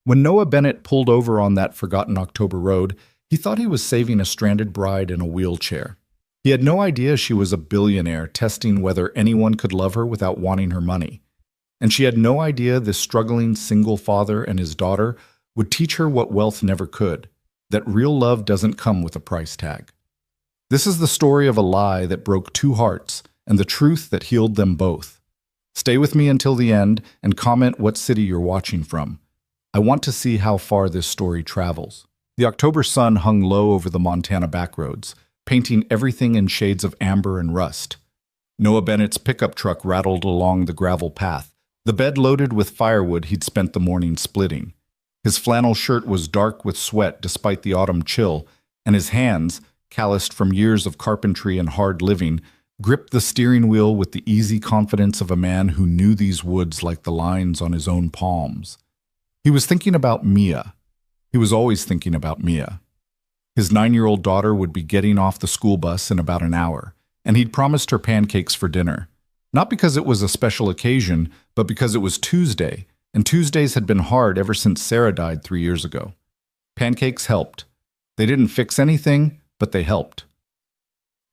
When Noah Bennett pulled over on that forgotten October road, he thought he was saving a stranded bride in a wheelchair. He had no idea she was a billionaire testing whether anyone could love her without wanting her money. And she had no idea this struggling single father and his daughter would teach her what wealth never could, that real love doesn't come with a price tag. This is the story of a lie that broke two hearts and the truth that healed them both. Stay with me until the end and comment what city you're watching from. I want to see how far this story travels. The October sun hung low over the Montana backroads, painting everything in shades of amber and rust. Noah Bennett's pickup truck rattled along the gravel path, the bed loaded with firewood he'd spent the morning splitting. His flannel shirt was dark with sweat despite the autumn chill, and his hands, calloused from years of carpentry and hard living, gripped the steering wheel with the easy confidence of a man who knew these woods like the lines on his own palms. He was thinking about Mia. He was always thinking about Mia. His 9-year-old daughter would be getting off the school bus in about an hour, and he'd promised her pancakes for dinner. Not because it was a special occasion, but because it was Tuesday, and Tuesdays had been hard ever since Sarah died 3 years ago. Pancakes helped. They didn't fix anything, but they helped.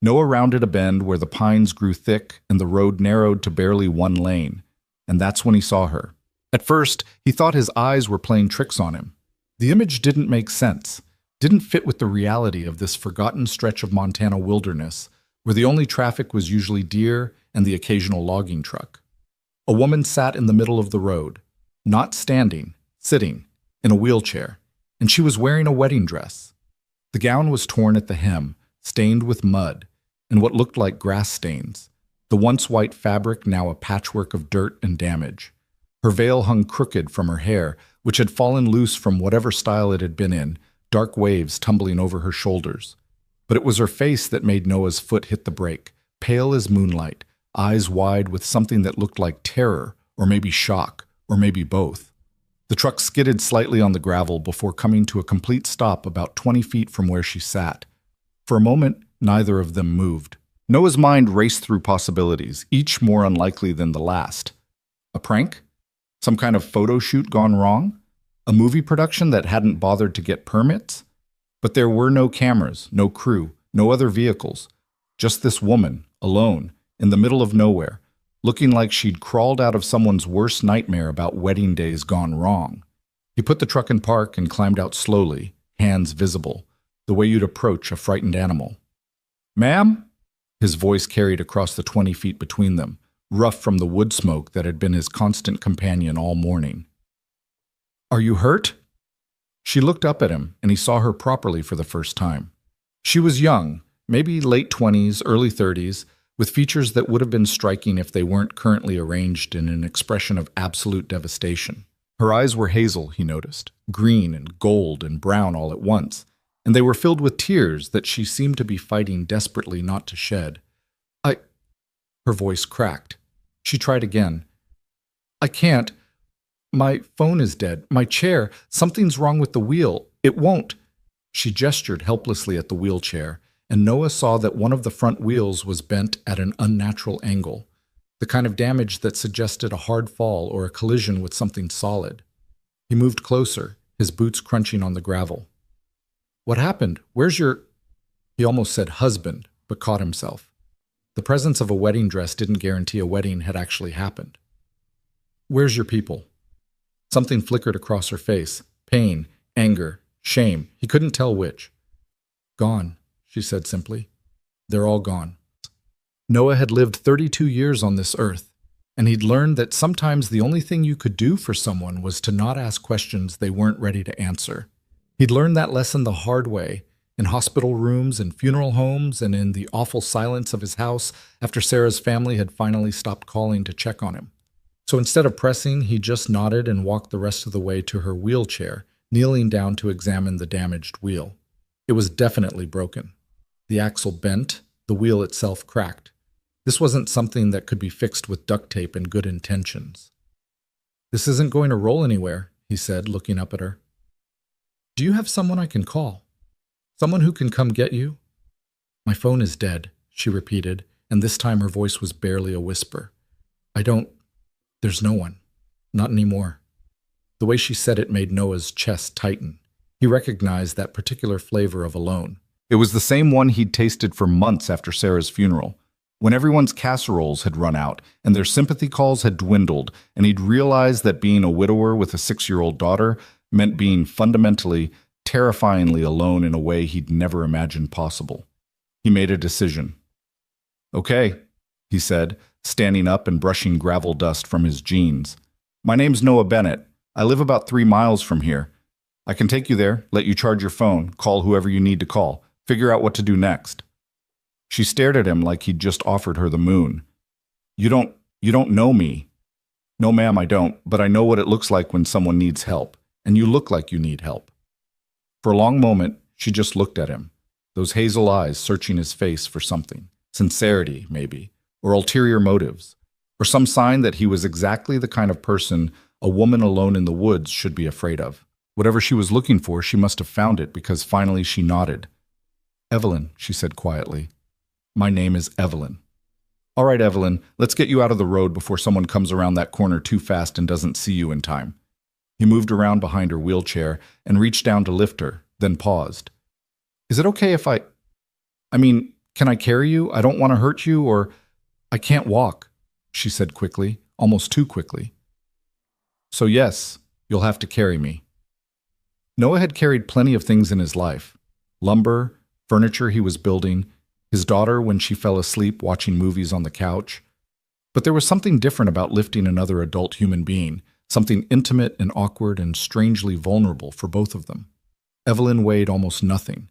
Noah rounded a bend where the pines grew thick and the road narrowed to barely one lane, and that's when he saw her. At first, he thought his eyes were playing tricks on him. The image didn't make sense, didn't fit with the reality of this forgotten stretch of Montana wilderness, where the only traffic was usually deer and the occasional logging truck. A woman sat in the middle of the road, not standing, sitting, in a wheelchair, and she was wearing a wedding dress. The gown was torn at the hem, stained with mud, and what looked like grass stains, the once white fabric now a patchwork of dirt and damage. Her veil hung crooked from her hair, which had fallen loose from whatever style it had been in, dark waves tumbling over her shoulders. But it was her face that made Noah's foot hit the brake, pale as moonlight, eyes wide with something that looked like terror, or maybe shock, or maybe both. The truck skidded slightly on the gravel before coming to a complete stop about 20 feet from where she sat. For a moment, neither of them moved. Noah's mind raced through possibilities, each more unlikely than the last. A prank? Some kind of photo shoot gone wrong? A movie production that hadn't bothered to get permits? But there were no cameras, no crew, no other vehicles. Just this woman, alone, in the middle of nowhere, looking like she'd crawled out of someone's worst nightmare about wedding days gone wrong. He put the truck in park and climbed out slowly, hands visible, the way you'd approach a frightened animal. "Ma'am?" His voice carried across the 20 feet between them, rough from the wood smoke that had been his constant companion all morning. "Are you hurt?" She looked up at him, and he saw her properly for the first time. She was young, maybe late 20s, early 30s, with features that would have been striking if they weren't currently arranged in an expression of absolute devastation. Her eyes were hazel, he noticed, green and gold and brown all at once, and they were filled with tears that she seemed to be fighting desperately not to shed. Her voice cracked. She tried again. "I can't. My phone is dead. My chair. Something's wrong with the wheel. It won't." She gestured helplessly at the wheelchair, and Noah saw that one of the front wheels was bent at an unnatural angle, the kind of damage that suggested a hard fall or a collision with something solid. He moved closer, his boots crunching on the gravel. "What happened? Where's your—" He almost said husband, but caught himself. The presence of a wedding dress didn't guarantee a wedding had actually happened. "Where's your people?" Something flickered across her face. Pain, anger, shame. He couldn't tell which. "Gone," she said simply. "They're all gone." Noah had lived 32 years on this earth, and he'd learned that sometimes the only thing you could do for someone was to not ask questions they weren't ready to answer. He'd learned that lesson the hard way, in hospital rooms and funeral homes and in the awful silence of his house after Sarah's family had finally stopped calling to check on him. So instead of pressing, he just nodded and walked the rest of the way to her wheelchair, kneeling down to examine the damaged wheel. It was definitely broken. The axle bent, the wheel itself cracked. This wasn't something that could be fixed with duct tape and good intentions. "This isn't going to roll anywhere," he said, looking up at her. "Do you have someone I can call? Someone who can come get you?" "My phone is dead," she repeated, and this time her voice was barely a whisper. There's no one. Not anymore." The way she said it made Noah's chest tighten. He recognized that particular flavor of alone. It was the same one he'd tasted for months after Sarah's funeral, when everyone's casseroles had run out and their sympathy calls had dwindled, and he'd realized that being a widower with a 6-year-old daughter meant being fundamentally, terrifyingly alone in a way he'd never imagined possible. He made a decision. "Okay," he said, standing up and brushing gravel dust from his jeans. "My name's Noah Bennett. I live about 3 miles from here. I can take you there, let you charge your phone, call whoever you need to call, figure out what to do next." She stared at him like he'd just offered her the moon. You don't know me." "No, ma'am, I don't, but I know what it looks like when someone needs help, and you look like you need help." For a long moment, she just looked at him, those hazel eyes searching his face for something. Sincerity, maybe, or ulterior motives, or some sign that he was exactly the kind of person a woman alone in the woods should be afraid of. Whatever she was looking for, she must have found it, because finally she nodded. "Evelyn," she said quietly. "My name is Evelyn." "All right, Evelyn, let's get you out of the road before someone comes around that corner too fast and doesn't see you in time." He moved around behind her wheelchair and reached down to lift her, then paused. "Is it okay if can I carry you? I don't want to hurt you, or I can't walk," she said quickly, almost too quickly. "So yes, you'll have to carry me." Noah had carried plenty of things in his life. Lumber, furniture he was building, his daughter when she fell asleep watching movies on the couch. But there was something different about lifting another adult human being, something intimate and awkward and strangely vulnerable for both of them. Evelyn weighed almost nothing.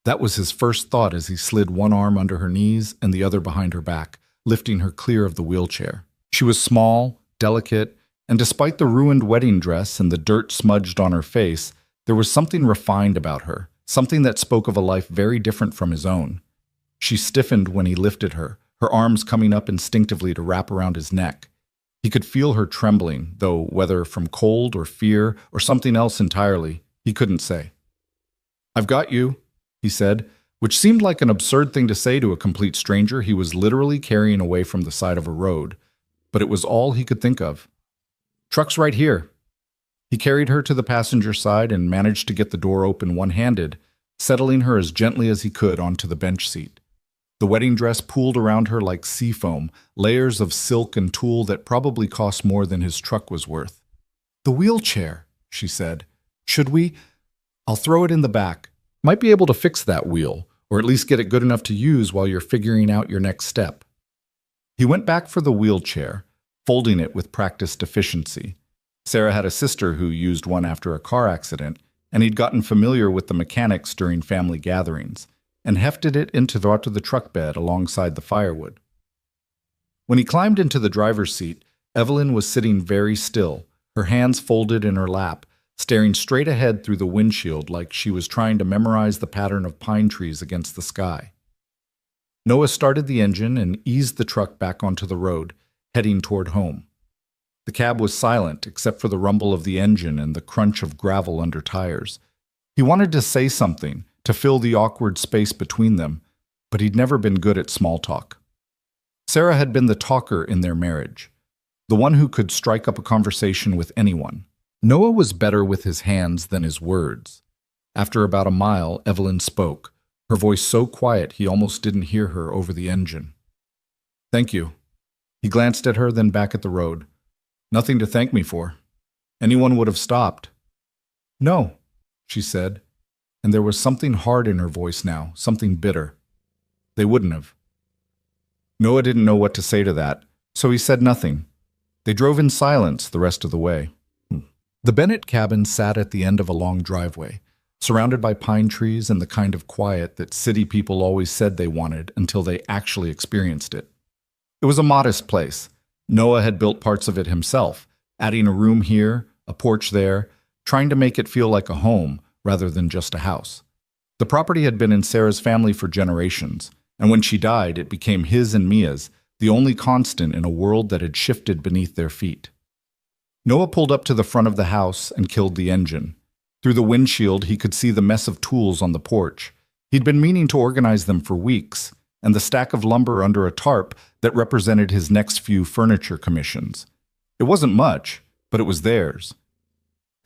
That was his first thought as he slid one arm under her knees and the other behind her back, lifting her clear of the wheelchair. She was small, delicate, and despite the ruined wedding dress and the dirt smudged on her face, there was something refined about her, something that spoke of a life very different from his own. She stiffened when he lifted her, her arms coming up instinctively to wrap around his neck. He could feel her trembling, though whether from cold or fear or something else entirely, he couldn't say. "I've got you," he said, which seemed like an absurd thing to say to a complete stranger he was literally carrying away from the side of a road, but it was all he could think of. "Truck's right here." He carried her to the passenger side and managed to get the door open one-handed, settling her as gently as he could onto the bench seat. The wedding dress pooled around her like sea foam, layers of silk and tulle that probably cost more than his truck was worth. "The wheelchair," she said. "Should we? I'll throw it in the back. Might be able to fix that wheel, or at least get it good enough to use while you're figuring out your next step." He went back for the wheelchair, folding it with practiced efficiency. Sarah had a sister who used one after a car accident, and he'd gotten familiar with the mechanics during family gatherings, and hefted it into the truck bed alongside the firewood. When he climbed into the driver's seat, Evelyn was sitting very still, her hands folded in her lap, staring straight ahead through the windshield like she was trying to memorize the pattern of pine trees against the sky. Noah started the engine and eased the truck back onto the road, heading toward home. The cab was silent except for the rumble of the engine and the crunch of gravel under tires. He wanted to say something, to fill the awkward space between them, but he'd never been good at small talk. Sarah had been the talker in their marriage, the one who could strike up a conversation with anyone. Noah was better with his hands than his words. After about a mile, Evelyn spoke, her voice so quiet he almost didn't hear her over the engine. "Thank you." He glanced at her, then back at the road. "Nothing to thank me for. Anyone would have stopped." "No," she said, and there was something hard in her voice now, something bitter. "They wouldn't have." Noah didn't know what to say to that, so he said nothing. They drove in silence the rest of the way. The Bennett cabin sat at the end of a long driveway, surrounded by pine trees and the kind of quiet that city people always said they wanted until they actually experienced it. It was a modest place. Noah had built parts of it himself, adding a room here, a porch there, trying to make it feel like a home rather than just a house. The property had been in Sarah's family for generations, and when she died, it became his and Mia's, the only constant in a world that had shifted beneath their feet. Noah pulled up to the front of the house and killed the engine. Through the windshield, he could see the mess of tools on the porch. He'd been meaning to organize them for weeks, and the stack of lumber under a tarp that represented his next few furniture commissions. It wasn't much, but it was theirs.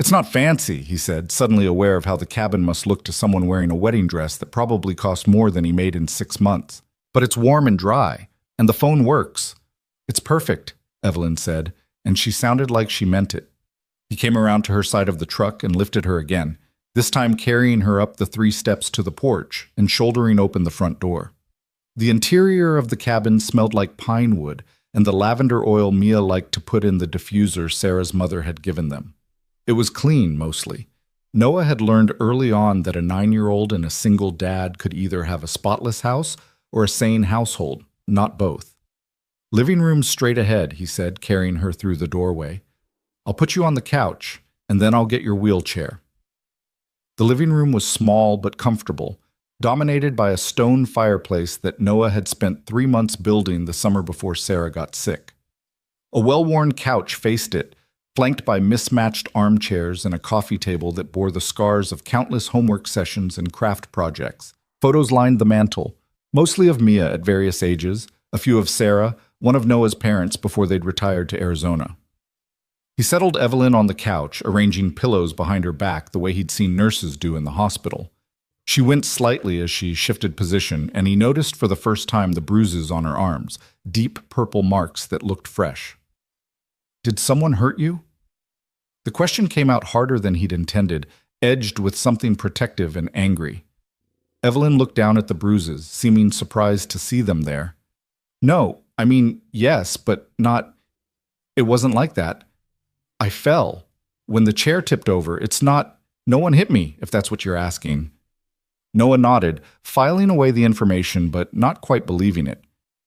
It's not fancy, he said, suddenly aware of how the cabin must look to someone wearing a wedding dress that probably cost more than he made in 6 months. But it's warm and dry, and the phone works. It's perfect, Evelyn said, and she sounded like she meant it. He came around to her side of the truck and lifted her again, this time carrying her up the 3 steps to the porch and shouldering open the front door. The interior of the cabin smelled like pine wood and the lavender oil Mia liked to put in the diffuser Sarah's mother had given them. It was clean, mostly. Noah had learned early on that a 9-year-old and a single dad could either have a spotless house or a sane household, not both. Living room straight ahead, he said, carrying her through the doorway. I'll put you on the couch, and then I'll get your wheelchair. The living room was small but comfortable, dominated by a stone fireplace that Noah had spent 3 months building the summer before Sarah got sick. A well-worn couch faced it, flanked by mismatched armchairs and a coffee table that bore the scars of countless homework sessions and craft projects. Photos lined the mantel, mostly of Mia at various ages, a few of Sarah, one of Noah's parents before they'd retired to Arizona. He settled Evelyn on the couch, arranging pillows behind her back the way he'd seen nurses do in the hospital. She winced slightly as she shifted position, and he noticed for the first time the bruises on her arms, deep purple marks that looked fresh. Did someone hurt you? The question came out harder than he'd intended, edged with something protective and angry. Evelyn looked down at the bruises, seeming surprised to see them there. No, I mean, yes, but not... It wasn't like that. I fell. When the chair tipped over, it's not... No one hit me, if that's what you're asking. Noah nodded, filing away the information but not quite believing it.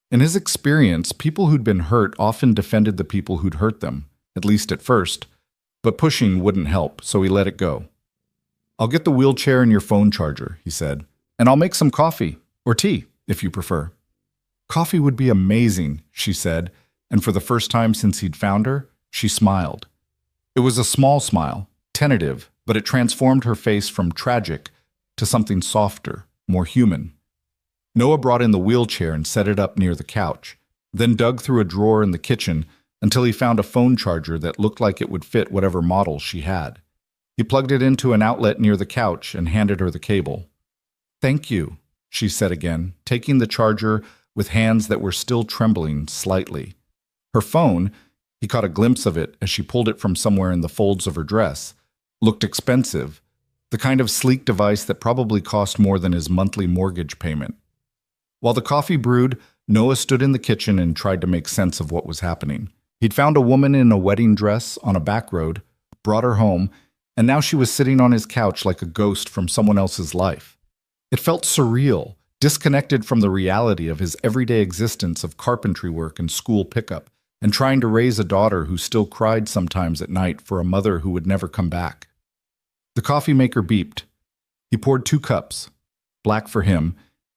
In his experience, people who'd been hurt often defended the people who'd hurt them, at least at first. But pushing wouldn't help, so he let it go. I'll get the wheelchair and your phone charger, he said, and I'll make some coffee, or tea, if you prefer. Coffee would be amazing, she said, and for the first time since he'd found her, she smiled. It was a small smile, tentative, but it transformed her face from tragic to something softer, more human. Noah brought in the wheelchair and set it up near the couch, then dug through a drawer in the kitchen until he found a phone charger that looked like it would fit whatever model she had. He plugged it into an outlet near the couch and handed her the cable. Thank you, she said again, taking the charger with hands that were still trembling slightly. Her phone, he caught a glimpse of it as she pulled it from somewhere in the folds of her dress, looked expensive, the kind of sleek device that probably cost more than his monthly mortgage payment. While the coffee brewed, Noah stood in the kitchen and tried to make sense of what was happening. He'd found a woman in a wedding dress on a back road, brought her home, and now she was sitting on his couch like a ghost from someone else's life. It felt surreal, disconnected from the reality of his everyday existence of carpentry work and school pickup, and trying to raise a daughter who still cried sometimes at night for a mother who would never come back. The coffee maker beeped. He poured 2 cups, black for him,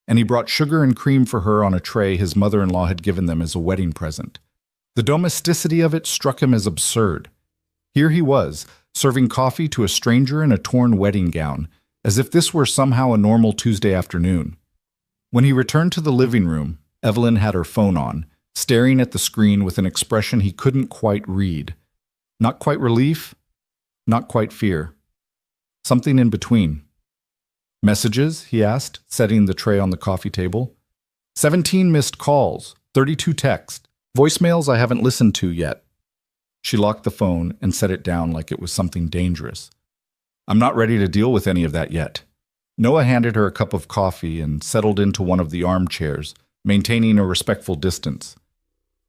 and he brought sugar and cream for her on a tray his mother-in-law had given them as a wedding present. The domesticity of it struck him as absurd. Here he was, serving coffee to a stranger in a torn wedding gown, as if this were somehow a normal Tuesday afternoon. When he returned to the living room, Evelyn had her phone on, staring at the screen with an expression he couldn't quite read. Not quite relief, not quite fear. Something in between. Messages, he asked, setting the tray on the coffee table. 17 missed calls, 32 texts, voicemails I haven't listened to yet. She locked the phone and set it down like it was something dangerous. I'm not ready to deal with any of that yet. Noah handed her a cup of coffee and settled into one of the armchairs, maintaining a respectful distance.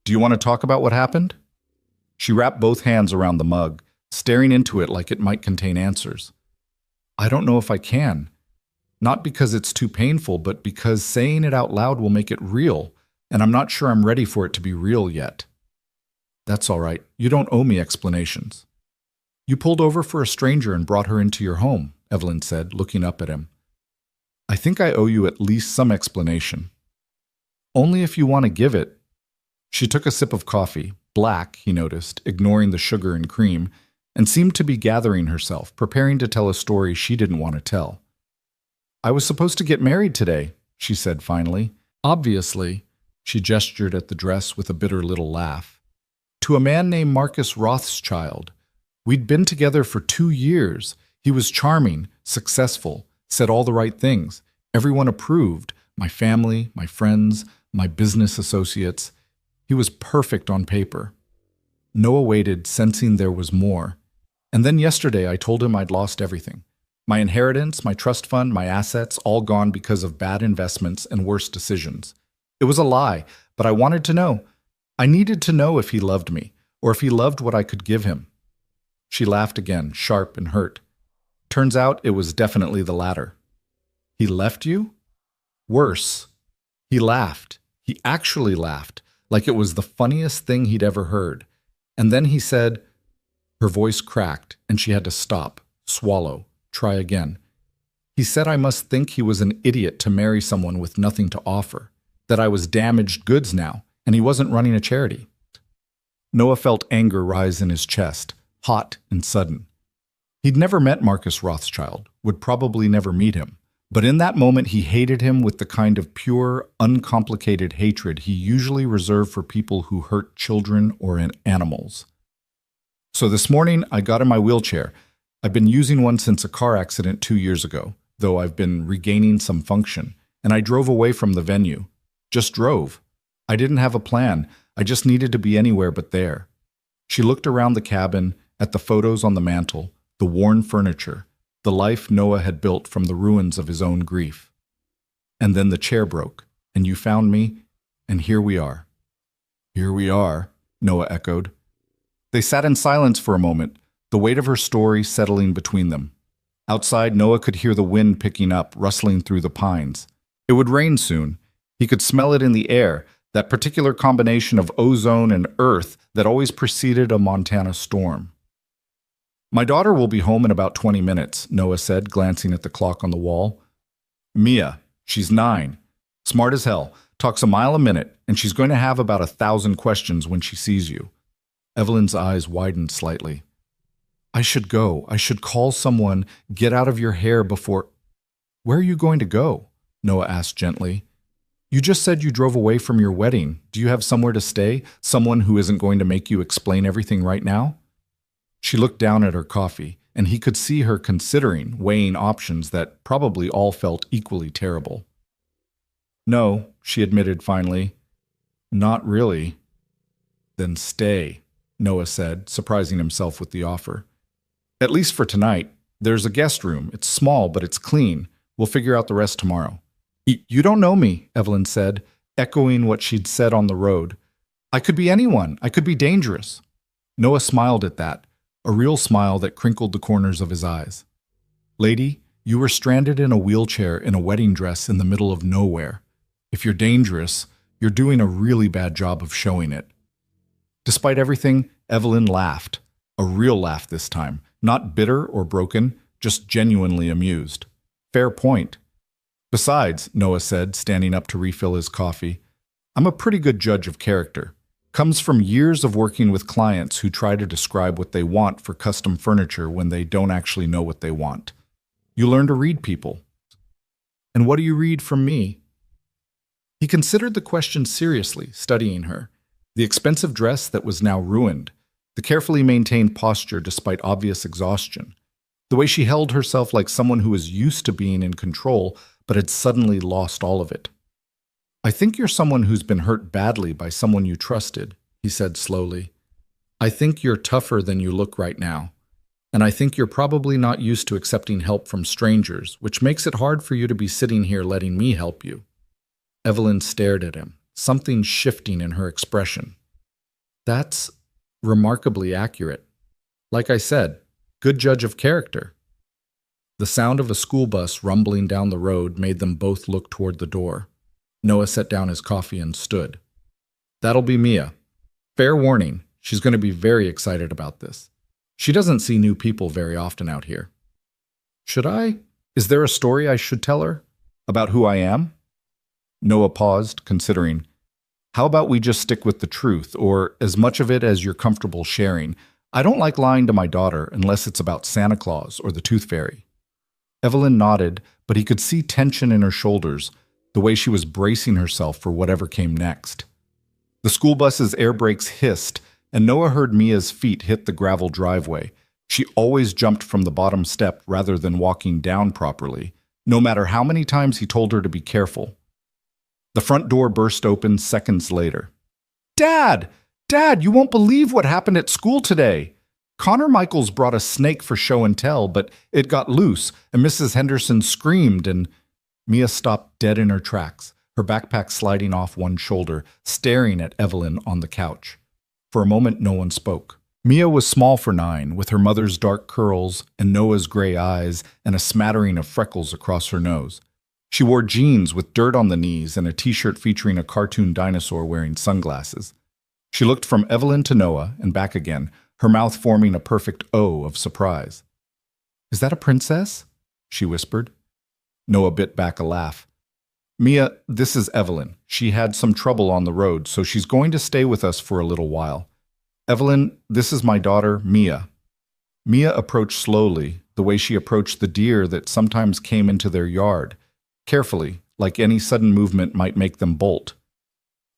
Do you want to talk about what happened? She wrapped both hands around the mug, staring into it like it might contain answers. I don't know if I can. Not because it's too painful, but because saying it out loud will make it real, and I'm not sure I'm ready for it to be real yet. That's all right. You don't owe me explanations. You pulled over for a stranger and brought her into your home, Evelyn said, looking up at him. I think I owe you at least some explanation. Only if you want to give it. She took a sip of coffee, black, he noticed, ignoring the sugar and cream, and seemed to be gathering herself, preparing to tell a story she didn't want to tell. I was supposed to get married today, she said finally. Obviously, she gestured at the dress with a bitter little laugh. To a man named Marcus Rothschild, We'd been together for 2 years. He was charming, successful, said all the right things. Everyone approved, my family, my friends, my business associates. He was perfect on paper. Noah waited, sensing there was more. And then yesterday I told him I'd lost everything. My inheritance, my trust fund, my assets, all gone because of bad investments and worse decisions. It was a lie, but I wanted to know. I needed to know if he loved me, or if he loved what I could give him. She laughed again, sharp and hurt. Turns out it was definitely the latter. He left you? Worse. He laughed. He actually laughed, like it was the funniest thing he'd ever heard. And then he said, her voice cracked, and she had to stop, swallow, try again. He said I must think he was an idiot to marry someone with nothing to offer, that I was damaged goods now, and he wasn't running a charity. Noah felt anger rise in his chest, hot and sudden. He'd never met Marcus Rothschild, would probably never meet him, but in that moment he hated him with the kind of pure, uncomplicated hatred he usually reserved for people who hurt children or animals. So this morning I got in my wheelchair. I've been using one since a car accident 2 years ago, though I've been regaining some function, and I drove away from the venue. Just drove. I didn't have a plan. I just needed to be anywhere but there. She looked around the cabin, at the photos on the mantel, the worn furniture, the life Noah had built from the ruins of his own grief. And then the chair broke, and you found me, and here we are. Here we are, Noah echoed. They sat in silence for a moment, the weight of her story settling between them. Outside, Noah could hear the wind picking up, rustling through the pines. It would rain soon. He could smell it in the air, that particular combination of ozone and earth that always preceded a Montana storm. My daughter will be home in about 20 minutes, Noah said, glancing at the clock on the wall. Mia, she's 9. Smart as hell, talks a mile a minute, and she's going to have about 1,000 questions when she sees you. Evelyn's eyes widened slightly. I should go. I should call someone, get out of your hair before... Where are you going to go? Noah asked gently. You just said you drove away from your wedding. Do you have somewhere to stay? Someone who isn't going to make you explain everything right now? She looked down at her coffee, and he could see her considering, weighing options that probably all felt equally terrible. No, she admitted finally. Not really. Then stay, Noah said, surprising himself with the offer. At least for tonight. There's a guest room. It's small, but it's clean. We'll figure out the rest tomorrow. You don't know me, Evelyn said, echoing what she'd said on the road. I could be anyone. I could be dangerous. Noah smiled at that, a real smile that crinkled the corners of his eyes. Lady, you were stranded in a wheelchair in a wedding dress in the middle of nowhere. If you're dangerous, you're doing a really bad job of showing it. Despite everything, Evelyn laughed. A real laugh this time, not bitter or broken, just genuinely amused. Fair point. Besides, Noah said, standing up to refill his coffee, I'm a pretty good judge of character. Comes from years of working with clients who try to describe what they want for custom furniture when they don't actually know what they want. You learn to read people. And what do you read from me? He considered the question seriously, studying her. The expensive dress that was now ruined, the carefully maintained posture despite obvious exhaustion, the way she held herself like someone who was used to being in control but had suddenly lost all of it. I think you're someone who's been hurt badly by someone you trusted, he said slowly. I think you're tougher than you look right now, and I think you're probably not used to accepting help from strangers, which makes it hard for you to be sitting here letting me help you. Evelyn stared at him, something shifting in her expression. That's remarkably accurate. Like I said, good judge of character. The sound of a school bus rumbling down the road made them both look toward the door. Noah set down his coffee and stood. That'll be Mia. Fair warning, she's going to be very excited about this. She doesn't see new people very often out here. Should I? Is there a story I should tell her? About who I am? Noah paused, considering. How about we just stick with the truth, or as much of it as you're comfortable sharing? I don't like lying to my daughter unless it's about Santa Claus or the Tooth Fairy. Evelyn nodded, but he could see tension in her shoulders, the way she was bracing herself for whatever came next. The school bus's air brakes hissed, and Noah heard Mia's feet hit the gravel driveway, She always jumped from the bottom step rather than walking down properly, no matter how many times he told her to be careful. The front door burst open seconds later. "Dad! Dad, you won't believe what happened at school today. Connor Michaels brought a snake for show and tell, but it got loose, and Mrs. Henderson screamed and—" Mia stopped dead in her tracks, her backpack sliding off one shoulder, staring at Evelyn on the couch. For a moment, no one spoke. Mia was small for 9, with her mother's dark curls and Noah's gray eyes and a smattering of freckles across her nose. She wore jeans with dirt on the knees and a t-shirt featuring a cartoon dinosaur wearing sunglasses. She looked from Evelyn to Noah and back again, her mouth forming a perfect O of surprise. "Is that a princess?" she whispered. Noah bit back a laugh. "Mia, this is Evelyn. She had some trouble on the road, so she's going to stay with us for a little while. Evelyn, this is my daughter, Mia." Mia approached slowly, the way she approached the deer that sometimes came into their yard, carefully, like any sudden movement might make them bolt.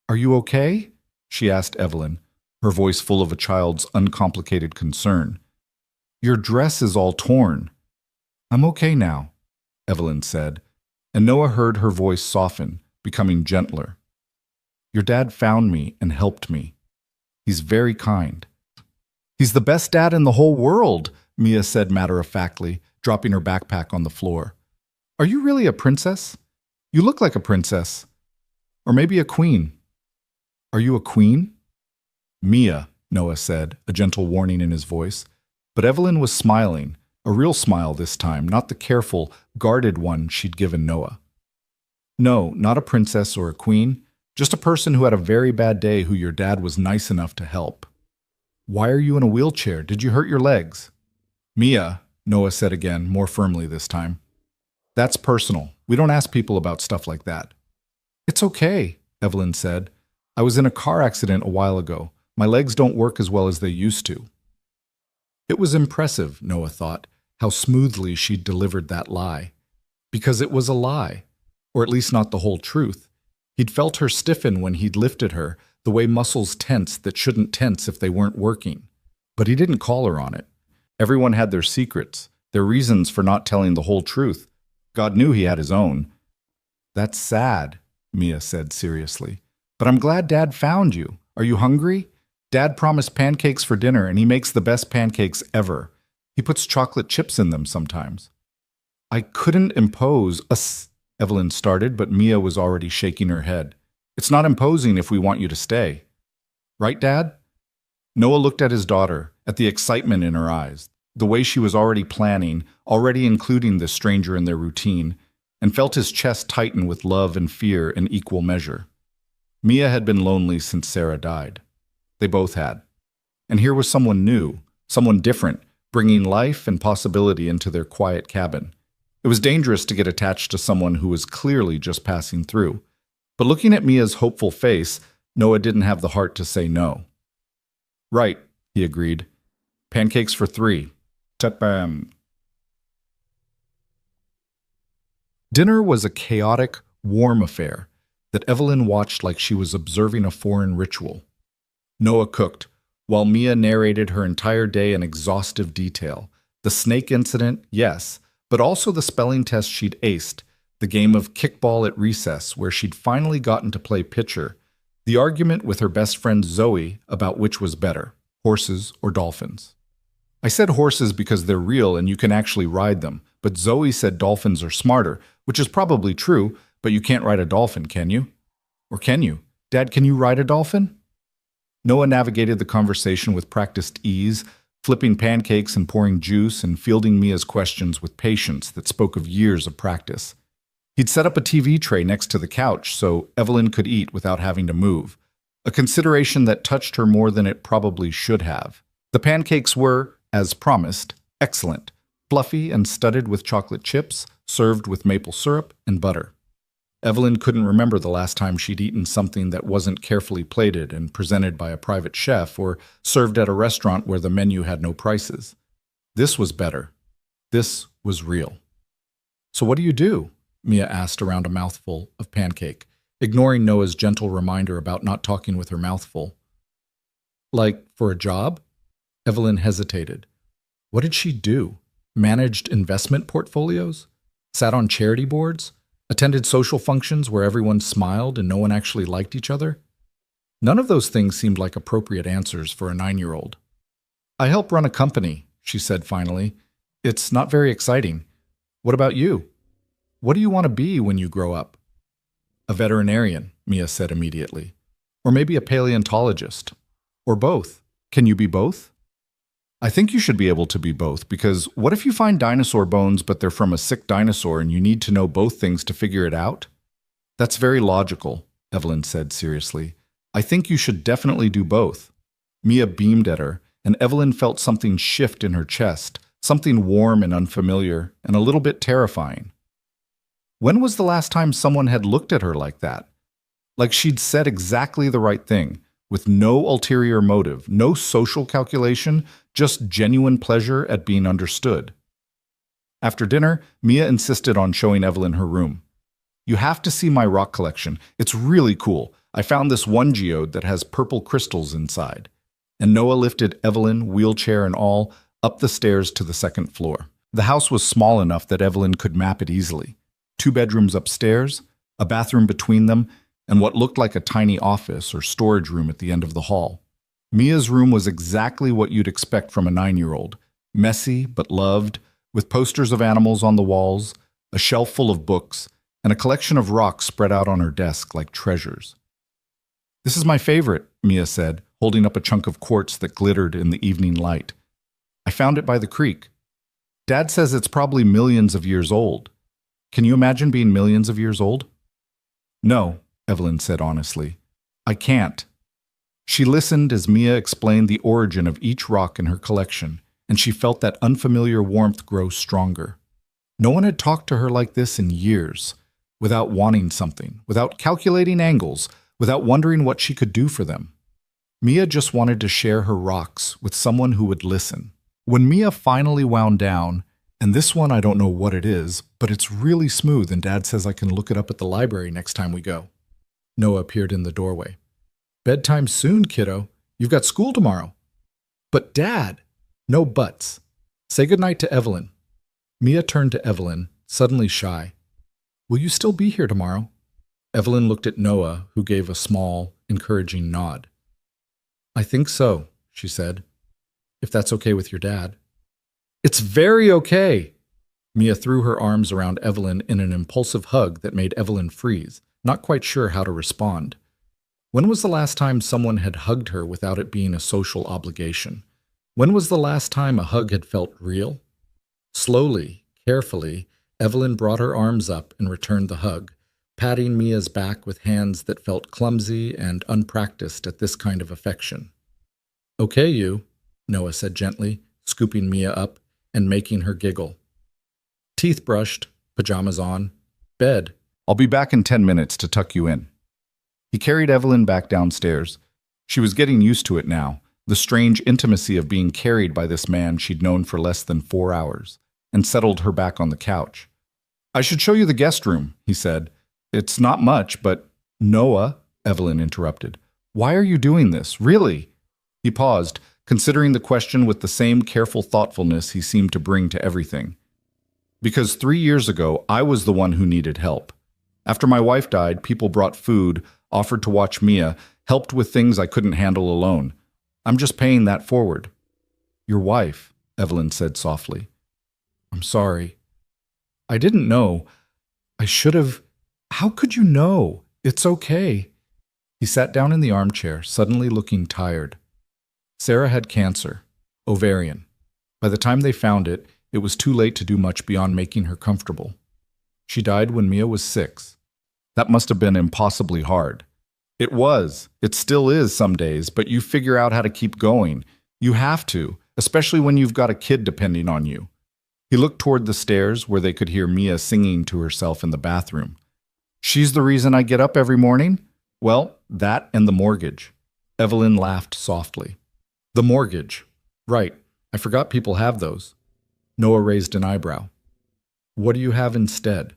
"Are you okay?" she asked Evelyn, her voice full of a child's uncomplicated concern. "Your dress is all torn." "I'm okay now," Evelyn said, and Noah heard her voice soften, becoming gentler. "Your dad found me and helped me. He's very kind." "He's the best dad in the whole world," Mia said matter-of-factly, dropping her backpack on the floor. "Are you really a princess? You look like a princess. Or maybe a queen." "Are you a queen?" "Mia," Noah said, a gentle warning in his voice. But Evelyn was smiling, a real smile this time, not the careful, guarded one she'd given Noah. "No, not a princess or a queen, just a person who had a very bad day who your dad was nice enough to help." "Why are you in a wheelchair? Did you hurt your legs?" "Mia," Noah said again, more firmly this time. "That's personal. We don't ask people about stuff like that." "It's okay," Evelyn said. "I was in a car accident a while ago. My legs don't work as well as they used to." It was impressive, Noah thought, how smoothly she'd delivered that lie. Because it was a lie, or at least not the whole truth. He'd felt her stiffen when he'd lifted her, the way muscles tense that shouldn't tense if they weren't working. But he didn't call her on it. Everyone had their secrets, their reasons for not telling the whole truth. God knew he had his own. "That's sad," Mia said seriously. "But I'm glad Dad found you. Are you hungry? Dad promised pancakes for dinner, and he makes the best pancakes ever. He puts chocolate chips in them sometimes." "I couldn't impose us," Evelyn started, but Mia was already shaking her head. "It's not imposing if we want you to stay. Right, Dad?" Noah looked at his daughter, at the excitement in her eyes, the way she was already planning, already including this stranger in their routine, and felt his chest tighten with love and fear in equal measure. Mia had been lonely since Sarah died. They both had. And here was someone new, someone different, bringing life and possibility into their quiet cabin. It was dangerous to get attached to someone who was clearly just passing through. But looking at Mia's hopeful face, Noah didn't have the heart to say no. "Right," he agreed. "Pancakes for 3. Ta-bam." Dinner was a chaotic, warm affair that Evelyn watched like she was observing a foreign ritual. Noah cooked, while Mia narrated her entire day in exhaustive detail. The snake incident, yes, but also the spelling test she'd aced, the game of kickball at recess where she'd finally gotten to play pitcher, the argument with her best friend Zoe about which was better, horses or dolphins. I said horses because they're real and you can actually ride them, but Zoe said dolphins are smarter, which is probably true, but you can't ride a dolphin, can you? Or can you? Dad, can you ride a dolphin? Noah navigated the conversation with practiced ease, flipping pancakes and pouring juice and fielding Mia's questions with patience that spoke of years of practice. He'd set up a TV tray next to the couch so Evelyn could eat without having to move, a consideration that touched her more than it probably should have. The pancakes were, as promised, excellent, fluffy and studded with chocolate chips, served with maple syrup and butter. Evelyn couldn't remember the last time she'd eaten something that wasn't carefully plated and presented by a private chef or served at a restaurant where the menu had no prices. This was better. This was real. "So what do you do?" Mia asked around a mouthful of pancake, ignoring Noah's gentle reminder about not talking with her mouth full. "Like, for a job?" Evelyn hesitated. What did she do? Managed investment portfolios? Sat on charity boards? Attended social functions where everyone smiled and no one actually liked each other? None of those things seemed like appropriate answers for a 9-year-old. I help run a company, she said finally. It's not very exciting. What about you? What do you want to be when you grow up? A veterinarian, Mia said immediately. Or maybe a paleontologist. Or both. Can you be both? I think you should be able to be both, because what if you find dinosaur bones but they're from a sick dinosaur and you need to know both things to figure it out? That's very logical, Evelyn said seriously. I think you should definitely do both. Mia beamed at her, and Evelyn felt something shift in her chest, something warm and unfamiliar, and a little bit terrifying. When was the last time someone had looked at her like that? Like she'd said exactly the right thing, with no ulterior motive, no social calculation, just genuine pleasure at being understood. After dinner, Mia insisted on showing Evelyn her room. You have to see my rock collection. It's really cool. I found this one geode that has purple crystals inside. And Noah lifted Evelyn, wheelchair and all, up the stairs to the second floor. The house was small enough that Evelyn could map it easily. 2 bedrooms upstairs, a bathroom between them, and what looked like a tiny office or storage room at the end of the hall. Mia's room was exactly what you'd expect from a 9-year-old. Messy but loved, with posters of animals on the walls, a shelf full of books, and a collection of rocks spread out on her desk like treasures. This is my favorite, Mia said, holding up a chunk of quartz that glittered in the evening light. I found it by the creek. Dad says it's probably millions of years old. Can you imagine being millions of years old? No, Evelyn said honestly. I can't. She listened as Mia explained the origin of each rock in her collection, and she felt that unfamiliar warmth grow stronger. No one had talked to her like this in years, without wanting something, without calculating angles, without wondering what she could do for them. Mia just wanted to share her rocks with someone who would listen. When Mia finally wound down, and this one I don't know what it is, but it's really smooth and Dad says I can look it up at the library next time we go. Noah appeared in the doorway. Bedtime soon, kiddo. You've got school tomorrow. But Dad! No buts. Say goodnight to Evelyn. Mia turned to Evelyn, suddenly shy. Will you still be here tomorrow? Evelyn looked at Noah, who gave a small, encouraging nod. I think so, she said. If that's okay with your dad. It's very okay! Mia threw her arms around Evelyn in an impulsive hug that made Evelyn freeze, not quite sure how to respond. When was the last time someone had hugged her without it being a social obligation? When was the last time a hug had felt real? Slowly, carefully, Evelyn brought her arms up and returned the hug, patting Mia's back with hands that felt clumsy and unpracticed at this kind of affection. Okay, you, Noah said gently, scooping Mia up and making her giggle. Teeth brushed, pajamas on, bed. I'll be back in 10 minutes to tuck you in. He carried Evelyn back downstairs. She was getting used to it now, the strange intimacy of being carried by this man she'd known for less than 4 hours, and settled her back on the couch. I should show you the guest room, he said. It's not much, but... Noah, Evelyn interrupted. Why are you doing this? Really? He paused, considering the question with the same careful thoughtfulness he seemed to bring to everything. Because 3 years ago, I was the one who needed help. After my wife died, people brought food, offered to watch Mia, helped with things I couldn't handle alone. I'm just paying that forward. Your wife, Evelyn said softly. I'm sorry. I didn't know. I should have... How could you know? It's okay. He sat down in the armchair, suddenly looking tired. Sarah had cancer, ovarian. By the time they found it, it was too late to do much beyond making her comfortable. She died when Mia was 6. That must have been impossibly hard. It was. It still is some days, but you figure out how to keep going. You have to, especially when you've got a kid depending on you. He looked toward the stairs where they could hear Mia singing to herself in the bathroom. She's the reason I get up every morning? Well, that and the mortgage. Evelyn laughed softly. The mortgage. Right. I forgot people have those. Noah raised an eyebrow. What do you have instead?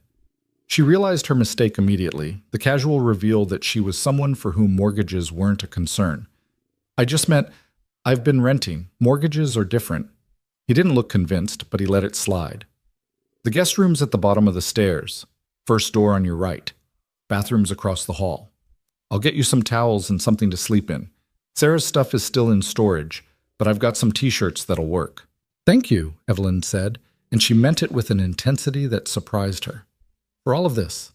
She realized her mistake immediately, the casual reveal that she was someone for whom mortgages weren't a concern. I just meant, I've been renting. Mortgages are different. He didn't look convinced, but he let it slide. The guest room's at the bottom of the stairs. First door on your right. Bathroom's across the hall. I'll get you some towels and something to sleep in. Sarah's stuff is still in storage, but I've got some t-shirts that'll work. Thank you, Evelyn said, and she meant it with an intensity that surprised her. For all of this.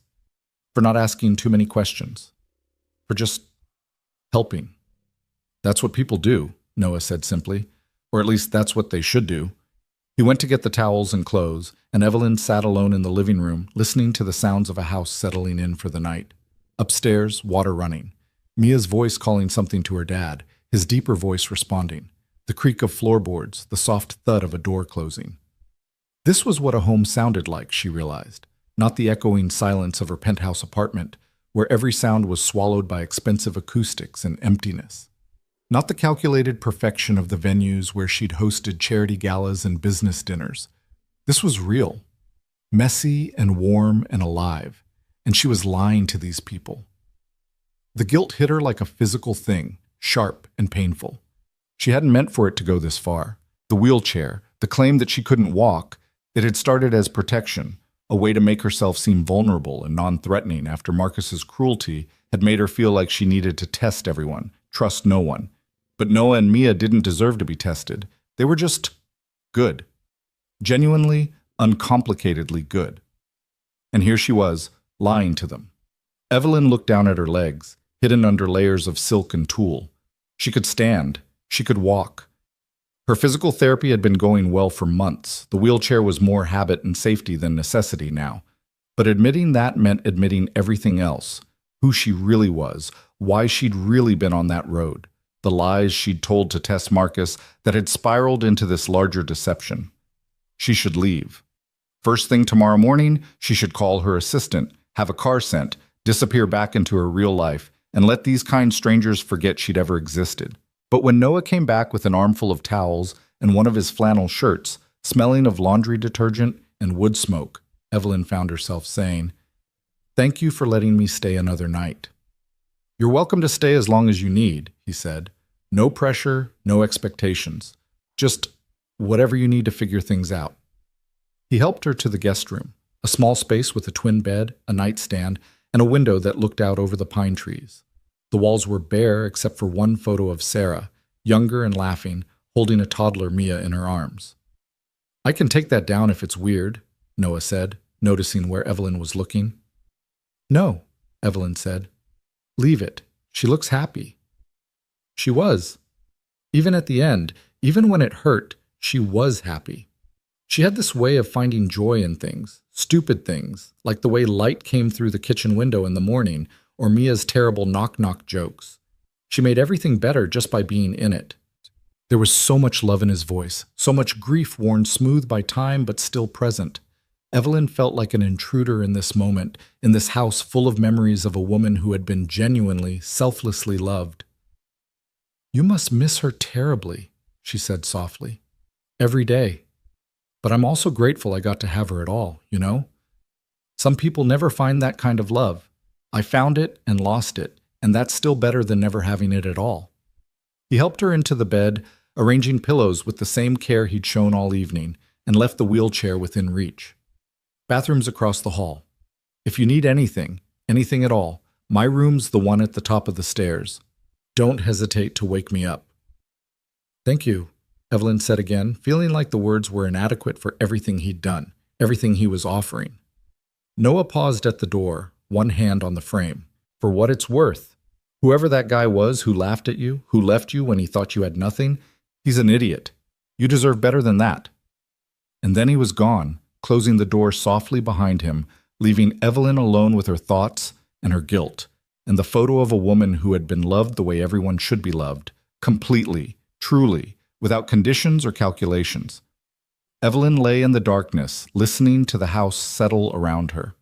For not asking too many questions. For just helping. That's what people do, Noah said simply. Or at least that's what they should do. He went to get the towels and clothes, and Evelyn sat alone in the living room, listening to the sounds of a house settling in for the night. Upstairs, water running. Mia's voice calling something to her dad, his deeper voice responding. The creak of floorboards, the soft thud of a door closing. This was what a home sounded like, she realized, not the echoing silence of her penthouse apartment, where every sound was swallowed by expensive acoustics and emptiness. Not the calculated perfection of the venues where she'd hosted charity galas and business dinners. This was real, messy and warm and alive, and she was lying to these people. The guilt hit her like a physical thing, sharp and painful. She hadn't meant for it to go this far. The wheelchair, the claim that she couldn't walk, it had started as protection, a way to make herself seem vulnerable and non-threatening after Marcus's cruelty had made her feel like she needed to test everyone, trust no one. But Noah and Mia didn't deserve to be tested. They were just good. Genuinely, uncomplicatedly good. And here she was, lying to them. Evelyn looked down at her legs, hidden under layers of silk and tulle. She could stand. She could walk. Her physical therapy had been going well for months. The wheelchair was more habit and safety than necessity now. But admitting that meant admitting everything else. Who she really was, why she'd really been on that road. The lies she'd told to test Marcus that had spiraled into this larger deception. She should leave. First thing tomorrow morning, she should call her assistant, have a car sent, disappear back into her real life, and let these kind strangers forget she'd ever existed. But when Noah came back with an armful of towels and one of his flannel shirts, smelling of laundry detergent and wood smoke, Evelyn found herself saying, "Thank you for letting me stay another night." "You're welcome to stay as long as you need," he said. "No pressure, no expectations. Just whatever you need to figure things out." He helped her to the guest room, a small space with a twin bed, a nightstand, and a window that looked out over the pine trees. The walls were bare except for one photo of Sarah, younger and laughing, holding a toddler Mia in her arms. "I can take that down if it's weird," Noah said, noticing where Evelyn was looking. "No," Evelyn said. "Leave it. She looks happy." She was. Even at the end, even when it hurt, she was happy. She had this way of finding joy in things, stupid things, like the way light came through the kitchen window in the morning, or Mia's terrible knock-knock jokes. She made everything better just by being in it. There was so much love in his voice, so much grief worn smooth by time but still present. Evelyn felt like an intruder in this moment, in this house full of memories of a woman who had been genuinely, selflessly loved. "You must miss her terribly," she said softly. "Every day. But I'm also grateful I got to have her at all, you know? Some people never find that kind of love. I found it and lost it, and that's still better than never having it at all." He helped her into the bed, arranging pillows with the same care he'd shown all evening, and left the wheelchair within reach. "Bathroom's across the hall. If you need anything, anything at all, my room's the one at the top of the stairs. Don't hesitate to wake me up." "Thank you," Evelyn said again, feeling like the words were inadequate for everything he'd done, everything he was offering. Noah paused at the door, one hand on the frame. "For what it's worth. Whoever that guy was who laughed at you, who left you when he thought you had nothing, he's an idiot. You deserve better than that." And then he was gone, closing the door softly behind him, leaving Evelyn alone with her thoughts and her guilt, and the photo of a woman who had been loved the way everyone should be loved, completely, truly, without conditions or calculations. Evelyn lay in the darkness, listening to the house settle around her.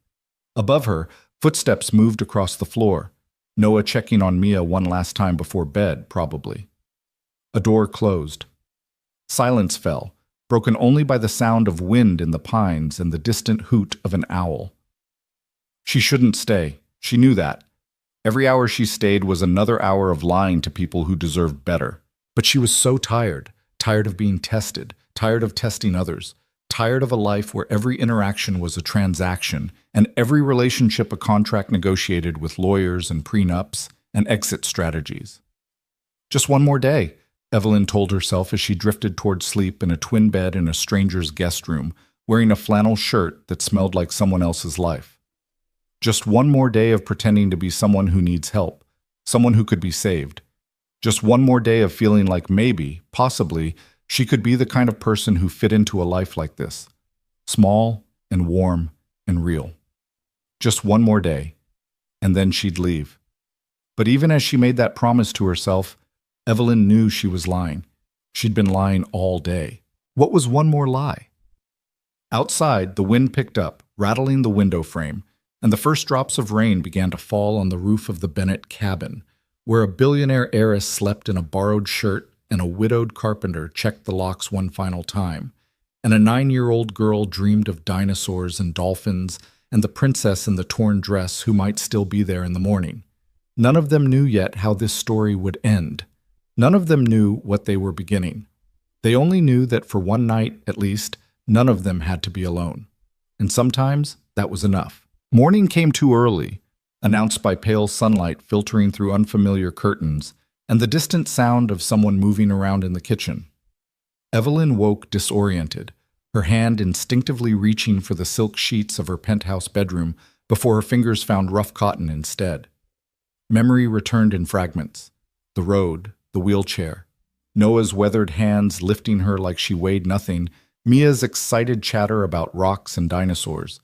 Above her, footsteps moved across the floor, Noah checking on Mia one last time before bed, probably. A door closed. Silence fell, broken only by the sound of wind in the pines and the distant hoot of an owl. She shouldn't stay. She knew that. Every hour she stayed was another hour of lying to people who deserved better. But she was so tired, tired of being tested, tired of testing others, tired of a life where every interaction was a transaction and every relationship a contract negotiated with lawyers and prenups and exit strategies. Just one more day, Evelyn told herself as she drifted toward sleep in a twin bed in a stranger's guest room, wearing a flannel shirt that smelled like someone else's life. Just one more day of pretending to be someone who needs help, someone who could be saved. Just one more day of feeling like maybe, possibly, she could be the kind of person who fit into a life like this. Small and warm and real. Just one more day, and then she'd leave. But even as she made that promise to herself, Evelyn knew she was lying. She'd been lying all day. What was one more lie? Outside, the wind picked up, rattling the window frame, and the first drops of rain began to fall on the roof of the Bennett cabin, where a billionaire heiress slept in a borrowed shirt and a widowed carpenter checked the locks one final time, and a 9-year-old girl dreamed of dinosaurs and dolphins and the princess in the torn dress who might still be there in the morning. None of them knew yet how this story would end. None of them knew what they were beginning. They only knew that for one night, at least, none of them had to be alone. And sometimes that was enough. Morning came too early, announced by pale sunlight filtering through unfamiliar curtains and the distant sound of someone moving around in the kitchen. Evelyn woke disoriented, her hand instinctively reaching for the silk sheets of her penthouse bedroom before her fingers found rough cotton instead. Memory returned in fragments. The road, the wheelchair, Noah's weathered hands lifting her like she weighed nothing, Mia's excited chatter about rocks and dinosaurs.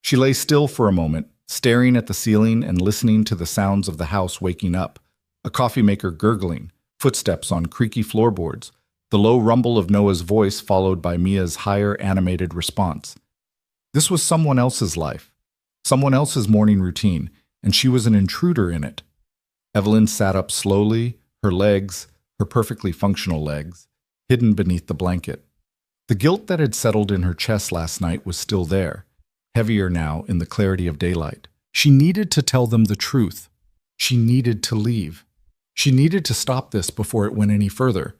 She lay still for a moment, staring at the ceiling and listening to the sounds of the house waking up. A coffee maker gurgling, footsteps on creaky floorboards, the low rumble of Noah's voice followed by Mia's higher animated response. This was someone else's life, someone else's morning routine, and she was an intruder in it. Evelyn sat up slowly, her legs, her perfectly functional legs, hidden beneath the blanket. The guilt that had settled in her chest last night was still there, heavier now in the clarity of daylight. She needed to tell them the truth. She needed to leave. She needed to stop this before it went any further.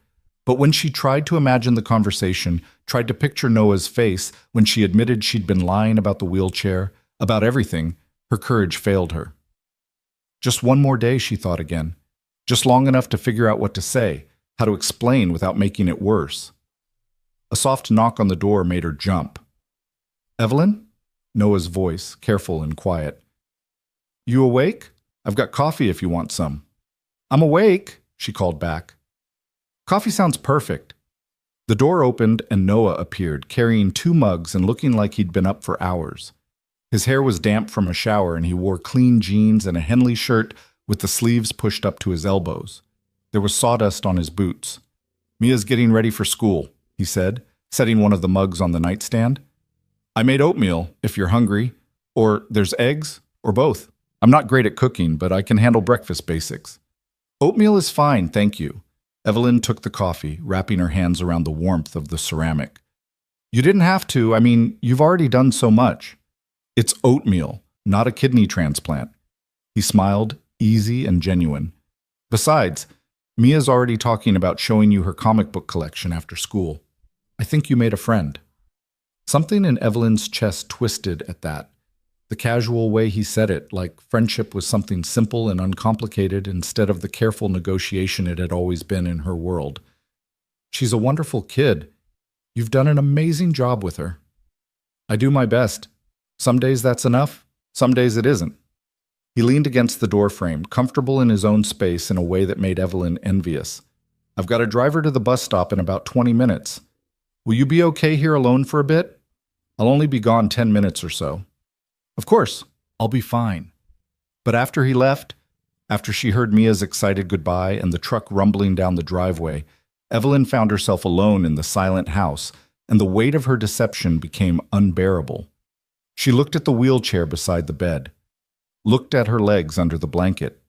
But when she tried to imagine the conversation, tried to picture Noah's face when she admitted she'd been lying about the wheelchair, about everything, her courage failed her. Just one more day, she thought again. Just long enough to figure out what to say, how to explain without making it worse. A soft knock on the door made her jump. "Evelyn?" Noah's voice, careful and quiet. "You awake? I've got coffee if you want some." "I'm awake," she called back. "Coffee sounds perfect." The door opened and Noah appeared, carrying 2 mugs and looking like he'd been up for hours. His hair was damp from a shower and he wore clean jeans and a Henley shirt with the sleeves pushed up to his elbows. There was sawdust on his boots. "Mia's getting ready for school," he said, setting one of the mugs on the nightstand. "I made oatmeal, if you're hungry. Or there's eggs, or both. I'm not great at cooking, but I can handle breakfast basics." "Oatmeal is fine, thank you." Evelyn took the coffee, wrapping her hands around the warmth of the ceramic. "You didn't have to. I mean, you've already done so much." "It's oatmeal, not a kidney transplant." He smiled, easy and genuine. "Besides, Mia's already talking about showing you her comic book collection after school. I think you made a friend." Something in Evelyn's chest twisted at that. The casual way he said it, like friendship was something simple and uncomplicated instead of the careful negotiation it had always been in her world. "She's a wonderful kid. You've done an amazing job with her." "I do my best. Some days that's enough, some days it isn't." He leaned against the doorframe, comfortable in his own space in a way that made Evelyn envious. "I've got to drive her to the bus stop in about 20 minutes. Will you be okay here alone for a bit? I'll only be gone 10 minutes or so." "Of course, I'll be fine." But after he left, after she heard Mia's excited goodbye and the truck rumbling down the driveway, Evelyn found herself alone in the silent house, and the weight of her deception became unbearable. She looked at the wheelchair beside the bed, looked at her legs under the blanket,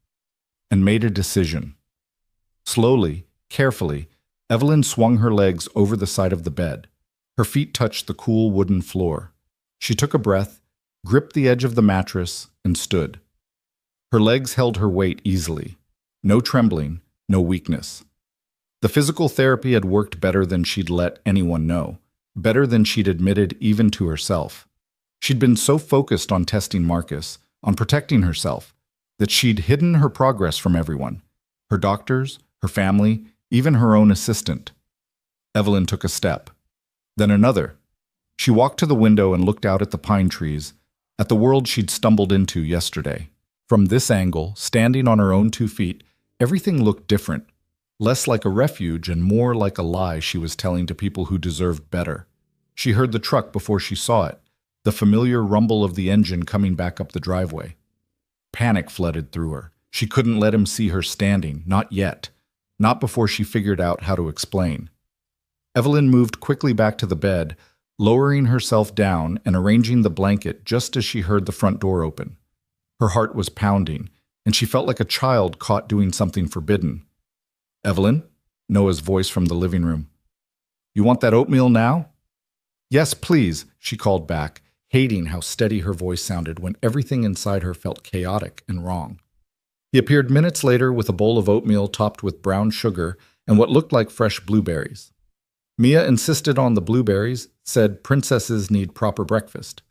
and made a decision. Slowly, carefully, Evelyn swung her legs over the side of the bed. Her feet touched the cool wooden floor. She took a breath, gripped the edge of the mattress, and stood. Her legs held her weight easily. No trembling, no weakness. The physical therapy had worked better than she'd let anyone know, better than she'd admitted even to herself. She'd been so focused on testing Marcus, on protecting herself, that she'd hidden her progress from everyone, her doctors, her family, even her own assistant. Evelyn took a step, then another. She walked to the window and looked out at the pine trees, at the world she'd stumbled into yesterday. From this angle, standing on her own 2 feet, everything looked different, less like a refuge and more like a lie she was telling to people who deserved better. She heard the truck before she saw it, the familiar rumble of the engine coming back up the driveway. Panic flooded through her. She couldn't let him see her standing, not yet, not before she figured out how to explain. Evelyn moved quickly back to the bed, lowering herself down and arranging the blanket just as she heard the front door open. Her heart was pounding, and she felt like a child caught doing something forbidden. "Evelyn?" Noah's voice from the living room. "You want that oatmeal now?" "Yes, please," she called back, hating how steady her voice sounded when everything inside her felt chaotic and wrong. He appeared minutes later with a bowl of oatmeal topped with brown sugar and what looked like fresh blueberries. Mia insisted on the blueberries, said princesses need proper breakfast.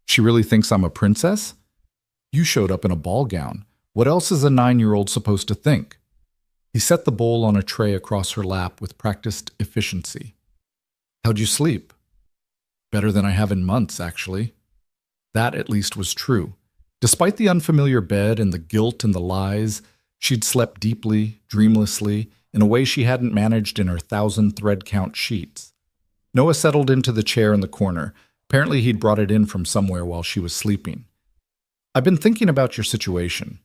She really thinks I'm a princess? You showed up in a ball gown. What else is a 9-year-old supposed to think? He set the bowl on a tray across her lap with practiced efficiency. How'd you sleep? Better than I have in months, actually. That, at least, was true. Despite the unfamiliar bed and the guilt and the lies, she'd slept deeply, dreamlessly, in a way she hadn't managed in her 1,000 thread-count sheets. Noah settled into the chair in the corner. Apparently he'd brought it in from somewhere while she was sleeping. I've been thinking about your situation.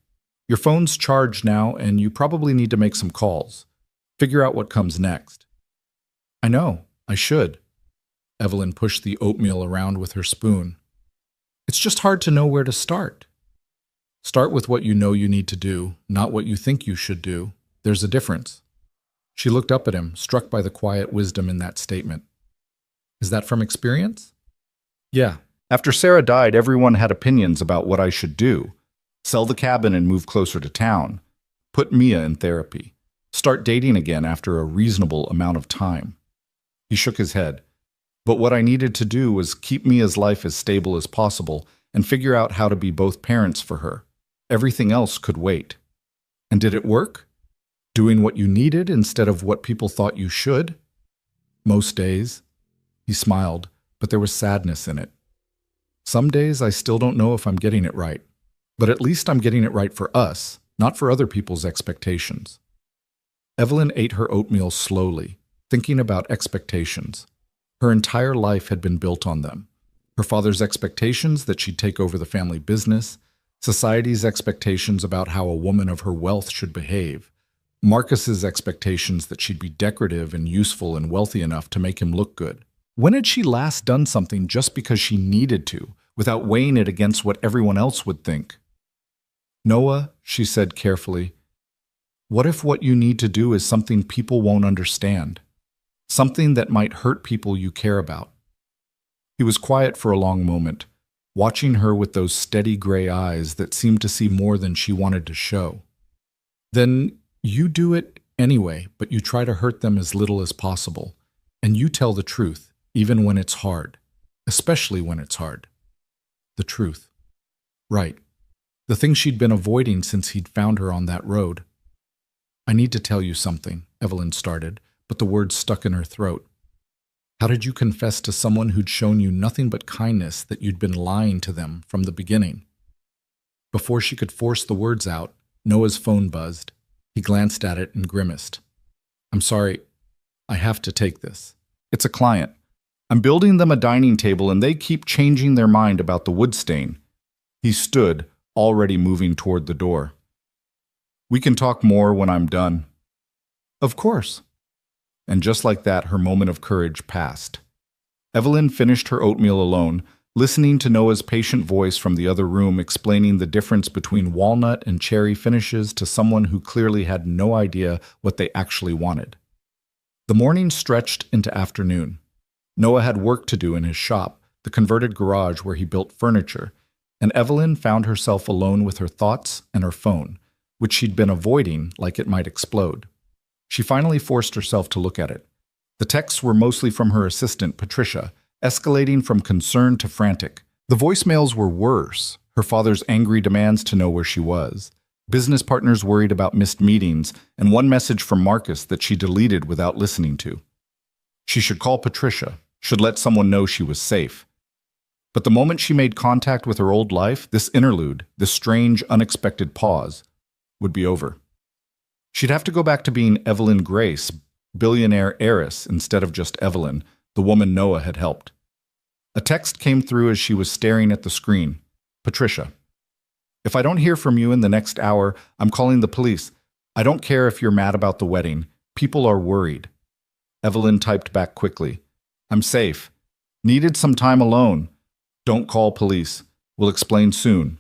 Your phone's charged now, and you probably need to make some calls. Figure out what comes next. I know, I should. Evelyn pushed the oatmeal around with her spoon. It's just hard to know where to start. Start with what you know you need to do, not what you think you should do. There's a difference. She looked up at him, struck by the quiet wisdom in that statement. Is that from experience? Yeah. After Sarah died, everyone had opinions about what I should do. Sell the cabin and move closer to town. Put Mia in therapy. Start dating again after a reasonable amount of time. He shook his head. But what I needed to do was keep Mia's life as stable as possible and figure out how to be both parents for her. Everything else could wait. And did it work? Doing what you needed instead of what people thought you should? Most days. He smiled, but there was sadness in it. Some days I still don't know if I'm getting it right. But at least I'm getting it right for us, not for other people's expectations. Evelyn ate her oatmeal slowly, thinking about expectations. Her entire life had been built on them. Her father's expectations that she'd take over the family business, society's expectations about how a woman of her wealth should behave, Marcus's expectations that she'd be decorative and useful and wealthy enough to make him look good. When had she last done something just because she needed to, without weighing it against what everyone else would think? Noah, she said carefully, what if what you need to do is something people won't understand? Something that might hurt people you care about? He was quiet for a long moment, watching her with those steady gray eyes that seemed to see more than she wanted to show. Then you do it anyway, but you try to hurt them as little as possible, and you tell the truth, even when it's hard, especially when it's hard. The truth. Right. The thing she'd been avoiding since he'd found her on that road. I need to tell you something, Evelyn started, but the words stuck in her throat. How did you confess to someone who'd shown you nothing but kindness that you'd been lying to them from the beginning? Before she could force the words out, Noah's phone buzzed. He glanced at it and grimaced. I'm sorry, I have to take this. It's a client. I'm building them a dining table and they keep changing their mind about the wood stain. He stood, already moving toward the door. We can talk more when I'm done. Of course. And just like that, her moment of courage passed. Evelyn finished her oatmeal alone, listening to Noah's patient voice from the other room explaining the difference between walnut and cherry finishes to someone who clearly had no idea what they actually wanted. The morning stretched into afternoon. Noah had work to do in his shop, the converted garage where he built furniture, and Evelyn found herself alone with her thoughts and her phone, which she'd been avoiding like it might explode. She finally forced herself to look at it. The texts were mostly from her assistant, Patricia, escalating from concerned to frantic. The voicemails were worse. Her father's angry demands to know where she was, business partners worried about missed meetings, and one message from Marcus that she deleted without listening to. She should call Patricia, should let someone know she was safe. But the moment she made contact with her old life, this interlude, this strange, unexpected pause, would be over. She'd have to go back to being Evelyn Grace, billionaire heiress, instead of just Evelyn, the woman Noah had helped. A text came through as she was staring at the screen. Patricia, if I don't hear from you in the next hour, I'm calling the police. I don't care if you're mad about the wedding. People are worried. Evelyn typed back quickly. I'm safe. Needed some time alone. Don't call police. We'll explain soon.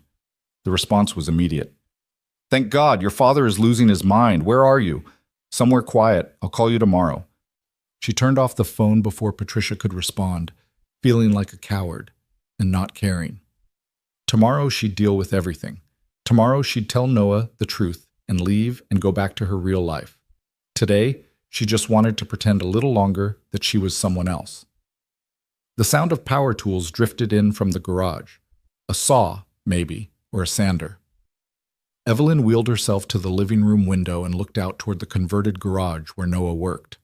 The response was immediate. Thank God, your father is losing his mind. Where are you? Somewhere quiet. I'll call you tomorrow. She turned off the phone before Patricia could respond, feeling like a coward and not caring. Tomorrow she'd deal with everything. Tomorrow she'd tell Noah the truth and leave and go back to her real life. Today, she just wanted to pretend a little longer that she was someone else. The sound of power tools drifted in from the garage. A saw, maybe, or a sander. Evelyn wheeled herself to the living room window and looked out toward the converted garage where Noah worked.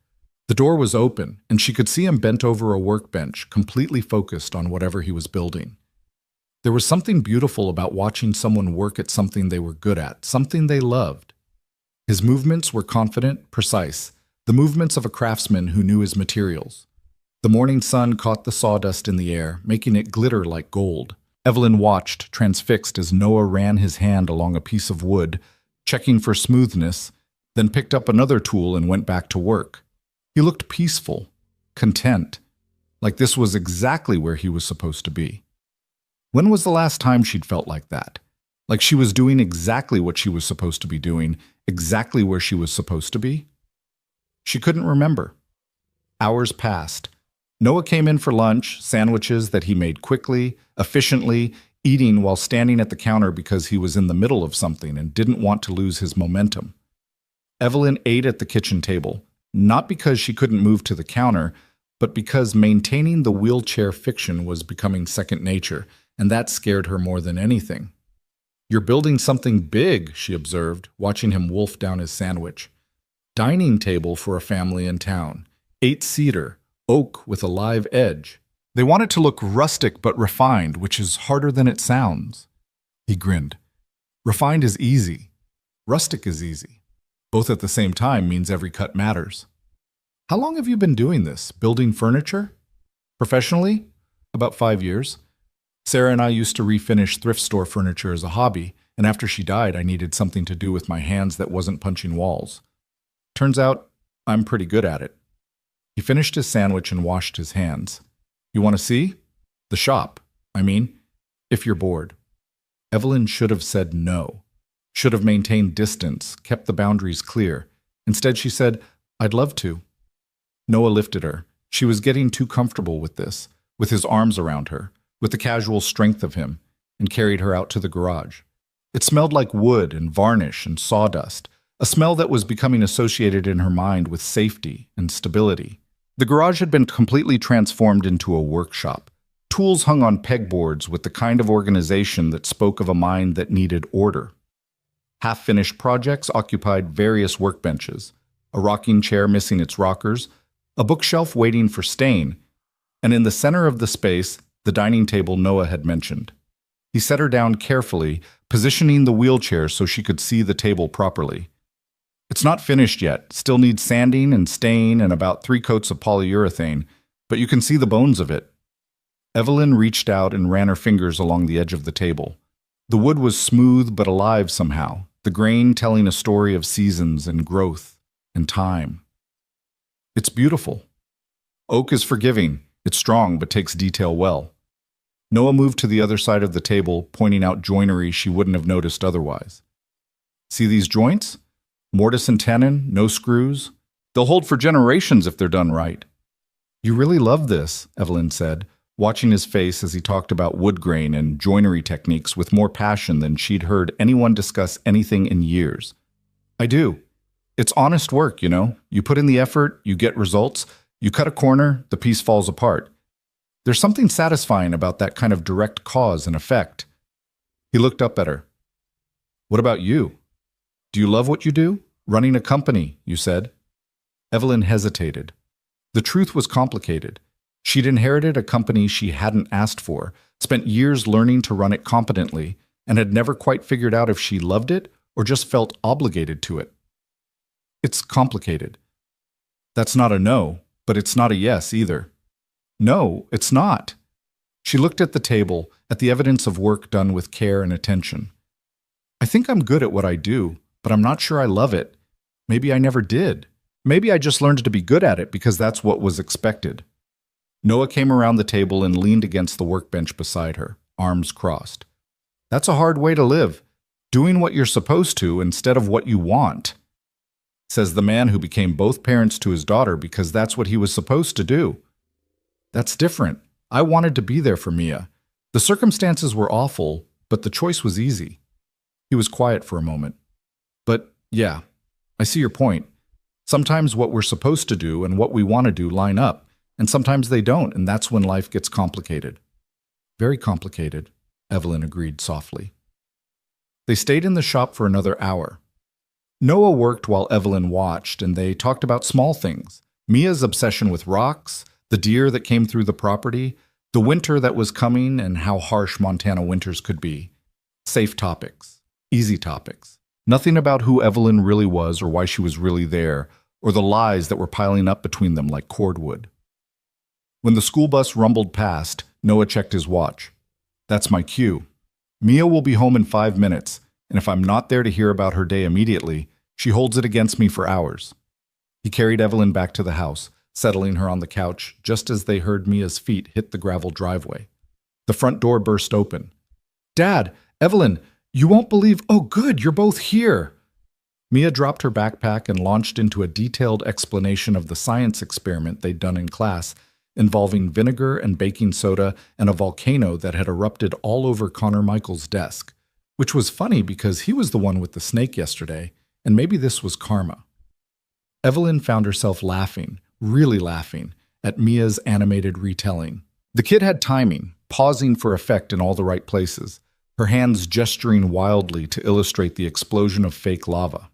The door was open, and she could see him bent over a workbench, completely focused on whatever he was building. There was something beautiful about watching someone work at something they were good at, something they loved. His movements were confident, precise, the movements of a craftsman who knew his materials. The morning sun caught the sawdust in the air, making it glitter like gold. Evelyn watched, transfixed, as Noah ran his hand along a piece of wood, checking for smoothness, then picked up another tool and went back to work. He looked peaceful, content, like this was exactly where he was supposed to be. When was the last time she'd felt like that? Like she was doing exactly what she was supposed to be doing, exactly where she was supposed to be? She couldn't remember. Hours passed. Noah came in for lunch, sandwiches that he made quickly, efficiently, eating while standing at the counter because he was in the middle of something and didn't want to lose his momentum. Evelyn ate at the kitchen table, not because she couldn't move to the counter, but because maintaining the wheelchair fiction was becoming second nature, and that scared her more than anything. You're building something big, she observed, watching him wolf down his sandwich. Dining table for a family in town, 8-seater, oak with a live edge. They want it to look rustic but refined, which is harder than it sounds. He grinned. Refined is easy. Rustic is easy. Both at the same time means every cut matters. How long have you been doing this, building furniture? Professionally? About 5 years. Sarah and I used to refinish thrift store furniture as a hobby, and after she died, I needed something to do with my hands that wasn't punching walls. Turns out, I'm pretty good at it. He finished his sandwich and washed his hands. You want to see? The shop, if you're bored. Evelyn should have said no, should have maintained distance, kept the boundaries clear. Instead, she said, I'd love to. Noah lifted her. She was getting too comfortable with this, with his arms around her, with the casual strength of him, and carried her out to the garage. It smelled like wood and varnish and sawdust, a smell that was becoming associated in her mind with safety and stability. The garage had been completely transformed into a workshop. Tools hung on pegboards with the kind of organization that spoke of a mind that needed order. Half-finished projects occupied various workbenches, a rocking chair missing its rockers, a bookshelf waiting for stain, and in the center of the space, the dining table Noah had mentioned. He set her down carefully, positioning the wheelchair so she could see the table properly. It's not finished yet, still needs sanding and stain and about 3 coats of polyurethane, but you can see the bones of it. Evelyn reached out and ran her fingers along the edge of the table. The wood was smooth but alive somehow, the grain telling a story of seasons and growth and time. It's beautiful. Oak is forgiving, it's strong but takes detail well. Noah moved to the other side of the table, pointing out joinery she wouldn't have noticed otherwise. See these joints? Mortise and tenon, no screws. They'll hold for generations if they're done right. You really love this, Evelyn said, watching his face as he talked about wood grain and joinery techniques with more passion than she'd heard anyone discuss anything in years. I do. It's honest work, you know? You put in the effort, you get results. You cut a corner, the piece falls apart. There's something satisfying about that kind of direct cause and effect. He looked up at her. What about you? Do you love what you do? Running a company, you said. Evelyn hesitated. The truth was complicated. She'd inherited a company she hadn't asked for, spent years learning to run it competently, and had never quite figured out if she loved it or just felt obligated to it. It's complicated. That's not a no, but it's not a yes either. No, it's not. She looked at the table, at the evidence of work done with care and attention. I think I'm good at what I do, but I'm not sure I love it. Maybe I never did. Maybe I just learned to be good at it because that's what was expected. Noah came around the table and leaned against the workbench beside her, arms crossed. That's a hard way to live, doing what you're supposed to instead of what you want, says the man who became both parents to his daughter because that's what he was supposed to do. That's different. I wanted to be there for Mia. The circumstances were awful, but the choice was easy. He was quiet for a moment. But yeah, I see your point. Sometimes what we're supposed to do and what we want to do line up, and sometimes they don't, and that's when life gets complicated. Very complicated, Evelyn agreed softly. They stayed in the shop for another hour. Noah worked while Evelyn watched, and they talked about small things. Mia's obsession with rocks, the deer that came through the property, the winter that was coming and how harsh Montana winters could be. Safe topics, easy topics. Nothing about who Evelyn really was or why she was really there, or the lies that were piling up between them like cordwood. When the school bus rumbled past, Noah checked his watch. That's my cue. Mia will be home in 5 minutes, and if I'm not there to hear about her day immediately, she holds it against me for hours. He carried Evelyn back to the house, settling her on the couch just as they heard Mia's feet hit the gravel driveway. The front door burst open. Dad, Evelyn, you won't believe— Oh, good, you're both here. Mia dropped her backpack and launched into a detailed explanation of the science experiment they'd done in class, involving vinegar and baking soda and a volcano that had erupted all over Connor Michael's desk, which was funny because he was the one with the snake yesterday, and maybe this was karma. Evelyn found herself laughing, really laughing, at Mia's animated retelling. The kid had timing, pausing for effect in all the right places, her hands gesturing wildly to illustrate the explosion of fake lava.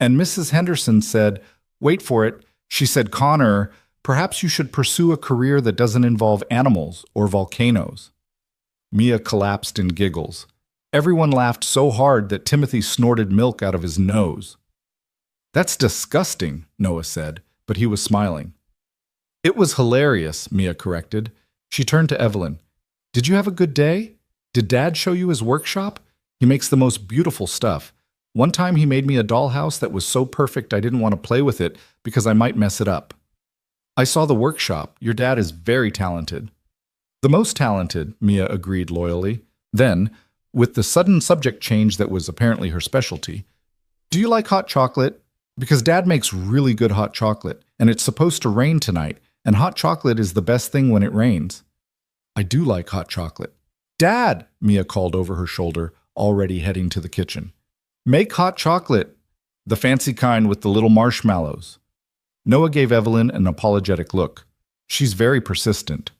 And Mrs. Henderson said, wait for it, she said, Connor, perhaps you should pursue a career that doesn't involve animals or volcanoes. Mia collapsed in giggles. Everyone laughed so hard that Timothy snorted milk out of his nose. That's disgusting, Noah said, but he was smiling. It was hilarious, Mia corrected. She turned to Evelyn. Did you have a good day? Did Dad show you his workshop? He makes the most beautiful stuff. One time he made me a dollhouse that was so perfect I didn't want to play with it because I might mess it up. I saw the workshop. Your dad is very talented. The most talented, Mia agreed loyally. Then, with the sudden subject change that was apparently her specialty, do you like hot chocolate? Because Dad makes really good hot chocolate, and it's supposed to rain tonight, and hot chocolate is the best thing when it rains. I do like hot chocolate. Dad, Mia called over her shoulder, already heading to the kitchen. Make hot chocolate, the fancy kind with the little marshmallows. Noah gave Evelyn an apologetic look. She's very persistent.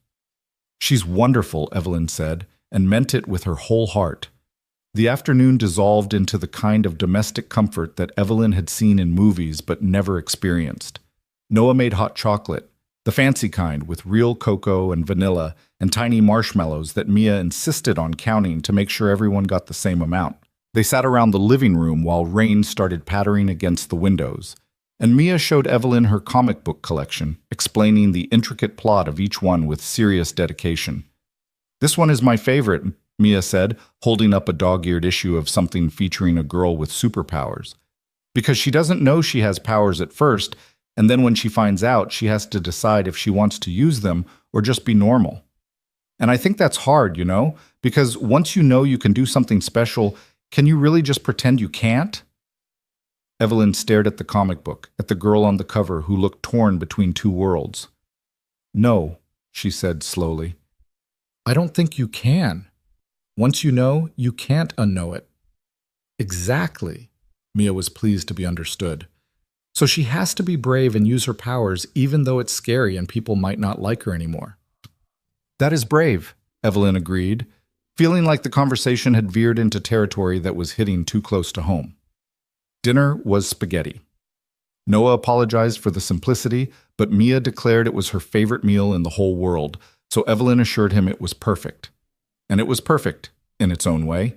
She's wonderful, Evelyn said, and meant it with her whole heart. The afternoon dissolved into the kind of domestic comfort that Evelyn had seen in movies but never experienced. Noah made hot chocolate, the fancy kind with real cocoa and vanilla and tiny marshmallows that Mia insisted on counting to make sure everyone got the same amount. They sat around the living room while rain started pattering against the windows, and Mia showed Evelyn her comic book collection, explaining the intricate plot of each one with serious dedication. This one is my favorite, Mia said, holding up a dog-eared issue of something featuring a girl with superpowers. Because she doesn't know she has powers at first, and then when she finds out, she has to decide if she wants to use them or just be normal. And I think that's hard, you know, because once you know you can do something special, can you really just pretend you can't? Evelyn stared at the comic book, at the girl on the cover who looked torn between two worlds. No, she said slowly. I don't think you can. Once you know, you can't unknow it. Exactly. Mia was pleased to be understood. So she has to be brave and use her powers even though it's scary and people might not like her anymore. That is brave, Evelyn agreed, feeling like the conversation had veered into territory that was hitting too close to home. Dinner was spaghetti. Noah apologized for the simplicity, but Mia declared it was her favorite meal in the whole world, so Evelyn assured him it was perfect. And it was perfect, in its own way.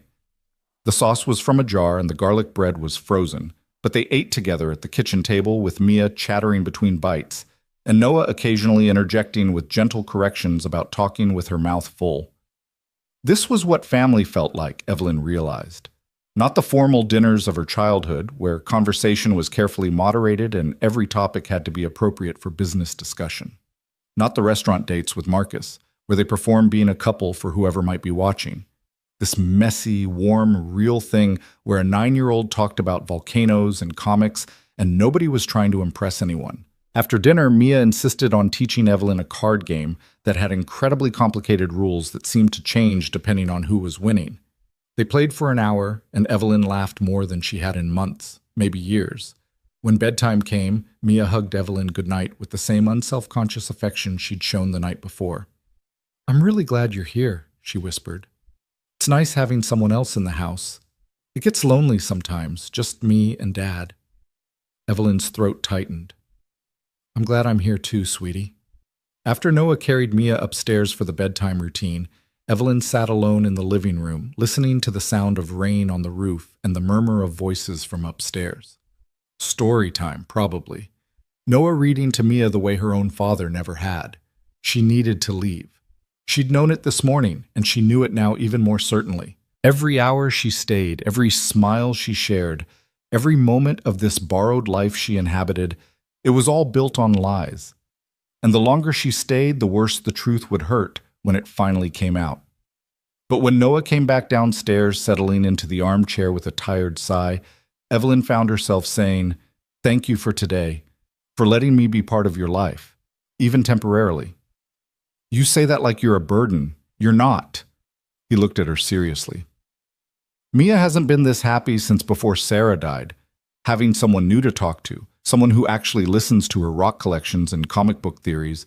The sauce was from a jar and the garlic bread was frozen, but they ate together at the kitchen table with Mia chattering between bites, and Noah occasionally interjecting with gentle corrections about talking with her mouth full. This was what family felt like, Evelyn realized. Not the formal dinners of her childhood, where conversation was carefully moderated and every topic had to be appropriate for business discussion. Not the restaurant dates with Marcus, where they performed being a couple for whoever might be watching. This messy, warm, real thing where a 9-year-old talked about volcanoes and comics and nobody was trying to impress anyone. After dinner, Mia insisted on teaching Evelyn a card game that had incredibly complicated rules that seemed to change depending on who was winning. They played for an hour, and Evelyn laughed more than she had in months, maybe years. When bedtime came, Mia hugged Evelyn goodnight with the same unself-conscious affection she'd shown the night before. "I'm really glad you're here," she whispered. "It's nice having someone else in the house. It gets lonely sometimes, just me and Dad." Evelyn's throat tightened. "I'm glad I'm here too, sweetie." After Noah carried Mia upstairs for the bedtime routine, Evelyn sat alone in the living room, listening to the sound of rain on the roof and the murmur of voices from upstairs. Story time, probably. Noah reading to Mia the way her own father never had. She needed to leave. She'd known it this morning, and she knew it now even more certainly. Every hour she stayed, every smile she shared, every moment of this borrowed life she inhabited, it was all built on lies. And the longer she stayed, the worse the truth would hurt when it finally came out. But when Noah came back downstairs, settling into the armchair with a tired sigh, Evelyn found herself saying, "Thank you for today, for letting me be part of your life, even temporarily." "You say that like you're a burden. You're not." He looked at her seriously. "Mia hasn't been this happy since before Sarah died. Having someone new to talk to, someone who actually listens to her rock collections and comic book theories,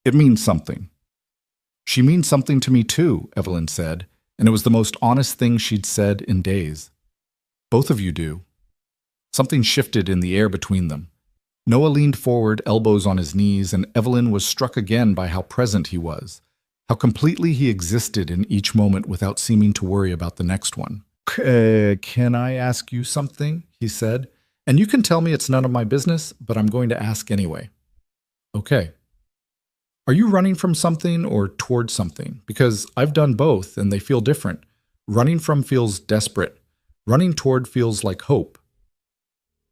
it means something." "She means something to me too," Evelyn said, and it was the most honest thing she'd said in days. "Both of you do." Something shifted in the air between them. Noah leaned forward, elbows on his knees, and Evelyn was struck again by how present he was, how completely he existed in each moment without seeming to worry about the next one. Can I ask you something?" he said. "And you can tell me it's none of my business, but I'm going to ask anyway." "Okay." "Are you running from something or toward something? Because I've done both, and they feel different. Running from feels desperate. Running toward feels like hope."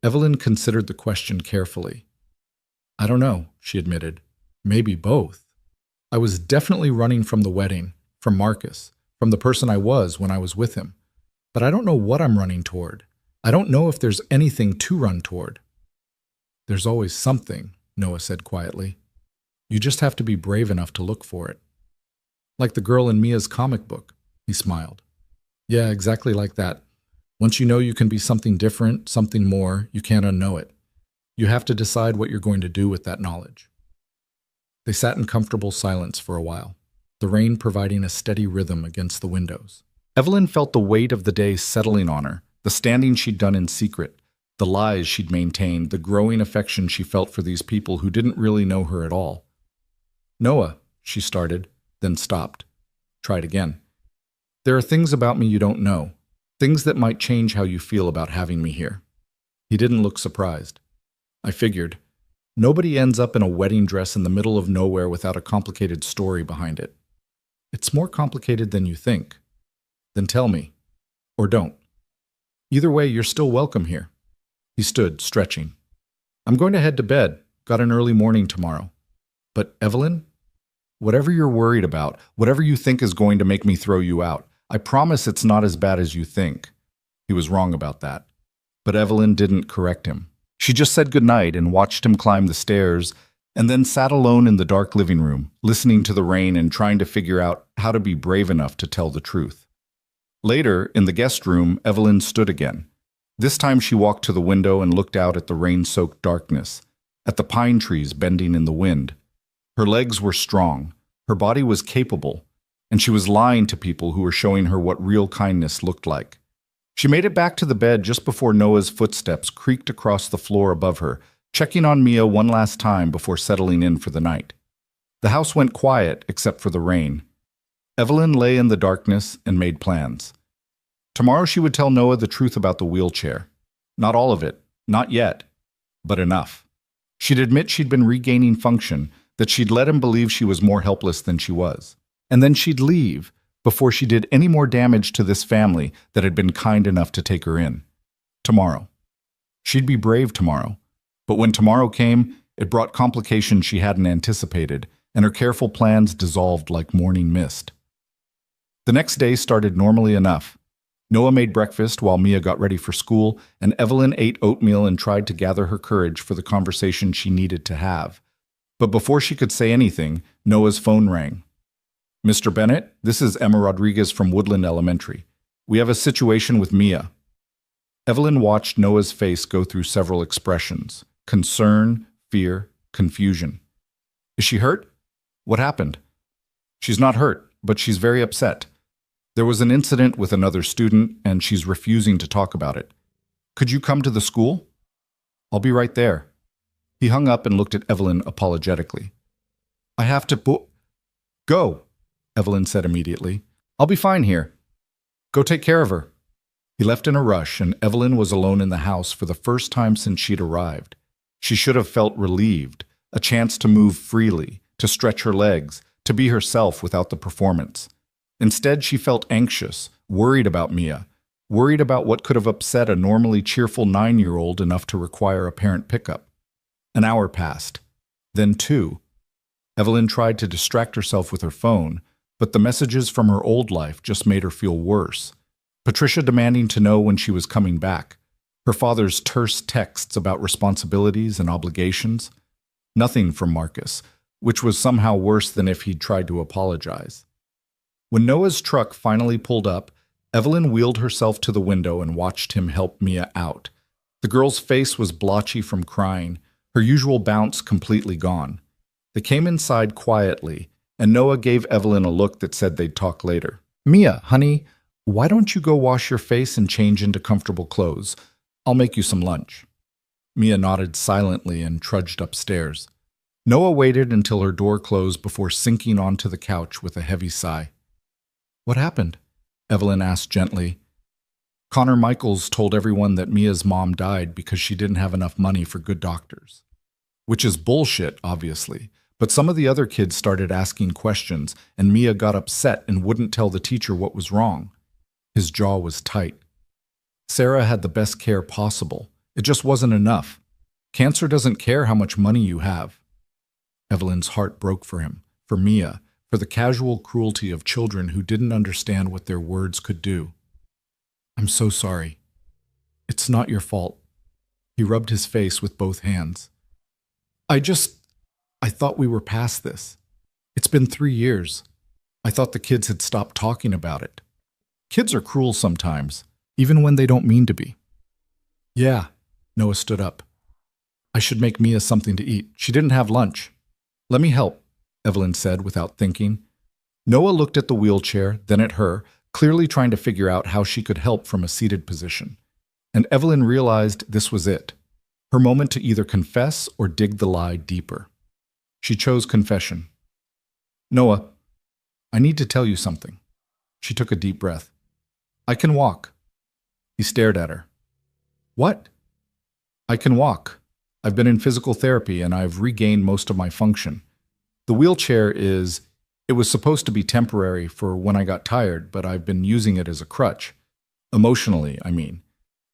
Evelyn considered the question carefully. "I don't know," she admitted. "Maybe both. I was definitely running from the wedding, from Marcus, from the person I was when I was with him. But I don't know what I'm running toward. I don't know if there's anything to run toward." "There's always something," Noah said quietly. "You just have to be brave enough to look for it." "Like the girl in Mia's comic book," he smiled. "Yeah, exactly like that. Once you know you can be something different, something more, you can't unknow it. You have to decide what you're going to do with that knowledge." They sat in comfortable silence for a while, the rain providing a steady rhythm against the windows. Evelyn felt the weight of the day settling on her, the standing she'd done in secret, the lies she'd maintained, the growing affection she felt for these people who didn't really know her at all. "Noah," she started, then stopped. Tried again. "There are things about me you don't know, things that might change how you feel about having me here." He didn't look surprised. "I figured. Nobody ends up in a wedding dress in the middle of nowhere without a complicated story behind it. It's more complicated than you think. Then tell me. Or don't. Either way, you're still welcome here." He stood, stretching. "I'm going to head to bed. Got an early morning tomorrow. But Evelyn, whatever you're worried about, whatever you think is going to make me throw you out, I promise it's not as bad as you think." He was wrong about that. But Evelyn didn't correct him. She just said goodnight and watched him climb the stairs, and then sat alone in the dark living room, listening to the rain and trying to figure out how to be brave enough to tell the truth. Later, in the guest room, Evelyn stood again. This time she walked to the window and looked out at the rain-soaked darkness, at the pine trees bending in the wind. Her legs were strong, her body was capable, and she was lying to people who were showing her what real kindness looked like. She made it back to the bed just before Noah's footsteps creaked across the floor above her, checking on Mia one last time before settling in for the night. The house went quiet except for the rain. Evelyn lay in the darkness and made plans. Tomorrow she would tell Noah the truth about the wheelchair. Not all of it, not yet, but enough. She'd admit she'd been regaining function, that she'd let him believe she was more helpless than she was. And then she'd leave before she did any more damage to this family that had been kind enough to take her in. Tomorrow. She'd be brave tomorrow. But when tomorrow came, it brought complications she hadn't anticipated, and her careful plans dissolved like morning mist. The next day started normally enough. Noah made breakfast while Mia got ready for school, and Evelyn ate oatmeal and tried to gather her courage for the conversation she needed to have. But before she could say anything, Noah's phone rang. "Mr. Bennett, this is Emma Rodriguez from Woodland Elementary. We have a situation with Mia." Evelyn watched Noah's face go through several expressions: concern, fear, confusion. "Is she hurt? What happened?" "She's not hurt, but she's very upset. There was an incident with another student, and she's refusing to talk about it. Could you come to the school?" "I'll be right there." He hung up and looked at Evelyn apologetically. "I have to go," Evelyn said immediately. "I'll be fine here. Go take care of her." He left in a rush, and Evelyn was alone in the house for the first time since she'd arrived. She should have felt relieved, a chance to move freely, to stretch her legs, to be herself without the performance. Instead, she felt anxious, worried about Mia, worried about what could have upset a normally cheerful 9-year-old enough to require a parent pickup. An hour passed, then 2. Evelyn tried to distract herself with her phone, but the messages from her old life just made her feel worse. Patricia demanding to know when she was coming back. Her father's terse texts about responsibilities and obligations. Nothing from Marcus, which was somehow worse than if he'd tried to apologize. When Noah's truck finally pulled up, Evelyn wheeled herself to the window and watched him help Mia out. The girl's face was blotchy from crying, her usual bounce completely gone. They came inside quietly, and Noah gave Evelyn a look that said they'd talk later. "Mia, honey, why don't you go wash your face and change into comfortable clothes? I'll make you some lunch." Mia nodded silently and trudged upstairs. Noah waited until her door closed before sinking onto the couch with a heavy sigh. "What happened?" Evelyn asked gently. "Connor Michaels told everyone that Mia's mom died because she didn't have enough money for good doctors." Which is bullshit, obviously, but some of the other kids started asking questions, and Mia got upset and wouldn't tell the teacher what was wrong. His jaw was tight. Sarah had the best care possible. It just wasn't enough. Cancer doesn't care how much money you have. Evelyn's heart broke for him, for Mia, for the casual cruelty of children who didn't understand what their words could do. "I'm so sorry. It's not your fault." He rubbed his face with both hands. I thought we were past this. It's been 3 years. I thought the kids had stopped talking about it. Kids are cruel sometimes, even when they don't mean to be." "Yeah," Noah stood up. "I should make Mia something to eat. She didn't have lunch." "Let me help," Evelyn said without thinking. Noah looked at the wheelchair, then at her, clearly trying to figure out how she could help from a seated position. And Evelyn realized this was it, her moment to either confess or dig the lie deeper. She chose confession. "Noah, I need to tell you something." She took a deep breath. "I can walk." He stared at her. "What?" "I can walk. I've been in physical therapy and I've regained most of my function. The wheelchair it was supposed to be temporary for when I got tired, but I've been using it as a crutch. Emotionally, I mean.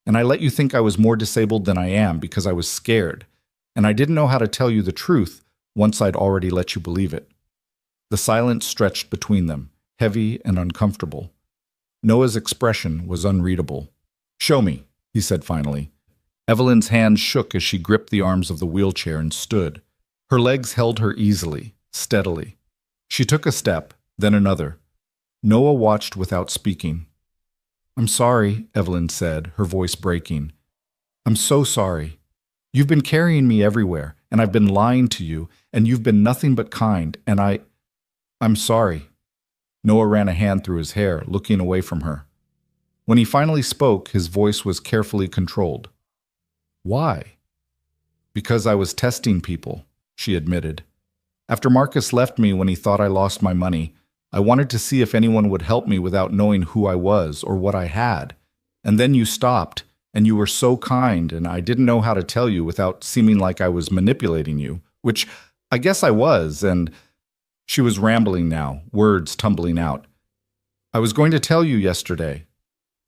And I let you think I was more disabled than I am because I was scared, and I didn't know how to tell you the truth once I'd already let you believe it." The silence stretched between them, heavy and uncomfortable. Noah's expression was unreadable. "Show me," he said finally. Evelyn's hands shook as she gripped the arms of the wheelchair and stood. Her legs held her easily, steadily. She took a step, then another. Noah watched without speaking. I'm sorry, Evelyn said, her voice breaking. I'm so sorry. You've been carrying me everywhere, and I've been lying to you, and you've been nothing but kind, and I'm sorry. Noah ran a hand through his hair, looking away from her. When he finally spoke, his voice was carefully controlled. Why? Because I was testing people, she admitted. After Marcus left me when he thought I lost my money, I wanted to see if anyone would help me without knowing who I was or what I had. And then you stopped, and you were so kind, and I didn't know how to tell you without seeming like I was manipulating you, which I guess I was, and she was rambling now, words tumbling out. I was going to tell you yesterday.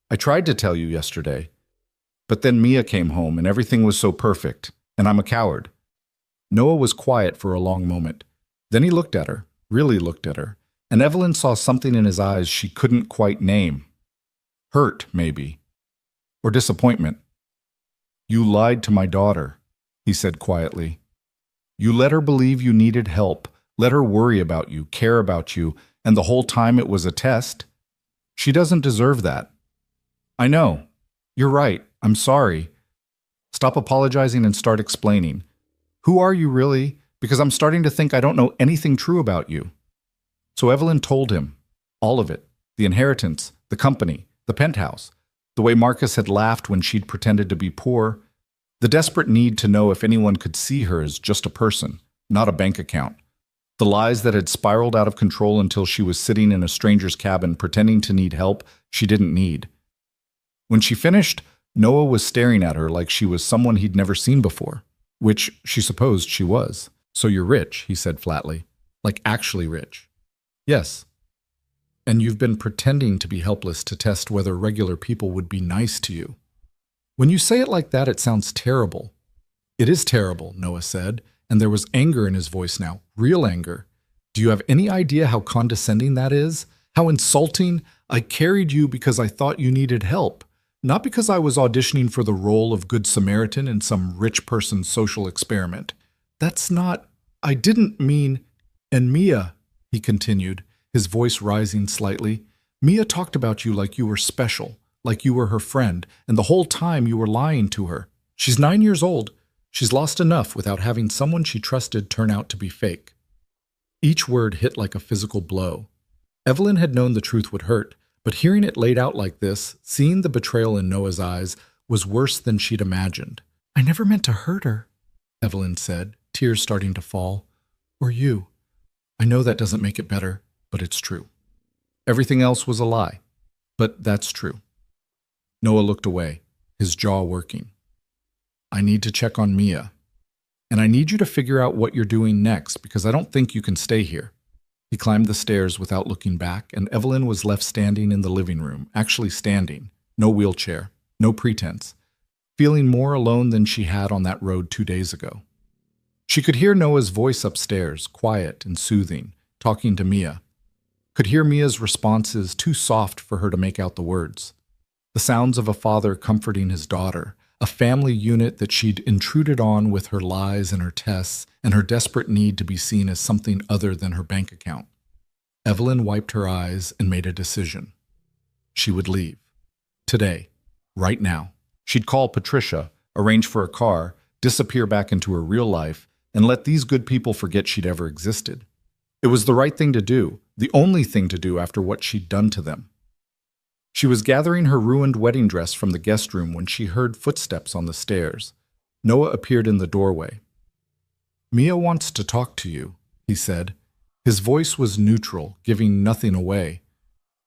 I tried to tell you yesterday. But then Mia came home, and everything was so perfect, and I'm a coward. Noah was quiet for a long moment. Then he looked at her, really looked at her, and Evelyn saw something in his eyes she couldn't quite name. Hurt, maybe. Or disappointment. You lied to my daughter, he said quietly. You let her believe you needed help, let her worry about you, care about you, and the whole time it was a test. She doesn't deserve that. I know. You're right. I'm sorry. Stop apologizing and start explaining. Who are you really? Because I'm starting to think I don't know anything true about you. So Evelyn told him. All of it. The inheritance, the company, the penthouse, the way Marcus had laughed when she'd pretended to be poor, the desperate need to know if anyone could see her as just a person, not a bank account, the lies that had spiraled out of control until she was sitting in a stranger's cabin pretending to need help she didn't need. When she finished, Noah was staring at her like she was someone he'd never seen before, which she supposed she was. So you're rich, he said flatly. Like actually rich. Yes. And you've been pretending to be helpless to test whether regular people would be nice to you. When you say it like that, it sounds terrible. It is terrible, Noah said, and there was anger in his voice now, real anger. Do you have any idea how condescending that is? How insulting? I carried you because I thought you needed help. Not because I was auditioning for the role of Good Samaritan in some rich person's social experiment. That's not, I didn't mean, and Mia, he continued, his voice rising slightly, Mia talked about you like you were special, like you were her friend, and the whole time you were lying to her. She's 9 years old. She's lost enough without having someone she trusted turn out to be fake. Each word hit like a physical blow. Evelyn had known the truth would hurt, but hearing it laid out like this, seeing the betrayal in Noah's eyes, was worse than she'd imagined. I never meant to hurt her, Evelyn said, tears starting to fall. Or you. I know that doesn't make it better, but it's true. Everything else was a lie, but that's true. Noah looked away, his jaw working. I need to check on Mia. And I need you to figure out what you're doing next, because I don't think you can stay here. He climbed the stairs without looking back, and Evelyn was left standing in the living room, actually standing, no wheelchair, no pretense, feeling more alone than she had on that road 2 days ago. She could hear Noah's voice upstairs, quiet and soothing, talking to Mia. Could hear Mia's responses too soft for her to make out the words. The sounds of a father comforting his daughter, a family unit that she'd intruded on with her lies and her tests and her desperate need to be seen as something other than her bank account. Evelyn wiped her eyes and made a decision. She would leave. Today. Right now. She'd call Patricia, arrange for a car, disappear back into her real life, and let these good people forget she'd ever existed. It was the right thing to do, the only thing to do after what she'd done to them. She was gathering her ruined wedding dress from the guest room when she heard footsteps on the stairs. Noah appeared in the doorway. Mia wants to talk to you, he said. His voice was neutral, giving nothing away.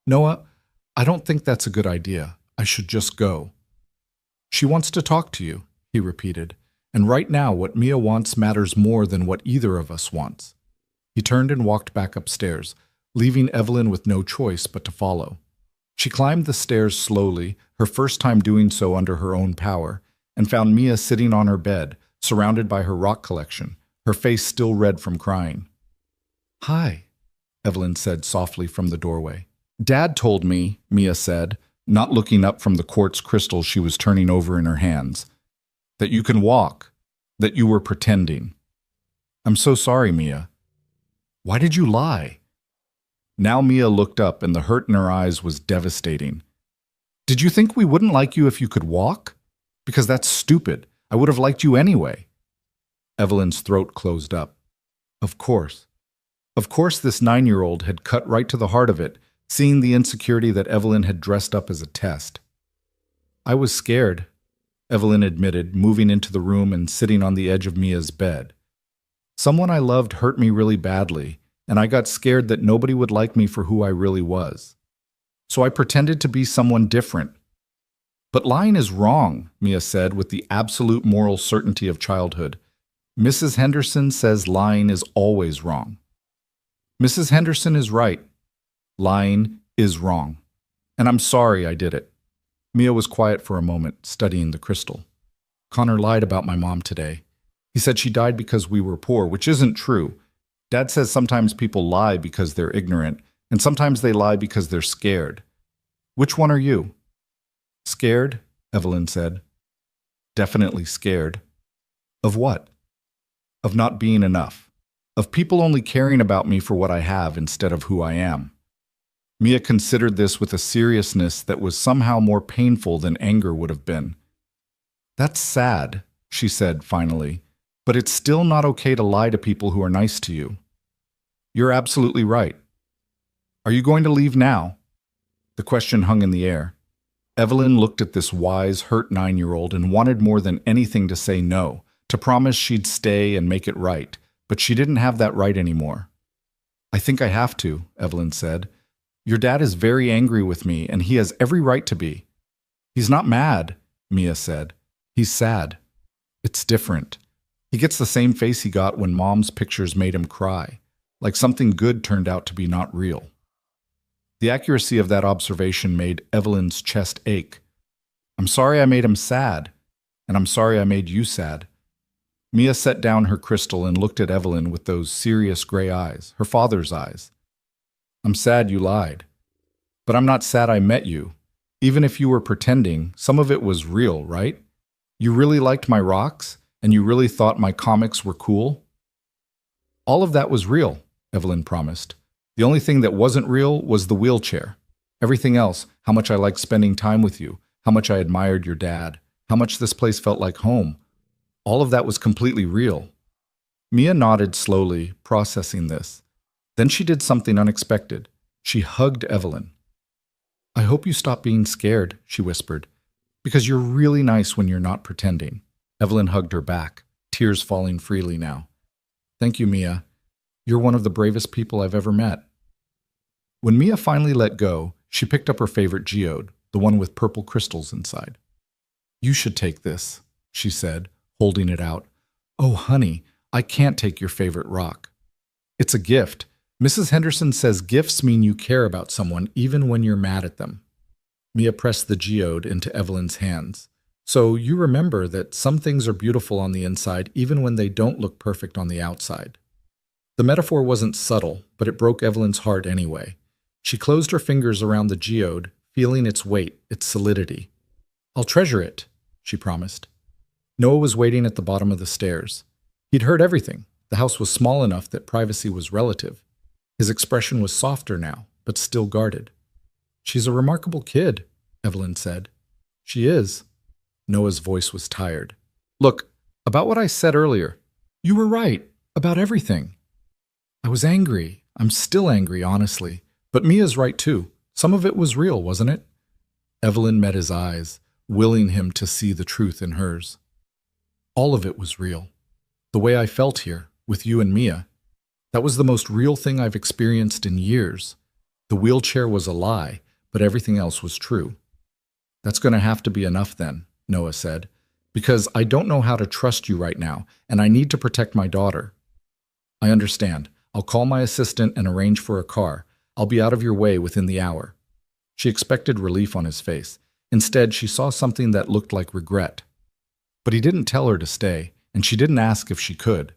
Noah, I don't think that's a good idea. I should just go. She wants to talk to you, he repeated. And right now what Mia wants matters more than what either of us wants. He turned and walked back upstairs, leaving Evelyn with no choice but to follow. She climbed the stairs slowly, her first time doing so under her own power, and found Mia sitting on her bed, surrounded by her rock collection, her face still red from crying. Hi, Evelyn said softly from the doorway. Dad told me, Mia said, not looking up from the quartz crystals she was turning over in her hands, that you can walk, that you were pretending. I'm so sorry, Mia. Why did you lie? Now Mia looked up and the hurt in her eyes was devastating. Did you think we wouldn't like you if you could walk? Because that's stupid. I would have liked you anyway. Evelyn's throat closed up. Of course. Of course this 9-year-old had cut right to the heart of it, seeing the insecurity that Evelyn had dressed up as a test. I was scared, Evelyn admitted, moving into the room and sitting on the edge of Mia's bed. Someone I loved hurt me really badly, and I got scared that nobody would like me for who I really was. So I pretended to be someone different. But lying is wrong, Mia said with the absolute moral certainty of childhood. Mrs. Henderson says lying is always wrong. Mrs. Henderson is right. Lying is wrong. And I'm sorry I did it. Mia was quiet for a moment, studying the crystal. Connor lied about my mom today. He said she died because we were poor, which isn't true. Dad says sometimes people lie because they're ignorant, and sometimes they lie because they're scared. Which one are you? Scared, Evelyn said. Definitely scared. Of what? Of not being enough. Of people only caring about me for what I have instead of who I am. Mia considered this with a seriousness that was somehow more painful than anger would have been. That's sad, she said finally, but it's still not okay to lie to people who are nice to you. You're absolutely right. Are you going to leave now? The question hung in the air. Evelyn looked at this wise, hurt 9-year-old and wanted more than anything to say no, to promise she'd stay and make it right, but she didn't have that right anymore. I think I have to, Evelyn said. Your dad is very angry with me, and he has every right to be. He's not mad, Mia said. He's sad. It's different. He gets the same face he got when Mom's pictures made him cry, like something good turned out to be not real. The accuracy of that observation made Evelyn's chest ache. I'm sorry I made him sad, and I'm sorry I made you sad. Mia set down her crystal and looked at Evelyn with those serious gray eyes, her father's eyes. I'm sad you lied. But I'm not sad I met you. Even if you were pretending, some of it was real, right? You really liked my rocks, and you really thought my comics were cool? All of that was real, Evelyn promised. The only thing that wasn't real was the wheelchair. Everything else, how much I liked spending time with you, how much I admired your dad, how much this place felt like home. All of that was completely real. Mia nodded slowly, processing this. Then she did something unexpected. She hugged Evelyn. I hope you stop being scared, she whispered, because you're really nice when you're not pretending. Evelyn hugged her back, tears falling freely now. Thank you, Mia. You're one of the bravest people I've ever met. When Mia finally let go, she picked up her favorite geode, the one with purple crystals inside. You should take this, she said, holding it out. Oh, honey, I can't take your favorite rock. It's a gift. Mrs. Henderson says gifts mean you care about someone even when you're mad at them. Mia pressed the geode into Evelyn's hands. So you remember that some things are beautiful on the inside even when they don't look perfect on the outside. The metaphor wasn't subtle, but it broke Evelyn's heart anyway. She closed her fingers around the geode, feeling its weight, its solidity. I'll treasure it, she promised. Noah was waiting at the bottom of the stairs. He'd heard everything. The house was small enough that privacy was relative. His expression was softer now, but still guarded. She's a remarkable kid, Evelyn said. She is. Noah's voice was tired. Look, about what I said earlier. You were right, about everything. I was angry. I'm still angry, honestly. But Mia's right too. Some of it was real, wasn't it? Evelyn met his eyes, willing him to see the truth in hers. All of it was real. The way I felt here, with you and Mia. That was the most real thing I've experienced in years. The wheelchair was a lie, but everything else was true. That's going to have to be enough then, Noah said, because I don't know how to trust you right now, and I need to protect my daughter. I understand. I'll call my assistant and arrange for a car. I'll be out of your way within the hour. She expected relief on his face. Instead, she saw something that looked like regret. But he didn't tell her to stay, and she didn't ask if she could.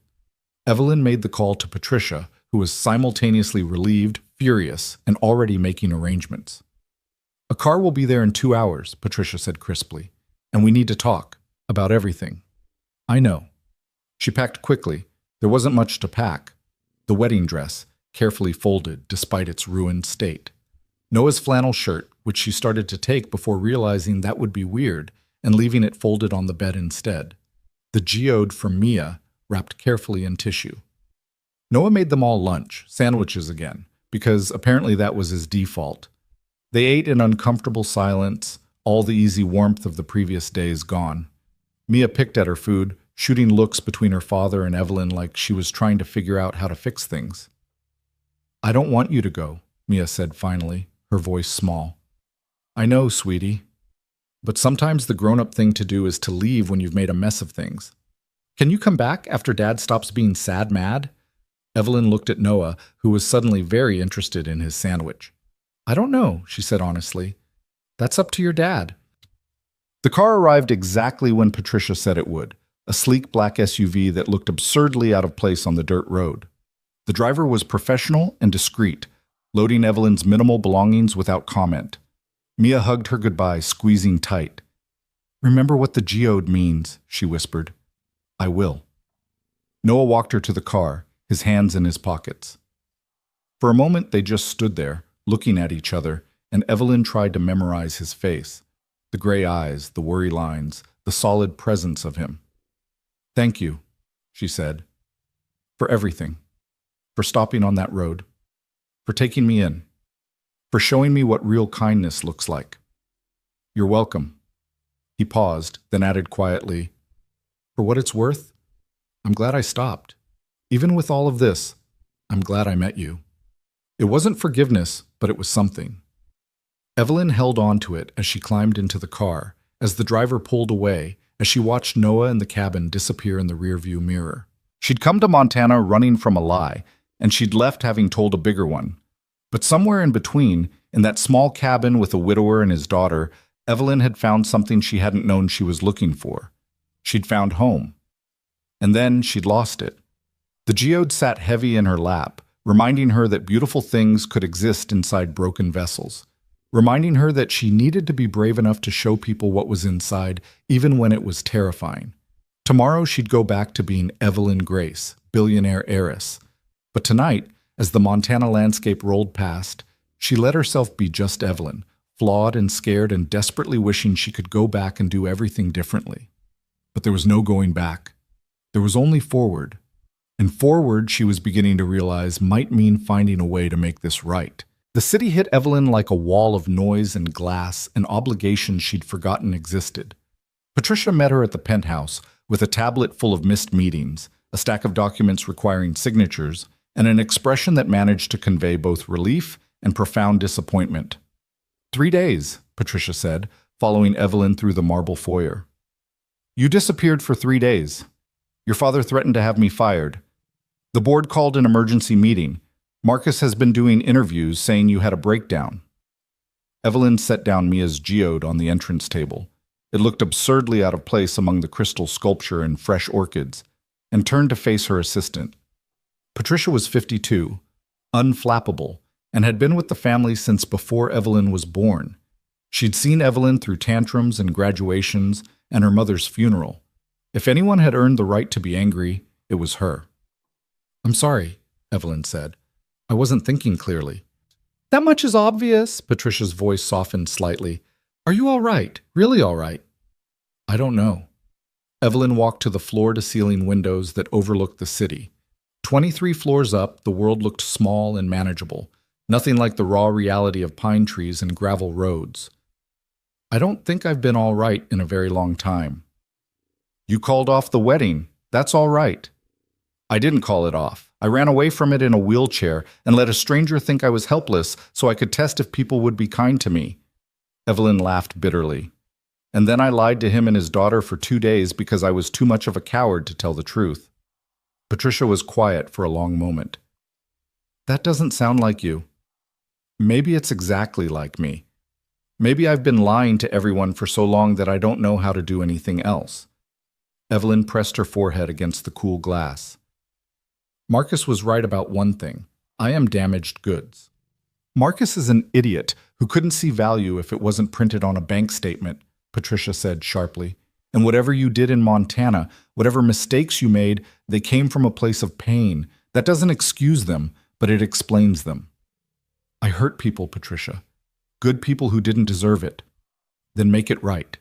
Evelyn made the call to Patricia, who was simultaneously relieved, furious, and already making arrangements. A car will be there in 2 hours, Patricia said crisply, and we need to talk about everything. I know. She packed quickly. There wasn't much to pack. The wedding dress, carefully folded despite its ruined state. Noah's flannel shirt, which she started to take before realizing that would be weird, and leaving it folded on the bed instead. The geode from Mia, wrapped carefully in tissue. Noah made them all lunch, sandwiches again, because apparently that was his default. They ate in uncomfortable silence, all the easy warmth of the previous days gone. Mia picked at her food, shooting looks between her father and Evelyn like she was trying to figure out how to fix things. "I don't want you to go," Mia said finally, her voice small. "I know, sweetie. But sometimes the grown-up thing to do is to leave when you've made a mess of things. Can you come back after Dad stops being sad mad?" Evelyn looked at Noah, who was suddenly very interested in his sandwich. "I don't know," she said honestly. "That's up to your dad." The car arrived exactly when Patricia said it would, a sleek black SUV that looked absurdly out of place on the dirt road. The driver was professional and discreet, loading Evelyn's minimal belongings without comment. Mia hugged her goodbye, squeezing tight. "Remember what the geode means," she whispered. "I will." Noah walked her to the car, his hands in his pockets. For a moment they just stood there, looking at each other, and Evelyn tried to memorize his face. The gray eyes, the worry lines, the solid presence of him. "Thank you," she said, "for everything. For stopping on that road. For taking me in. For showing me what real kindness looks like. You're welcome." He paused, then added quietly, "For what it's worth, I'm glad I stopped. Even with all of this, I'm glad I met you." It wasn't forgiveness, but it was something. Evelyn held on to it as she climbed into the car, as the driver pulled away, as she watched Noah and the cabin disappear in the rearview mirror. She'd come to Montana running from a lie, and she'd left having told a bigger one. But somewhere in between, in that small cabin with a widower and his daughter, Evelyn had found something she hadn't known she was looking for. She'd found home. And then she'd lost it. The geode sat heavy in her lap, reminding her that beautiful things could exist inside broken vessels, reminding her that she needed to be brave enough to show people what was inside, even when it was terrifying. Tomorrow she'd go back to being Evelyn Grace, billionaire heiress. But tonight, as the Montana landscape rolled past, she let herself be just Evelyn, flawed and scared and desperately wishing she could go back and do everything differently. But there was no going back. There was only forward. And forward, she was beginning to realize, might mean finding a way to make this right. The city hit Evelyn like a wall of noise and glass and obligations she'd forgotten existed. Patricia met her at the penthouse with a tablet full of missed meetings, a stack of documents requiring signatures, and an expression that managed to convey both relief and profound disappointment. 3 days, Patricia said, following Evelyn through the marble foyer. "You disappeared for 3 days. Your father threatened to have me fired. The board called an emergency meeting. Marcus has been doing interviews saying you had a breakdown." Evelyn set down Mia's geode on the entrance table. It looked absurdly out of place among the crystal sculpture and fresh orchids, and turned to face her assistant. Patricia was 52, unflappable, and had been with the family since before Evelyn was born. She'd seen Evelyn through tantrums and graduations and her mother's funeral. If anyone had earned the right to be angry, it was her. "I'm sorry," Evelyn said. "I wasn't thinking clearly." "That much is obvious," Patricia's voice softened slightly. "Are you all right? Really all right?" "I don't know." Evelyn walked to the floor-to-ceiling windows that overlooked the city. 23 floors up, the world looked small and manageable, nothing like the raw reality of pine trees and gravel roads. "I don't think I've been all right in a very long time." "You called off the wedding. That's all right." "I didn't call it off. I ran away from it in a wheelchair and let a stranger think I was helpless so I could test if people would be kind to me." Evelyn laughed bitterly. "And then I lied to him and his daughter for 2 days because I was too much of a coward to tell the truth." Patricia was quiet for a long moment. "That doesn't sound like you." "Maybe it's exactly like me. Maybe I've been lying to everyone for so long that I don't know how to do anything else." Evelyn pressed her forehead against the cool glass. "Marcus was right about one thing. I am damaged goods." "Marcus is an idiot who couldn't see value if it wasn't printed on a bank statement," Patricia said sharply. "And whatever you did in Montana, whatever mistakes you made, they came from a place of pain. That doesn't excuse them, but it explains them." "I hurt people, Patricia. Good people who didn't deserve it. Then make it right.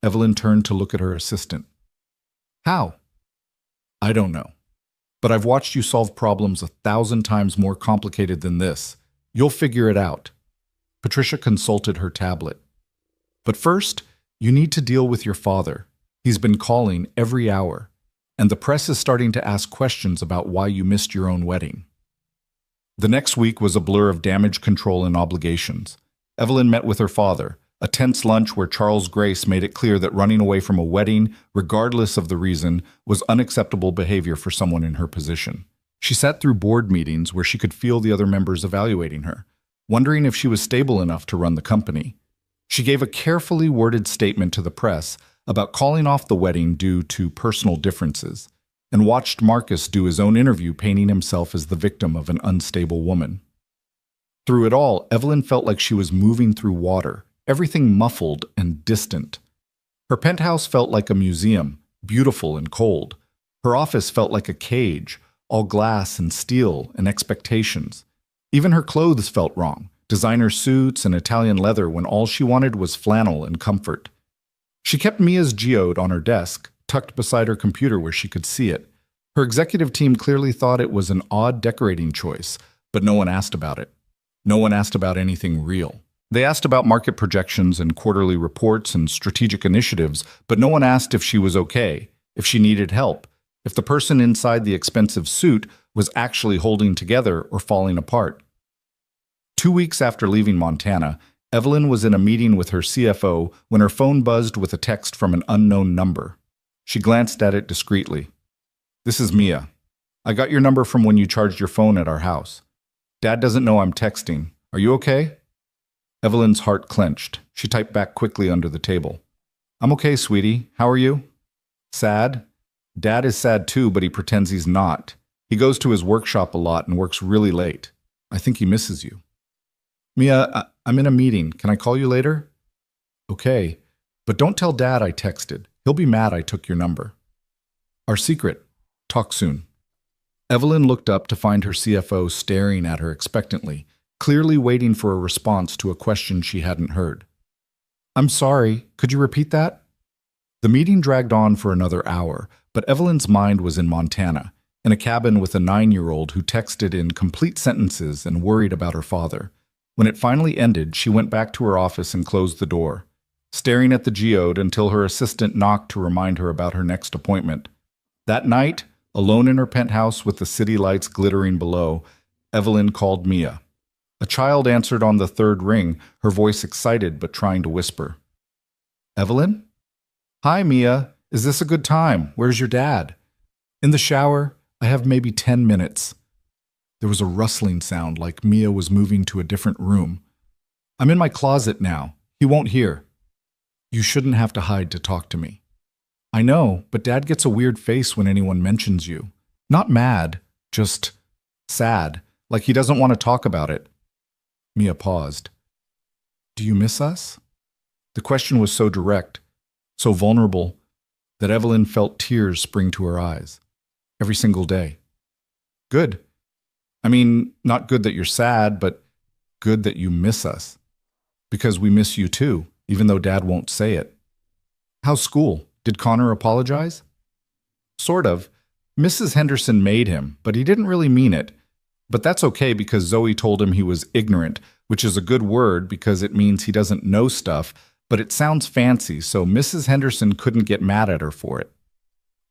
Evelyn turned to look at her assistant. How? I don't know. But I've watched you solve problems 1,000 times more complicated than this. You'll figure it out. Patricia consulted her tablet. But first, you need to deal with your father. He's been calling every hour, and the press is starting to ask questions about why you missed your own wedding. The next week was a blur of damage control and obligations. Evelyn met with her father, a tense lunch where Charles Grace made it clear that running away from a wedding, regardless of the reason, was unacceptable behavior for someone in her position. She sat through board meetings where she could feel the other members evaluating her, wondering if she was stable enough to run the company. She gave a carefully worded statement to the press about calling off the wedding due to personal differences, and watched Marcus do his own interview painting himself as the victim of an unstable woman. Through it all, Evelyn felt like she was moving through water, everything muffled and distant. Her penthouse felt like a museum, beautiful and cold. Her office felt like a cage, all glass and steel and expectations. Even her clothes felt wrong, designer suits and Italian leather when all she wanted was flannel and comfort. She kept Mia's geode on her desk, tucked beside her computer where she could see it. Her executive team clearly thought it was an odd decorating choice, but no one asked about it. No one asked about anything real. They asked about market projections and quarterly reports and strategic initiatives, but no one asked if she was okay, if she needed help, if the person inside the expensive suit was actually holding together or falling apart. 2 weeks after leaving Montana, Evelyn was in a meeting with her CFO when her phone buzzed with a text from an unknown number. She glanced at it discreetly. "This is Mia. I got your number from when you charged your phone at our house. Dad doesn't know I'm texting. Are you okay?" Evelyn's heart clenched. She typed back quickly under the table. "I'm okay, sweetie. How are you?" "Sad? Dad is sad too, but he pretends he's not. He goes to his workshop a lot and works really late. I think he misses you." "Mia, I'm in a meeting. Can I call you later?" "Okay, but don't tell Dad I texted. He'll be mad I took your number." "Our secret. Talk soon." Evelyn looked up to find her CFO staring at her expectantly, clearly waiting for a response to a question she hadn't heard. "I'm sorry. Could you repeat that?" The meeting dragged on for another hour, but Evelyn's mind was in Montana, in a cabin with a 9-year-old who texted in complete sentences and worried about her father. When it finally ended, she went back to her office and closed the door, staring at the geode until her assistant knocked to remind her about her next appointment. That night, alone in her penthouse with the city lights glittering below, Evelyn called Mia. A child answered on the third ring, her voice excited but trying to whisper. "Evelyn?" "Hi, Mia. Is this a good time? Where's your dad?" "In the shower. I have maybe 10 minutes. There was a rustling sound like Mia was moving to a different room. "I'm in my closet now. He won't hear." "You shouldn't have to hide to talk to me." "I know, but Dad gets a weird face when anyone mentions you. Not mad, just sad, like he doesn't want to talk about it." Mia paused. "Do you miss us?" The question was so direct, so vulnerable, that Evelyn felt tears spring to her eyes. "Every single day." "Good. I mean, not good that you're sad, but good that you miss us. Because we miss you too, even though Dad won't say it." "How's school? Did Connor apologize?" "Sort of. Mrs. Henderson made him, but he didn't really mean it. But that's okay because Zoe told him he was ignorant, which is a good word because it means he doesn't know stuff, but it sounds fancy, so Mrs. Henderson couldn't get mad at her for it."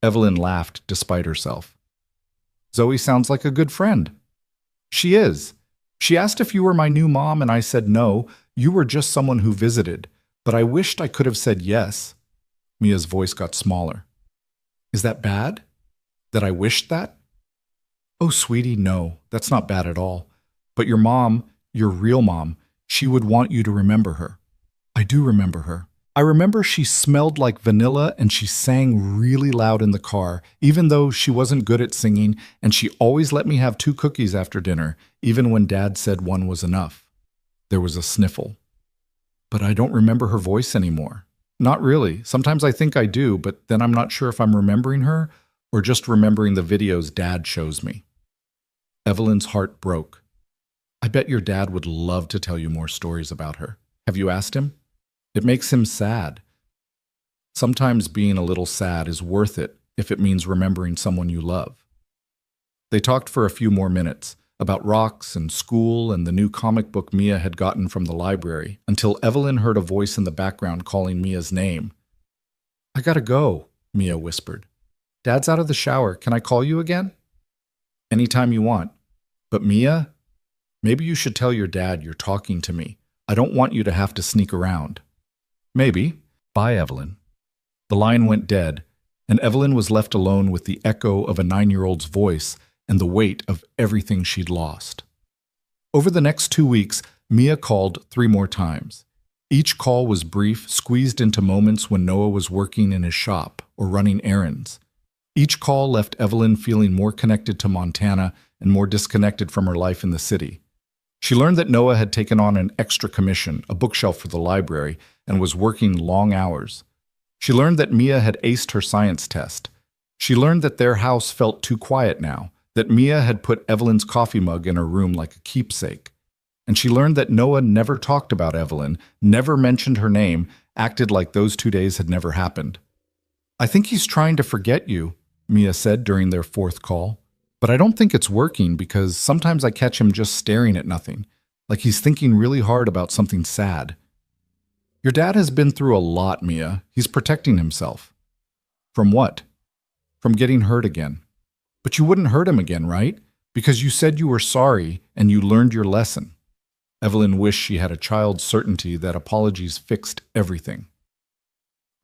Evelyn laughed despite herself. "Zoe sounds like a good friend." "She is. She asked if you were my new mom and I said no, you were just someone who visited, but I wished I could have said yes." Mia's voice got smaller. "Is that bad? That I wished that?" "Oh, sweetie, no, that's not bad at all. But your mom, your real mom, she would want you to remember her." "I do remember her. I remember she smelled like vanilla and she sang really loud in the car, even though she wasn't good at singing, and she always let me have 2 cookies after dinner, even when Dad said 1 was enough." There was a sniffle. "But I don't remember her voice anymore." "Not really. Sometimes I think I do, but then I'm not sure if I'm remembering her or just remembering the videos Dad shows me." Evelyn's heart broke. I bet your dad would love to tell you more stories about her. Have you asked him? It makes him sad. Sometimes being a little sad is worth it if it means remembering someone you love. They talked for a few more minutes about rocks and school and the new comic book Mia had gotten from the library until Evelyn heard a voice in the background calling Mia's name. I gotta go, Mia whispered. Dad's out of the shower. Can I call you again? Anytime you want. But Mia, maybe you should tell your dad you're talking to me. I don't want you to have to sneak around. Maybe. Bye, Evelyn. The line went dead, and Evelyn was left alone with the echo of a 9-year-old's voice and the weight of everything she'd lost. Over the next 2 weeks, Mia called 3 more times. Each call was brief, squeezed into moments when Noah was working in his shop or running errands. Each call left Evelyn feeling more connected to Montana and more disconnected from her life in the city. She learned that Noah had taken on an extra commission, a bookshelf for the library, and was working long hours. She learned that Mia had aced her science test. She learned that their house felt too quiet now, that Mia had put Evelyn's coffee mug in her room like a keepsake. And she learned that Noah never talked about Evelyn, never mentioned her name, acted like those 2 days had never happened. I think he's trying to forget you, Mia said during their 4th call. But I don't think it's working because sometimes I catch him just staring at nothing, like he's thinking really hard about something sad. Your dad has been through a lot, Mia. He's protecting himself. From what? From getting hurt again. But you wouldn't hurt him again, right? Because you said you were sorry and you learned your lesson. Evelyn wished she had a child's certainty that apologies fixed everything.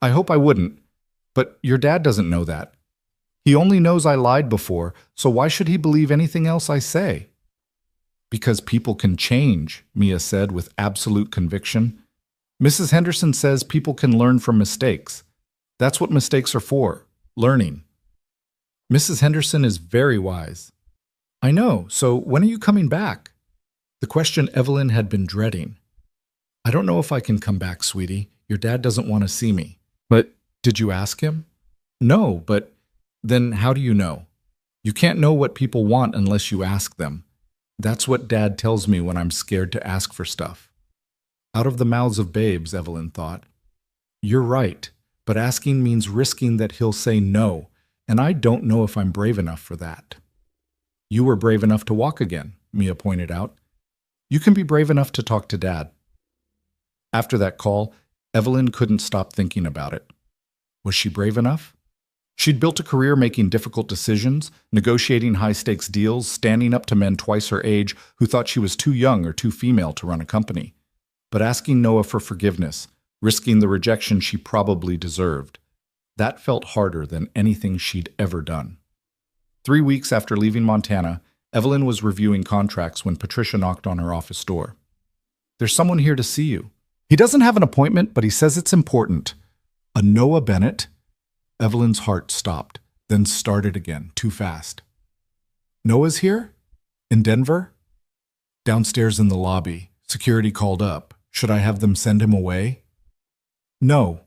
I hope I wouldn't, but your dad doesn't know that. He only knows I lied before, so why should he believe anything else I say? Because people can change, Mia said with absolute conviction. Mrs. Henderson says people can learn from mistakes. That's what mistakes are for, learning. Mrs. Henderson is very wise. I know, so when are you coming back? The question Evelyn had been dreading. I don't know if I can come back, sweetie. Your dad doesn't want to see me. But did you ask him? No, but then how do you know? You can't know what people want unless you ask them. That's what Dad tells me when I'm scared to ask for stuff. Out of the mouths of babes, Evelyn thought. You're right, but asking means risking that he'll say no, and I don't know if I'm brave enough for that. You were brave enough to walk again, Mia pointed out. You can be brave enough to talk to Dad. After that call, Evelyn couldn't stop thinking about it. Was she brave enough? She'd built a career making difficult decisions, negotiating high-stakes deals, standing up to men twice her age who thought she was too young or too female to run a company. But asking Noah for forgiveness, risking the rejection she probably deserved, that felt harder than anything she'd ever done. 3 weeks after leaving Montana, Evelyn was reviewing contracts when Patricia knocked on her office door. There's someone here to see you. He doesn't have an appointment, but he says it's important. A Noah Bennett? Evelyn's heart stopped, then started again, too fast. Noah's here? In Denver? Downstairs in the lobby. Security called up. Should I have them send him away? No.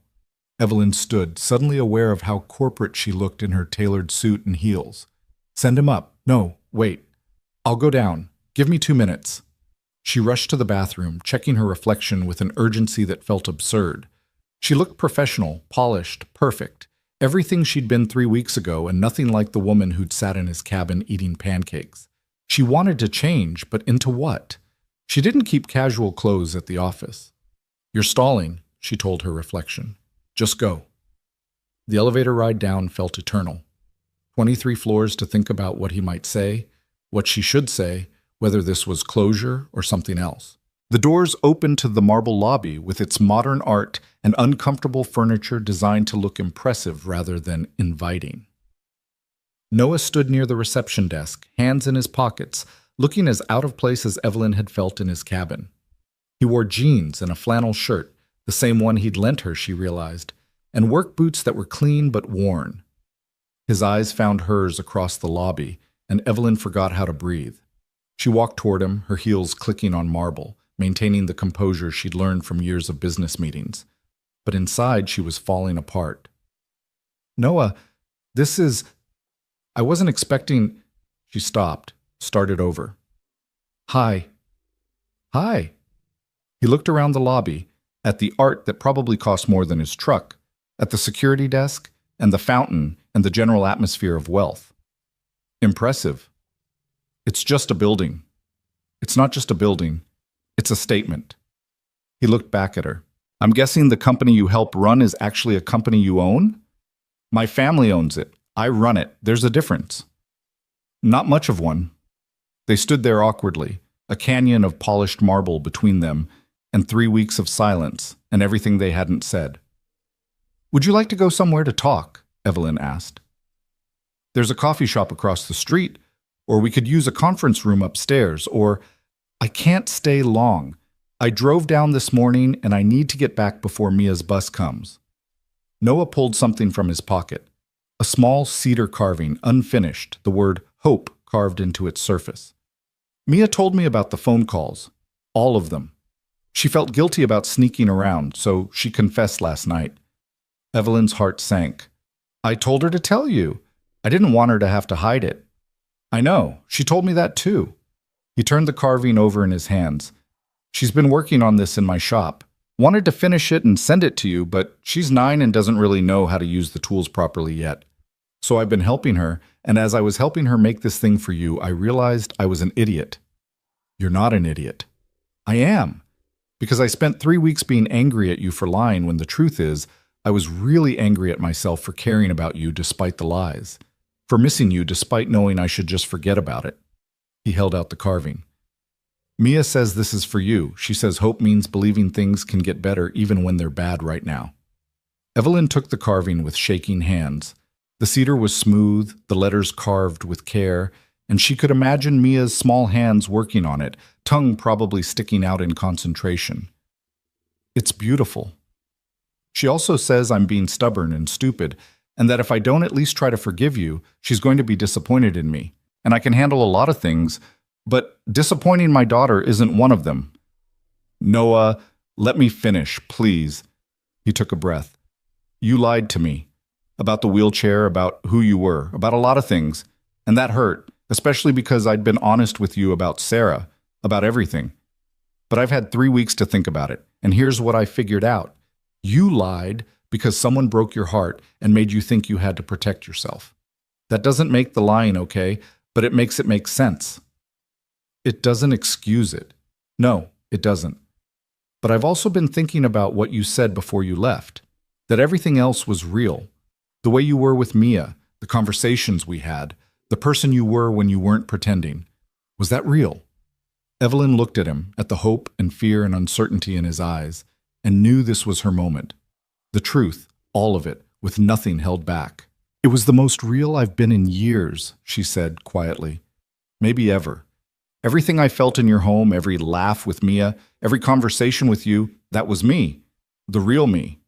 Evelyn stood, suddenly aware of how corporate she looked in her tailored suit and heels. Send him up. No, wait. I'll go down. Give me 2 minutes. She rushed to the bathroom, checking her reflection with an urgency that felt absurd. She looked professional, polished, perfect. Everything she'd been 3 weeks ago and nothing like the woman who'd sat in his cabin eating pancakes. She wanted to change, but into what? She didn't keep casual clothes at the office. You're stalling, she told her reflection. Just go. The elevator ride down felt eternal. 23 floors to think about what he might say, what she should say, whether this was closure or something else. The doors opened to the marble lobby with its modern art and uncomfortable furniture designed to look impressive rather than inviting. Noah stood near the reception desk, hands in his pockets, looking as out of place as Evelyn had felt in his cabin. He wore jeans and a flannel shirt, the same one he'd lent her, she realized, and work boots that were clean but worn. His eyes found hers across the lobby, and Evelyn forgot how to breathe. She walked toward him, her heels clicking on marble, maintaining the composure she'd learned from years of business meetings. But inside, she was falling apart. Noah, I wasn't expecting... She stopped, started over. Hi. Hi. He looked around the lobby, at the art that probably cost more than his truck, at the security desk, and the fountain, and the general atmosphere of wealth. Impressive. It's just a building. It's not just a building. It's a statement. He looked back at her. I'm guessing the company you help run is actually a company you own? My family owns it. I run it. There's a difference. Not much of one. They stood there awkwardly, a canyon of polished marble between them, and 3 weeks of silence, and everything they hadn't said. Would you like to go somewhere to talk? Evelyn asked. There's a coffee shop across the street, or we could use a conference room upstairs, or I can't stay long. I drove down this morning and I need to get back before Mia's bus comes. Noah pulled something from his pocket. A small cedar carving, unfinished, the word hope carved into its surface. Mia told me about the phone calls. All of them. She felt guilty about sneaking around, so she confessed last night. Evelyn's heart sank. I told her to tell you. I didn't want her to have to hide it. I know. She told me that too. He turned the carving over in his hands. She's been working on this in my shop. Wanted to finish it and send it to you, but she's 9 and doesn't really know how to use the tools properly yet. So I've been helping her, and as I was helping her make this thing for you, I realized I was an idiot. You're not an idiot. I am. Because I spent 3 weeks being angry at you for lying when the truth is, I was really angry at myself for caring about you despite the lies. For missing you despite knowing I should just forget about it. He held out the carving. Mia says this is for you. She says hope means believing things can get better even when they're bad right now. Evelyn took the carving with shaking hands. The cedar was smooth, the letters carved with care, and she could imagine Mia's small hands working on it, tongue probably sticking out in concentration. It's beautiful. She also says I'm being stubborn and stupid, and that if I don't at least try to forgive you, she's going to be disappointed in me. And I can handle a lot of things, but disappointing my daughter isn't one of them. Noah, let me finish, please. He took a breath. You lied to me. About the wheelchair, about who you were, about a lot of things. And that hurt, especially because I'd been honest with you about Sarah, about everything. But I've had 3 weeks to think about it, and here's what I figured out. You lied because someone broke your heart and made you think you had to protect yourself. That doesn't make the lying okay, but it makes it make sense. It doesn't excuse it. No, it doesn't. But I've also been thinking about what you said before you left, that everything else was real. The way you were with Mia, the conversations we had, the person you were when you weren't pretending. Was that real? Evelyn looked at him, at the hope and fear and uncertainty in his eyes, and knew this was her moment. The truth, all of it, with nothing held back. It was the most real I've been in years, she said quietly. Maybe ever. Everything I felt in your home, every laugh with Mia, every conversation with you, that was me. The real me.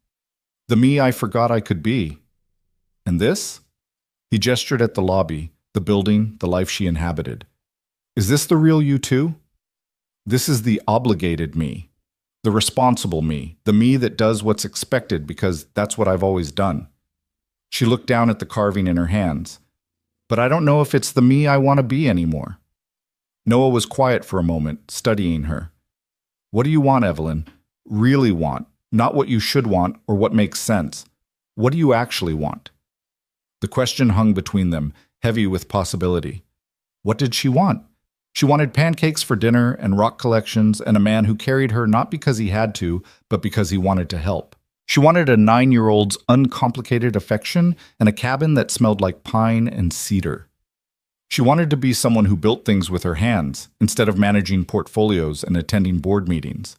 The me I forgot I could be. And this? He gestured at the lobby, the building, the life she inhabited. Is this the real you too? This is the obligated me. The responsible me. The me that does what's expected because that's what I've always done. She looked down at the carving in her hands. But I don't know if it's the me I want to be anymore. Noah was quiet for a moment, studying her. What do you want, Evelyn? Really want, not what you should want or what makes sense. What do you actually want? The question hung between them, heavy with possibility. What did she want? She wanted pancakes for dinner and rock collections and a man who carried her not because he had to, but because he wanted to help. She wanted a 9-year-old's uncomplicated affection and a cabin that smelled like pine and cedar. She wanted to be someone who built things with her hands, instead of managing portfolios and attending board meetings.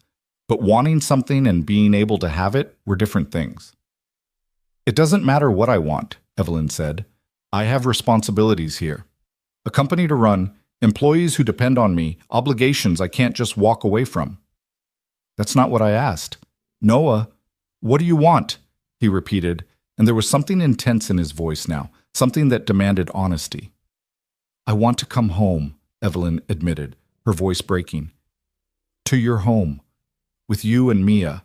But wanting something and being able to have it were different things. It doesn't matter what I want, Evelyn said. I have responsibilities here. A company to run, employees who depend on me, obligations I can't just walk away from. That's not what I asked. Noah, what do you want? He repeated, and there was something intense in his voice now, something that demanded honesty. I want to come home, Evelyn admitted, her voice breaking. To your home, with you and Mia.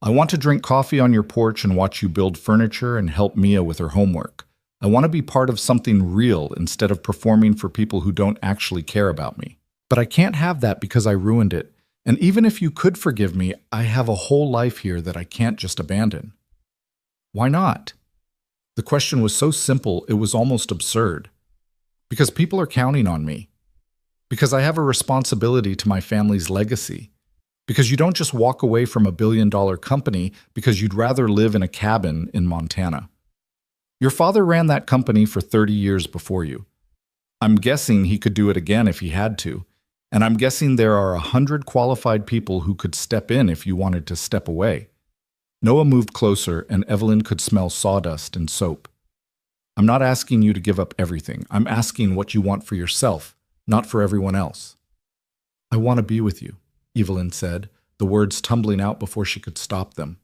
I want to drink coffee on your porch and watch you build furniture and help Mia with her homework. I want to be part of something real instead of performing for people who don't actually care about me. But I can't have that because I ruined it, And even if you could forgive me, I have a whole life here that I can't just abandon. Why not? The question was so simple, it was almost absurd. Because people are counting on me. Because I have a responsibility to my family's legacy. Because you don't just walk away from $1 billion company because you'd rather live in a cabin in Montana. Your father ran that company for 30 years before you. I'm guessing he could do it again if he had to. And I'm guessing there are 100 qualified people who could step in if you wanted to step away. Noah moved closer, and Evelyn could smell sawdust and soap. I'm not asking you to give up everything. I'm asking what you want for yourself, not for everyone else. I want to be with you, Evelyn said, the words tumbling out before she could stop them.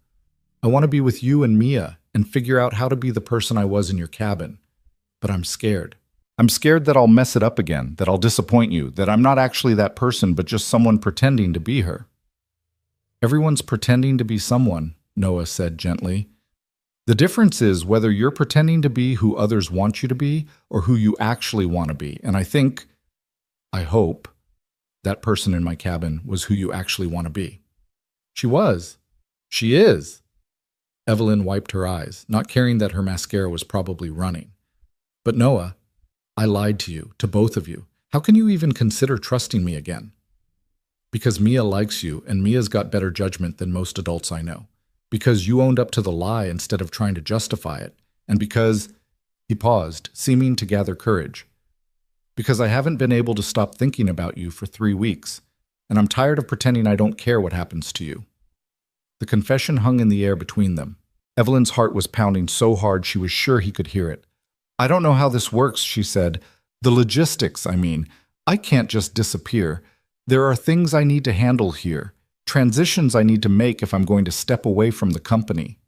I want to be with you and Mia and figure out how to be the person I was in your cabin. But I'm scared. I'm scared that I'll mess it up again, that I'll disappoint you, that I'm not actually that person but just someone pretending to be her. Everyone's pretending to be someone, Noah said gently. The difference is whether you're pretending to be who others want you to be or who you actually want to be. And I hope, that person in my cabin was who you actually want to be. She was. She is. Evelyn wiped her eyes, not caring that her mascara was probably running. But Noah, I lied to you, to both of you. How can you even consider trusting me again? Because Mia likes you, and Mia's got better judgment than most adults I know. Because you owned up to the lie instead of trying to justify it. And because, he paused, seeming to gather courage. Because I haven't been able to stop thinking about you for 3 weeks, and I'm tired of pretending I don't care what happens to you. The confession hung in the air between them. Evelyn's heart was pounding so hard she was sure he could hear it. I don't know how this works, she said. The logistics, I mean. I can't just disappear. There are things I need to handle here. Transitions I need to make if I'm going to step away from the company.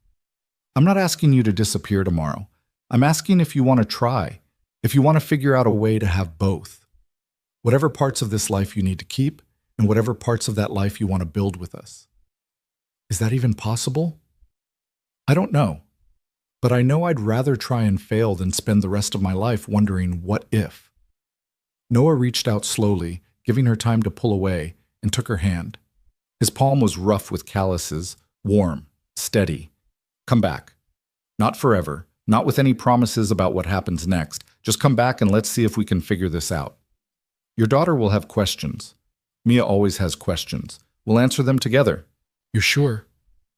I'm not asking you to disappear tomorrow. I'm asking if you want to try, if you want to figure out a way to have both. Whatever parts of this life you need to keep, and whatever parts of that life you want to build with us. Is that even possible? I don't know. But I know I'd rather try and fail than spend the rest of my life wondering what if. Noah reached out slowly, giving her time to pull away, and took her hand. His palm was rough with calluses, warm, steady. Come back. Not forever, not with any promises about what happens next. Just come back and let's see if we can figure this out. Your daughter will have questions. Mia always has questions. We'll answer them together. You're sure?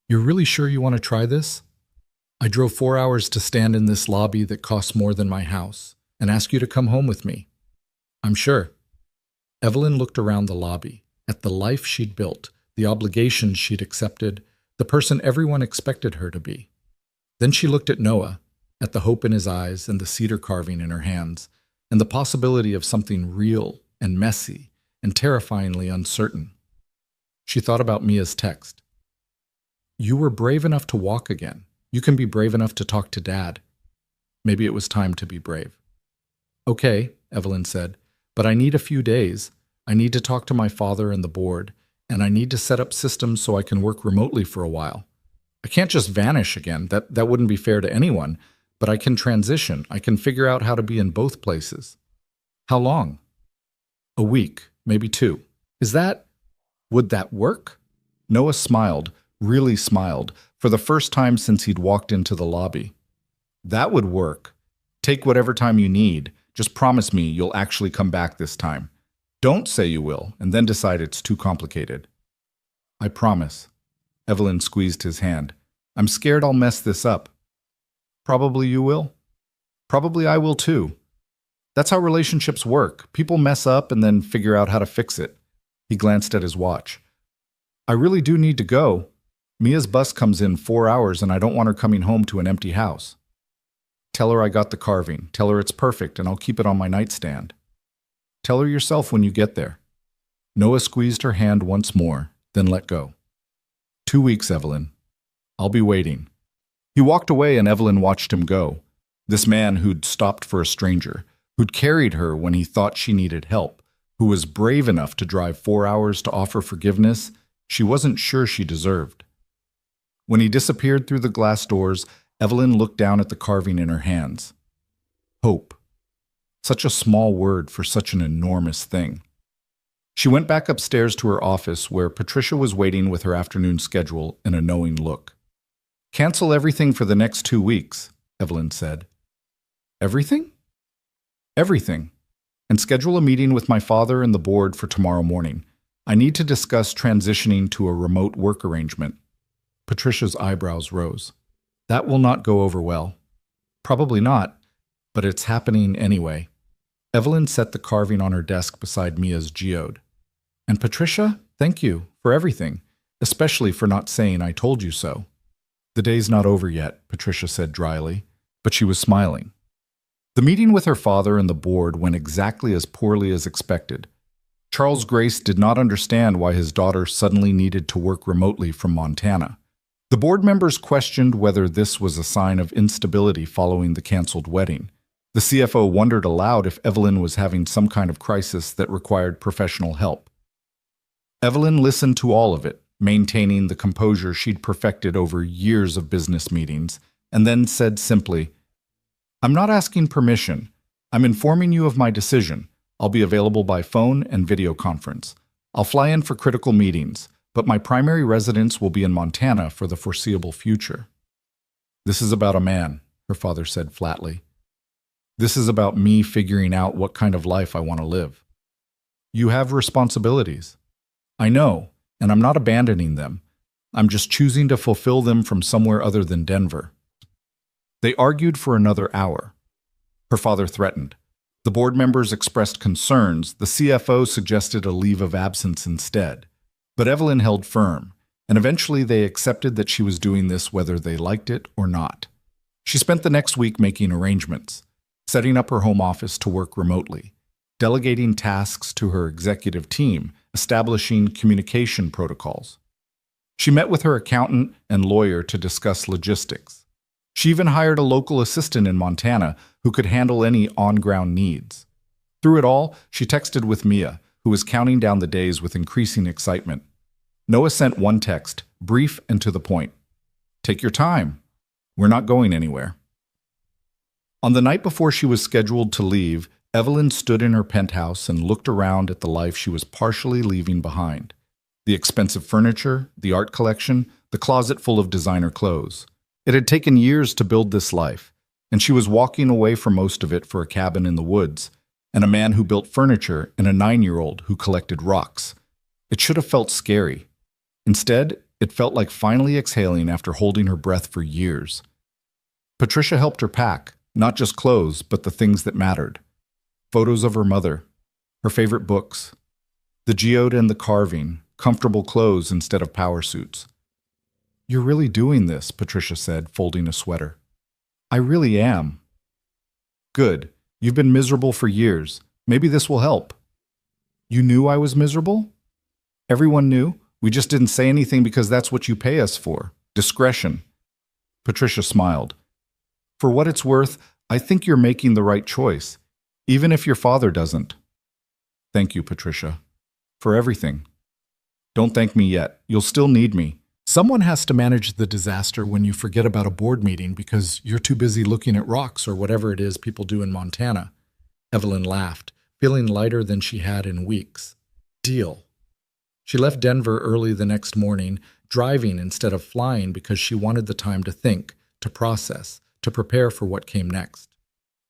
You're really sure you want to try this? I drove 4 hours to stand in this lobby that costs more than my house and ask you to come home with me. I'm sure. Evelyn looked around the lobby, at the life she'd built, the obligations she'd accepted, the person everyone expected her to be. Then she looked at Noah, at the hope in his eyes and the cedar carving in her hands, and the possibility of something real and messy and terrifyingly uncertain. She thought about Mia's text. You were brave enough to walk again. You can be brave enough to talk to Dad. Maybe it was time to be brave. Okay, Evelyn said, but I need a few days. I need to talk to my father and the board, and I need to set up systems so I can work remotely for a while. I can't just vanish again. That wouldn't be fair to anyone, but I can transition. I can figure out how to be in both places. How long? A week, maybe 2. Would that work? Noah smiled, really smiled, for the first time since he'd walked into the lobby. That would work. Take whatever time you need. Just promise me you'll actually come back this time. Don't say you will, and then decide it's too complicated. I promise. Evelyn squeezed his hand. I'm scared I'll mess this up. Probably you will. Probably I will too. That's how relationships work. People mess up and then figure out how to fix it. He glanced at his watch. I really do need to go. Mia's bus comes in 4 hours and I don't want her coming home to an empty house. Tell her I got the carving. Tell her it's perfect and I'll keep it on my nightstand. Tell her yourself when you get there. Noah squeezed her hand once more, then let go. 2 weeks, Evelyn. I'll be waiting. He walked away and Evelyn watched him go. This man who'd stopped for a stranger, who'd carried her when he thought she needed help, who was brave enough to drive 4 hours to offer forgiveness she wasn't sure she deserved. When he disappeared through the glass doors, Evelyn looked down at the carving in her hands. Hope. Such a small word for such an enormous thing. She went back upstairs to her office where Patricia was waiting with her afternoon schedule and a knowing look. "Cancel everything for the next 2 weeks," Evelyn said. "Everything?" "Everything. And schedule a meeting with my father and the board for tomorrow morning. I need to discuss transitioning to a remote work arrangement." Patricia's eyebrows rose. "That will not go over well." "Probably not, but it's happening anyway." Evelyn set the carving on her desk beside Mia's geode. "And Patricia, thank you for everything, especially for not saying I told you so." "The day's not over yet," Patricia said dryly, but she was smiling. The meeting with her father and the board went exactly as poorly as expected. Charles Grace did not understand why his daughter suddenly needed to work remotely from Montana. The board members questioned whether this was a sign of instability following the canceled wedding. The CFO wondered aloud if Evelyn was having some kind of crisis that required professional help. Evelyn listened to all of it, maintaining the composure she'd perfected over years of business meetings, and then said simply, "I'm not asking permission. I'm informing you of my decision. I'll be available by phone and video conference. I'll fly in for critical meetings, but my primary residence will be in Montana for the foreseeable future." "This is about a man," her father said flatly. "This is about me figuring out what kind of life I want to live." "You have responsibilities." "I know, and I'm not abandoning them. I'm just choosing to fulfill them from somewhere other than Denver." They argued for another hour. Her father threatened. The board members expressed concerns. The CFO suggested a leave of absence instead. But Evelyn held firm, and eventually they accepted that she was doing this whether they liked it or not. She spent the next week making arrangements, setting up her home office to work remotely, delegating tasks to her executive team, establishing communication protocols. She met with her accountant and lawyer to discuss logistics. She even hired a local assistant in Montana who could handle any on-ground needs. Through it all, she texted with Mia, who was counting down the days with increasing excitement. Noah sent one text, brief and to the point. "Take your time. We're not going anywhere." On the night before she was scheduled to leave, Evelyn stood in her penthouse and looked around at the life she was partially leaving behind. The expensive furniture, the art collection, the closet full of designer clothes. It had taken years to build this life, and she was walking away from most of it for a cabin in the woods, and a man who built furniture and a 9-year-old who collected rocks. It should have felt scary. Instead, it felt like finally exhaling after holding her breath for years. Patricia helped her pack, not just clothes, but the things that mattered. Photos of her mother, her favorite books, the geode and the carving, comfortable clothes instead of power suits. "You're really doing this," Patricia said, folding a sweater. "I really am." "Good. You've been miserable for years. Maybe this will help." "You knew I was miserable?" "Everyone knew. We just didn't say anything because that's what you pay us for. Discretion." Patricia smiled. "For what it's worth, I think you're making the right choice, even if your father doesn't." "Thank you, Patricia. For everything." "Don't thank me yet. You'll still need me." Someone has to manage the disaster when you forget about a board meeting because you're too busy looking at rocks or whatever it is people do in Montana. Evelyn laughed, feeling lighter than she had in weeks. Deal. She left Denver early the next morning, driving instead of flying because she wanted the time to think, to process, to prepare for what came next.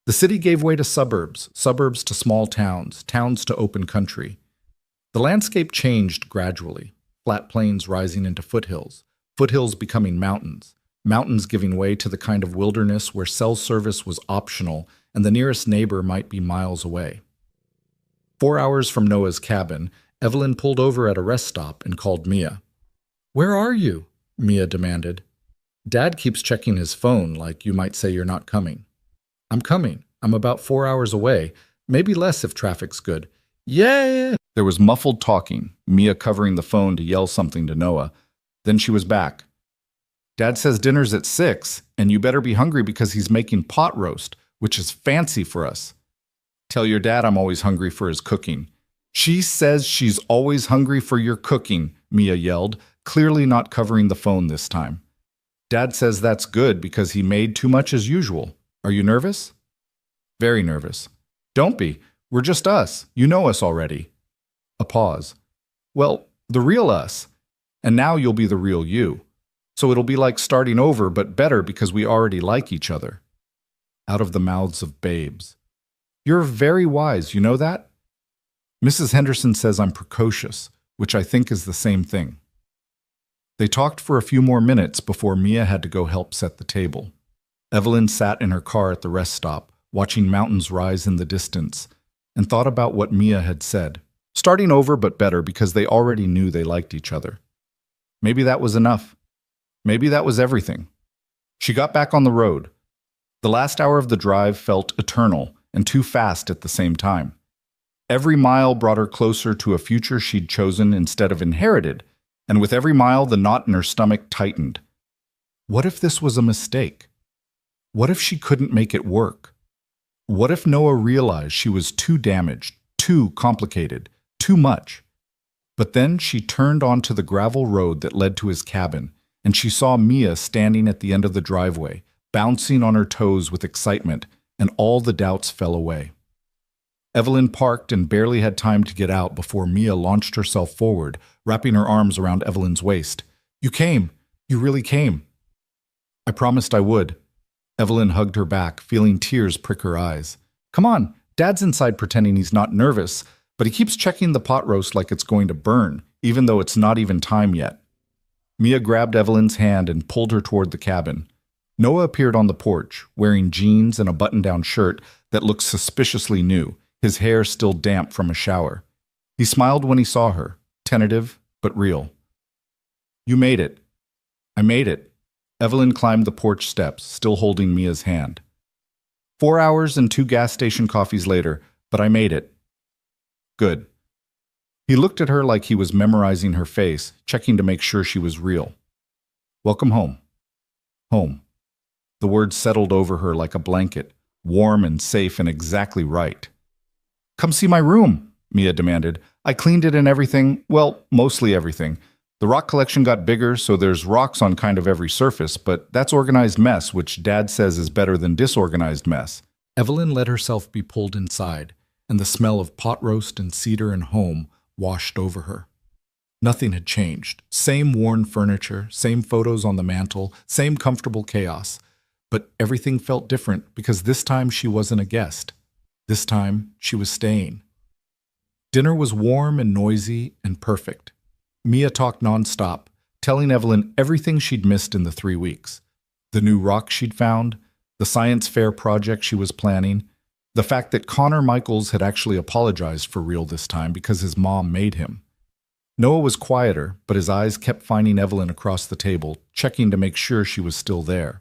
The city gave way to suburbs, suburbs to small towns, towns to open country. The landscape changed gradually. Flat plains rising into foothills, foothills becoming mountains, mountains giving way to the kind of wilderness where cell service was optional and the nearest neighbor might be miles away. 4 hours from Noah's cabin, Evelyn pulled over at a rest stop and called Mia. "Where are you?" Mia demanded. "Dad keeps checking his phone like you might say you're not coming." "I'm coming. I'm about 4 hours away, maybe less if traffic's good." "Yeah!" There was muffled talking, Mia covering the phone to yell something to Noah. Then she was back. "Dad says dinner's at 6, and you better be hungry because he's making pot roast, which is fancy for us." "Tell your dad I'm always hungry for his cooking." "She says she's always hungry for your cooking," Mia yelled, clearly not covering the phone this time. "Dad says that's good because he made too much as usual. Are you nervous?" "Very nervous." "Don't be. We're just us. You know us already." A pause. Well, the real us. And now you'll be the real you. So it'll be like starting over, but better because we already like each other. Out of the mouths of babes. You're very wise, you know that? Mrs. Henderson says I'm precocious, which I think is the same thing. They talked for a few more minutes before Mia had to go help set the table. Evelyn sat in her car at the rest stop, watching mountains rise in the distance, and thought about what Mia had said. Starting over, but better because they already knew they liked each other. Maybe that was enough. Maybe that was everything. She got back on the road. The last hour of the drive felt eternal and too fast at the same time. Every mile brought her closer to a future she'd chosen instead of inherited, and with every mile the knot in her stomach tightened. What if this was a mistake? What if she couldn't make it work? What if Noah realized she was too damaged, too complicated, too much? But then she turned onto the gravel road that led to his cabin, and she saw Mia standing at the end of the driveway, bouncing on her toes with excitement, and all the doubts fell away. Evelyn parked and barely had time to get out before Mia launched herself forward, wrapping her arms around Evelyn's waist. You came. You really came. I promised I would. Evelyn hugged her back, feeling tears prick her eyes. Come on, Dad's inside pretending he's not nervous, but he keeps checking the pot roast like it's going to burn, even though it's not even time yet. Mia grabbed Evelyn's hand and pulled her toward the cabin. Noah appeared on the porch, wearing jeans and a button-down shirt that looked suspiciously new, his hair still damp from a shower. He smiled when he saw her, tentative but real. You made it. I made it. Evelyn climbed the porch steps, still holding Mia's hand. 4 hours and 2 gas station coffees later, but I made it. Good. He looked at her like he was memorizing her face, checking to make sure she was real. Welcome home. Home. The words settled over her like a blanket, warm and safe and exactly right. Come see my room, Mia demanded. I cleaned it and everything, well, mostly everything. The rock collection got bigger, so there's rocks on kind of every surface, but that's organized mess, which Dad says is better than disorganized mess. Evelyn let herself be pulled inside, and the smell of pot roast and cedar and home washed over her. Nothing had changed. Same worn furniture, same photos on the mantle, same comfortable chaos. But everything felt different because this time she wasn't a guest. This time she was staying. Dinner was warm and noisy and perfect. Mia talked nonstop, telling Evelyn everything she'd missed in the 3 weeks. The new rock she'd found, the science fair project she was planning, the fact that Connor Michaels had actually apologized for real this time because his mom made him. Noah was quieter, but his eyes kept finding Evelyn across the table, checking to make sure she was still there.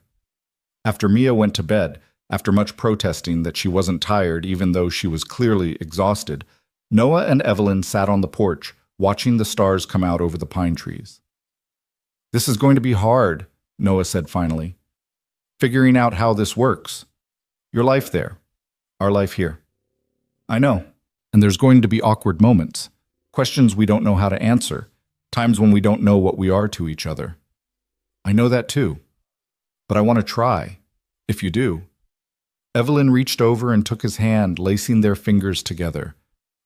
After Mia went to bed, after much protesting that she wasn't tired even though she was clearly exhausted, Noah and Evelyn sat on the porch, watching the stars come out over the pine trees. This is going to be hard, Noah said finally. Figuring out how this works. Your life there. Our life here. I know. And there's going to be awkward moments. Questions we don't know how to answer. Times when we don't know what we are to each other. I know that too. But I want to try. If you do. Evelyn reached over and took his hand, lacing their fingers together.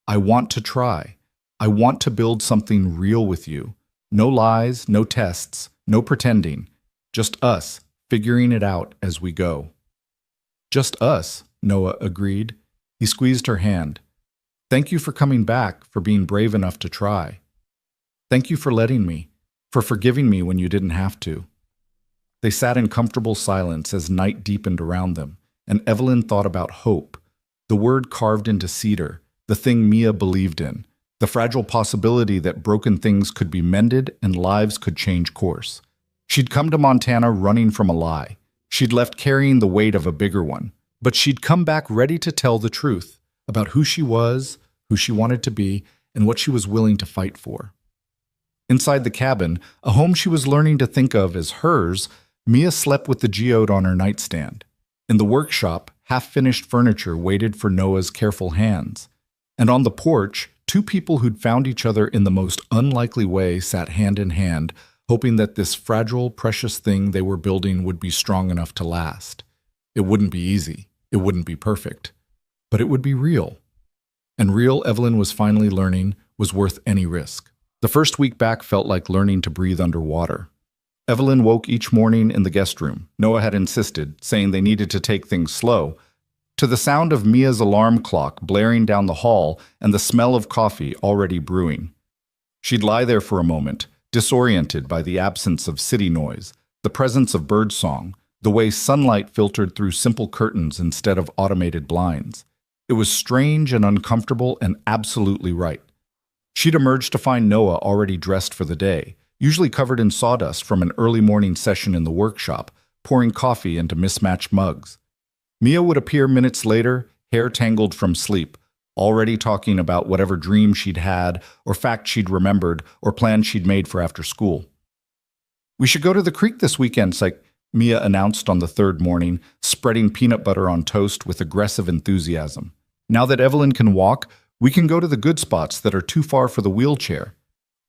I want to try. I want to build something real with you. No lies, no tests, no pretending. Just us, figuring it out as we go. Just us, Noah agreed. He squeezed her hand. Thank you for coming back, for being brave enough to try. Thank you for letting me, for forgiving me when you didn't have to. They sat in comfortable silence as night deepened around them, and Evelyn thought about hope, the word carved into cedar, the thing Mia believed in, the fragile possibility that broken things could be mended and lives could change course. She'd come to Montana running from a lie. She'd left carrying the weight of a bigger one. But she'd come back ready to tell the truth about who she was, who she wanted to be, and what she was willing to fight for. Inside the cabin, a home she was learning to think of as hers, Mia slept with the geode on her nightstand. In the workshop, half-finished furniture waited for Noah's careful hands. And on the porch, 2 people who'd found each other in the most unlikely way sat hand in hand, hoping that this fragile, precious thing they were building would be strong enough to last. It wouldn't be easy. It wouldn't be perfect. But it would be real. And real, Evelyn was finally learning, was worth any risk. The first week back felt like learning to breathe underwater. Evelyn woke each morning in the guest room. Noah had insisted, saying they needed to take things slow, to the sound of Mia's alarm clock blaring down the hall and the smell of coffee already brewing. She'd lie there for a moment, disoriented by the absence of city noise, the presence of birdsong, the way sunlight filtered through simple curtains instead of automated blinds. It was strange and uncomfortable and absolutely right. She'd emerged to find Noah already dressed for the day, usually covered in sawdust from an early morning session in the workshop, pouring coffee into mismatched mugs. Mia would appear minutes later, hair tangled from sleep, already talking about whatever dream she'd had, or fact she'd remembered, or plans she'd made for after school. "We should go to the creek this weekend," Mia announced on the third morning, spreading peanut butter on toast with aggressive enthusiasm. "Now that Evelyn can walk, we can go to the good spots that are too far for the wheelchair.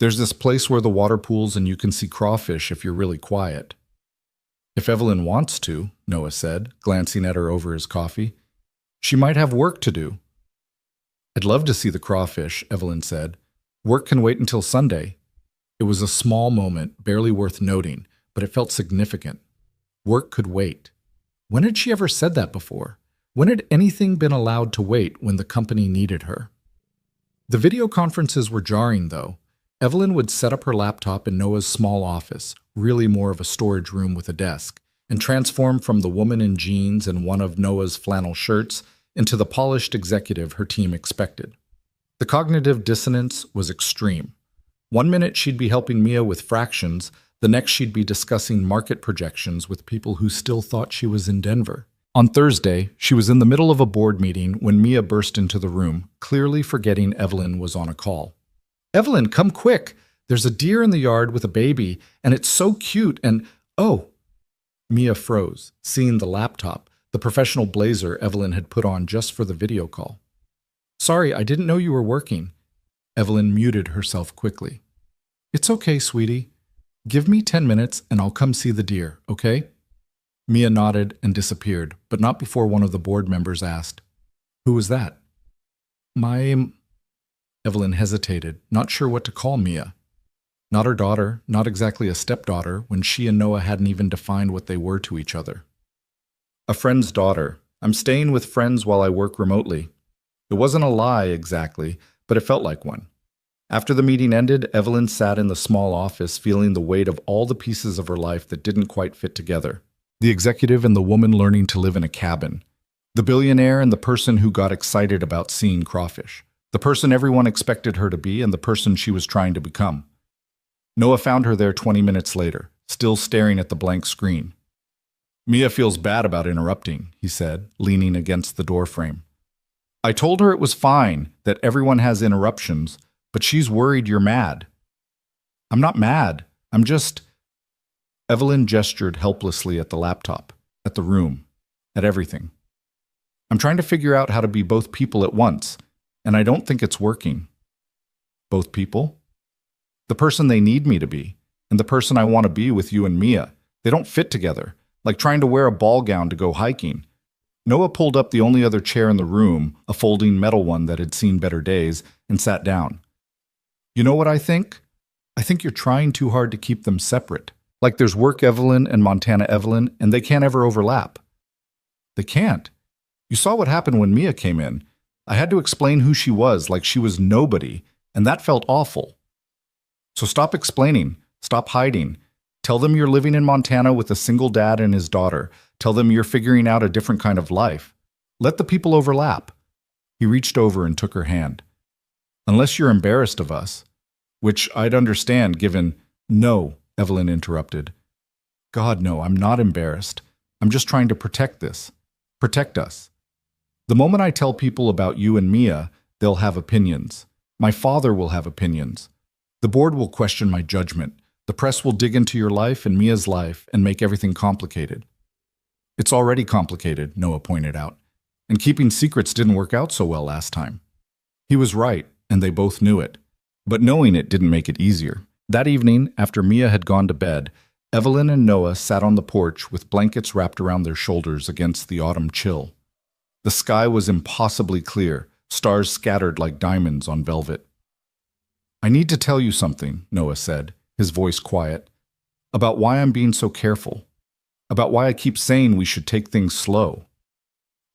There's this place where the water pools and you can see crawfish if you're really quiet." "If Evelyn wants to," Noah said, glancing at her over his coffee. "She might have work to do." "I'd love to see the crawfish," Evelyn said. "Work can wait until Sunday." It was a small moment, barely worth noting, but it felt significant. Work could wait. When had she ever said that before? When had anything been allowed to wait when the company needed her? The video conferences were jarring, though. Evelyn would set up her laptop in Noah's small office, really more of a storage room with a desk, and transform from the woman in jeans and one of Noah's flannel shirts into the polished executive her team expected. The cognitive dissonance was extreme. One minute she'd be helping Mia with fractions, the next she'd be discussing market projections with people who still thought she was in Denver. On Thursday, she was in the middle of a board meeting when Mia burst into the room, clearly forgetting Evelyn was on a call. "Evelyn, come quick! There's a deer in the yard with a baby, and it's so cute, and oh!" Mia froze, seeing the laptop, the professional blazer Evelyn had put on just for the video call. "Sorry, I didn't know you were working." Evelyn muted herself quickly. "It's okay, sweetie. Give me 10 minutes and I'll come see the deer, okay?" Mia nodded and disappeared, but not before one of the board members asked, "Who was that?" "My..." Evelyn hesitated, not sure what to call Mia. Not her daughter, not exactly a stepdaughter, when she and Noah hadn't even defined what they were to each other. "A friend's daughter. I'm staying with friends while I work remotely." It wasn't a lie exactly, but it felt like one. After the meeting ended, Evelyn sat in the small office feeling the weight of all the pieces of her life that didn't quite fit together. The executive and the woman learning to live in a cabin. The billionaire and the person who got excited about seeing crawfish. The person everyone expected her to be and the person she was trying to become. Noah found her there 20 minutes later, still staring at the blank screen. "Mia feels bad about interrupting," he said, leaning against the doorframe. "I told her it was fine, that everyone has interruptions, but she's worried you're mad." "I'm not mad. I'm just..." Evelyn gestured helplessly at the laptop, at the room, at everything. "I'm trying to figure out how to be both people at once, and I don't think it's working." "Both people?" "The person they need me to be, and the person I want to be with you and Mia. They don't fit together, like trying to wear a ball gown to go hiking." Noah pulled up the only other chair in the room, a folding metal one that had seen better days, and sat down. "You know what I think? I think you're trying too hard to keep them separate. Like there's Work Evelyn and Montana Evelyn, and they can't ever overlap." "They can't. You saw what happened when Mia came in. I had to explain who she was like she was nobody, and that felt awful. So stop explaining. Stop hiding. Tell them you're living in Montana with a single dad and his daughter. Tell them you're figuring out a different kind of life. Let the people overlap." He reached over and took her hand. "Unless you're embarrassed of us, which I'd understand given..." "No," Evelyn interrupted. "God, no, I'm not embarrassed. I'm just trying to protect this. Protect us. The moment I tell people about you and Mia, they'll have opinions. My father will have opinions. The board will question my judgment. The press will dig into your life and Mia's life and make everything complicated." "It's already complicated," Noah pointed out. "And keeping secrets didn't work out so well last time." He was right, and they both knew it. But knowing it didn't make it easier. That evening, after Mia had gone to bed, Evelyn and Noah sat on the porch with blankets wrapped around their shoulders against the autumn chill. The sky was impossibly clear, stars scattered like diamonds on velvet. I need to tell you something, Noah said, his voice quiet, about why I'm being so careful, about why I keep saying we should take things slow.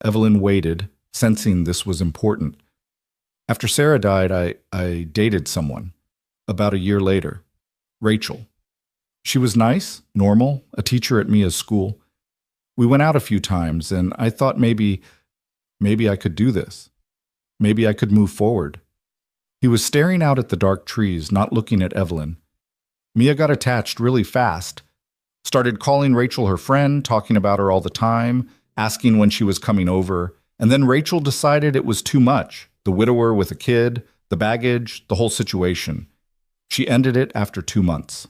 Evelyn waited, sensing this was important. After Sarah died, I dated someone. About a year later. Rachel. She was nice, normal, a teacher at Mia's school. We went out a few times, and I thought maybe I could do this. Maybe I could move forward. He was staring out at the dark trees, not looking at Evelyn. Mia got attached really fast. Started calling Rachel her friend, talking about her all the time, asking when she was coming over, and then Rachel decided it was too much. The widower with a kid, the baggage, the whole situation. She ended it after 2 months.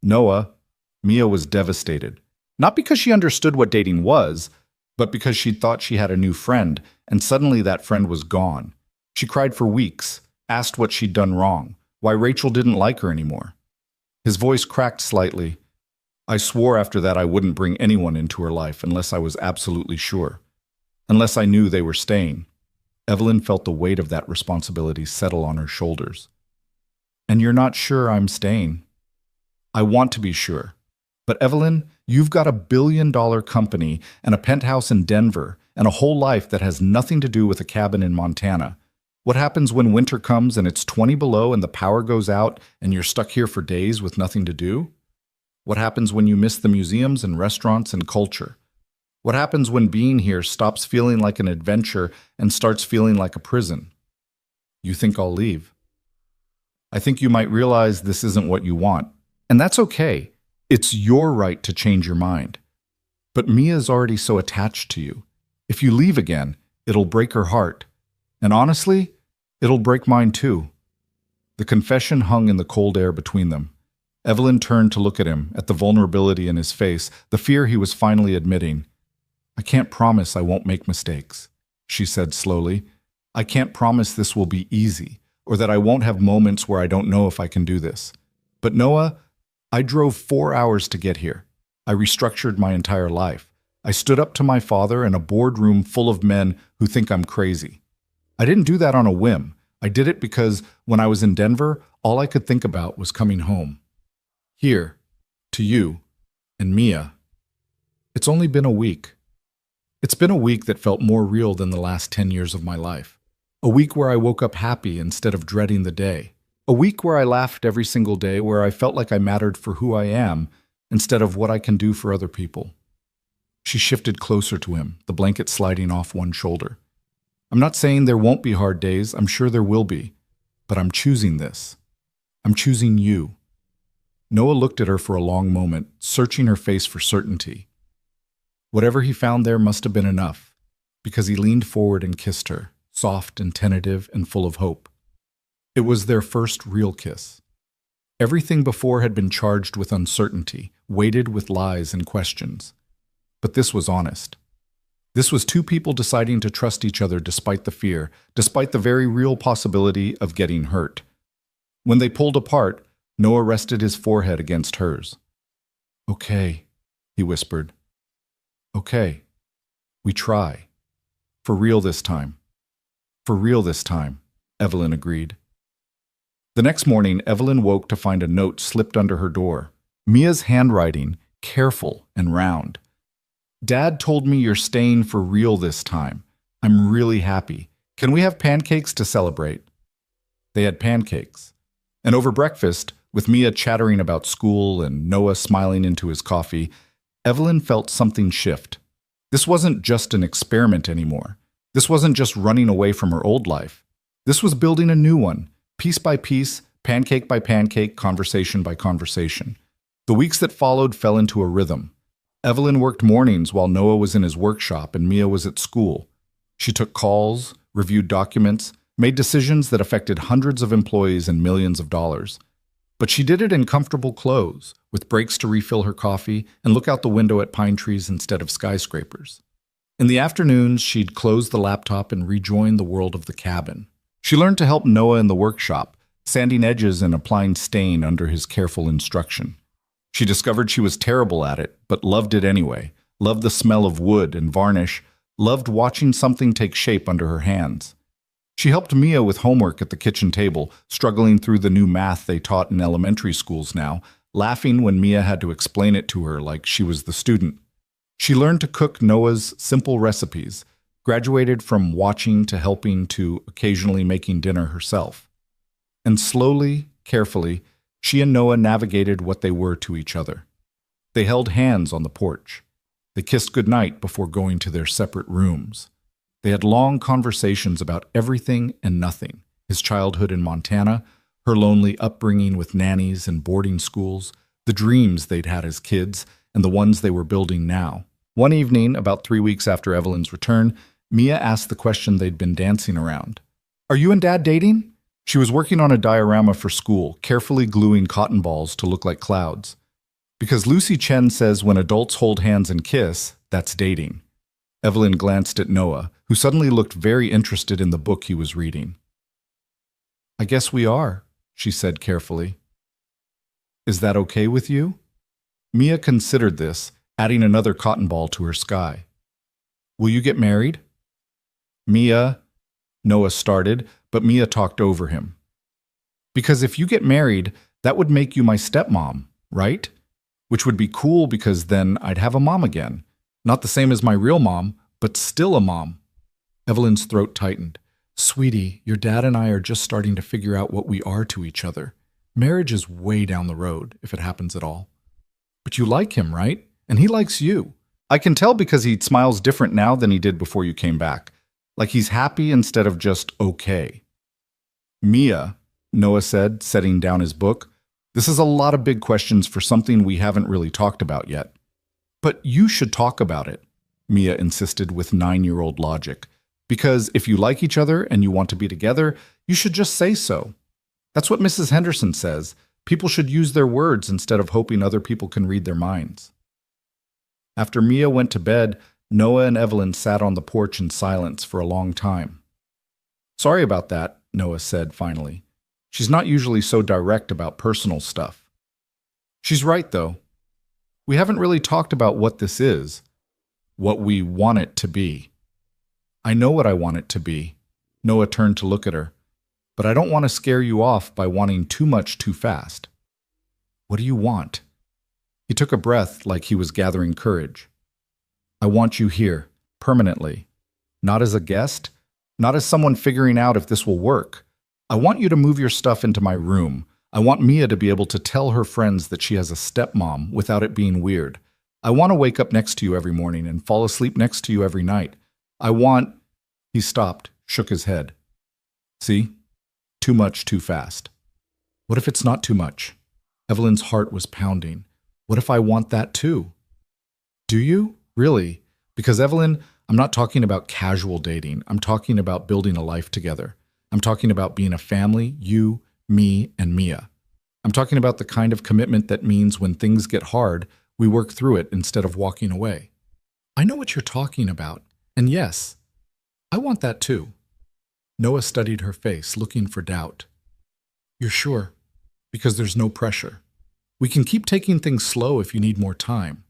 Mia was devastated. Not because she understood what dating was, but because she thought she had a new friend, and suddenly that friend was gone. She cried for weeks, asked what she'd done wrong, why Rachel didn't like her anymore. His voice cracked slightly. I swore after that I wouldn't bring anyone into her life unless I was absolutely sure. Unless I knew they were staying. Evelyn felt the weight of that responsibility settle on her shoulders. And you're not sure I'm staying. I want to be sure. But Evelyn, you've got a billion-dollar company and a penthouse in Denver and a whole life that has nothing to do with a cabin in Montana. What happens when winter comes and it's 20 below and the power goes out and you're stuck here for days with nothing to do? What happens when you miss the museums and restaurants and culture? What happens when being here stops feeling like an adventure and starts feeling like a prison? You think I'll leave? I think you might realize this isn't what you want. And that's okay. It's your right to change your mind. But Mia's already so attached to you. If you leave again, it'll break her heart. And honestly, it'll break mine too. The confession hung in the cold air between them. Evelyn turned to look at him, at the vulnerability in his face, the fear he was finally admitting. I can't promise I won't make mistakes, she said slowly. I can't promise this will be easy, or that I won't have moments where I don't know if I can do this. But Noah, I drove 4 hours to get here. I restructured my entire life. I stood up to my father in a boardroom full of men who think I'm crazy. I didn't do that on a whim. I did it because when I was in Denver, all I could think about was coming home. Here, to you, and Mia. It's only been a week. It's been a week that felt more real than the last 10 years of my life. A week where I woke up happy instead of dreading the day. A week where I laughed every single day, where I felt like I mattered for who I am instead of what I can do for other people. She shifted closer to him, the blanket sliding off one shoulder. I'm not saying there won't be hard days, I'm sure there will be. But I'm choosing this. I'm choosing you. Noah looked at her for a long moment, searching her face for certainty. Whatever he found there must have been enough, because he leaned forward and kissed her, soft and tentative and full of hope. It was their first real kiss. Everything before had been charged with uncertainty, weighted with lies and questions. But this was honest. This was two people deciding to trust each other despite the fear, despite the very real possibility of getting hurt. When they pulled apart, Noah rested his forehead against hers. Okay, he whispered. Okay, we try. For real this time. For real this time, Evelyn agreed. The next morning, Evelyn woke to find a note slipped under her door. Mia's handwriting, careful and round. Dad told me you're staying for real this time. I'm really happy. Can we have pancakes to celebrate? They had pancakes. And over breakfast, with Mia chattering about school and Noah smiling into his coffee, Evelyn felt something shift. This wasn't just an experiment anymore. This wasn't just running away from her old life. This was building a new one, piece by piece, pancake by pancake, conversation by conversation. The weeks that followed fell into a rhythm. Evelyn worked mornings while Noah was in his workshop and Mia was at school. She took calls, reviewed documents, made decisions that affected hundreds of employees and millions of dollars. But she did it in comfortable clothes, with breaks to refill her coffee and look out the window at pine trees instead of skyscrapers. In the afternoons, she'd close the laptop and rejoin the world of the cabin. She learned to help Noah in the workshop, sanding edges and applying stain under his careful instruction. She discovered she was terrible at it, but loved it anyway, loved the smell of wood and varnish, loved watching something take shape under her hands. She helped Mia with homework at the kitchen table, struggling through the new math they taught in elementary schools now, laughing when Mia had to explain it to her like she was the student. She learned to cook Noah's simple recipes, graduated from watching to helping to occasionally making dinner herself. And slowly, carefully, she and Noah navigated what they were to each other. They held hands on the porch. They kissed goodnight before going to their separate rooms. They had long conversations about everything and nothing, his childhood in Montana, her lonely upbringing with nannies and boarding schools, the dreams they'd had as kids, and the ones they were building now. One evening, about 3 weeks after Evelyn's return, Mia asked the question they'd been dancing around. "Are you and Dad dating?" She was working on a diorama for school, carefully gluing cotton balls to look like clouds. Because Lucy Chen says when adults hold hands and kiss, that's dating. Evelyn glanced at Noah, who suddenly looked very interested in the book he was reading. "I guess we are," she said carefully. "Is that okay with you?" Mia considered this, adding another cotton ball to her sky. "Will you get married?" Noah started, but Mia talked over him. "Because if you get married, that would make you my stepmom, right? Which would be cool because then I'd have a mom again. Not the same as my real mom, but still a mom." Evelyn's throat tightened. "Sweetie, your dad and I are just starting to figure out what we are to each other. Marriage is way down the road, if it happens at all. But you like him, right? And he likes you. I can tell because he smiles different now than he did before you came back. Like he's happy instead of just okay." "Mia," Noah said, setting down his book, "this is a lot of big questions for something we haven't really talked about yet." "But you should talk about it," Mia insisted with 9-year-old logic. "Because if you like each other and you want to be together, you should just say so. That's what Mrs. Henderson says. People should use their words instead of hoping other people can read their minds." After Mia went to bed, Noah and Evelyn sat on the porch in silence for a long time. "Sorry about that," Noah said finally. "She's not usually so direct about personal stuff." "She's right, though. We haven't really talked about what this is, what we want it to be." "I know what I want it to be." Noah turned to look at her. "But I don't want to scare you off by wanting too much too fast." "What do you want?" He took a breath like he was gathering courage. "I want you here, permanently. Not as a guest, not as someone figuring out if this will work. I want you to move your stuff into my room. I want Mia to be able to tell her friends that she has a stepmom without it being weird. I want to wake up next to you every morning and fall asleep next to you every night. I want—" He stopped, shook his head. "See? Too much too fast." "What if it's not too much?" Evelyn's heart was pounding. "What if I want that too?" "Do you? Really? Because Evelyn, I'm not talking about casual dating. I'm talking about building a life together. I'm talking about being a family, you, me, and Mia. I'm talking about the kind of commitment that means when things get hard, we work through it instead of walking away." "I know what you're talking about. And yes, I want that too." Noah studied her face, looking for doubt. "You're sure? Because there's no pressure. We can keep taking things slow if you need more time.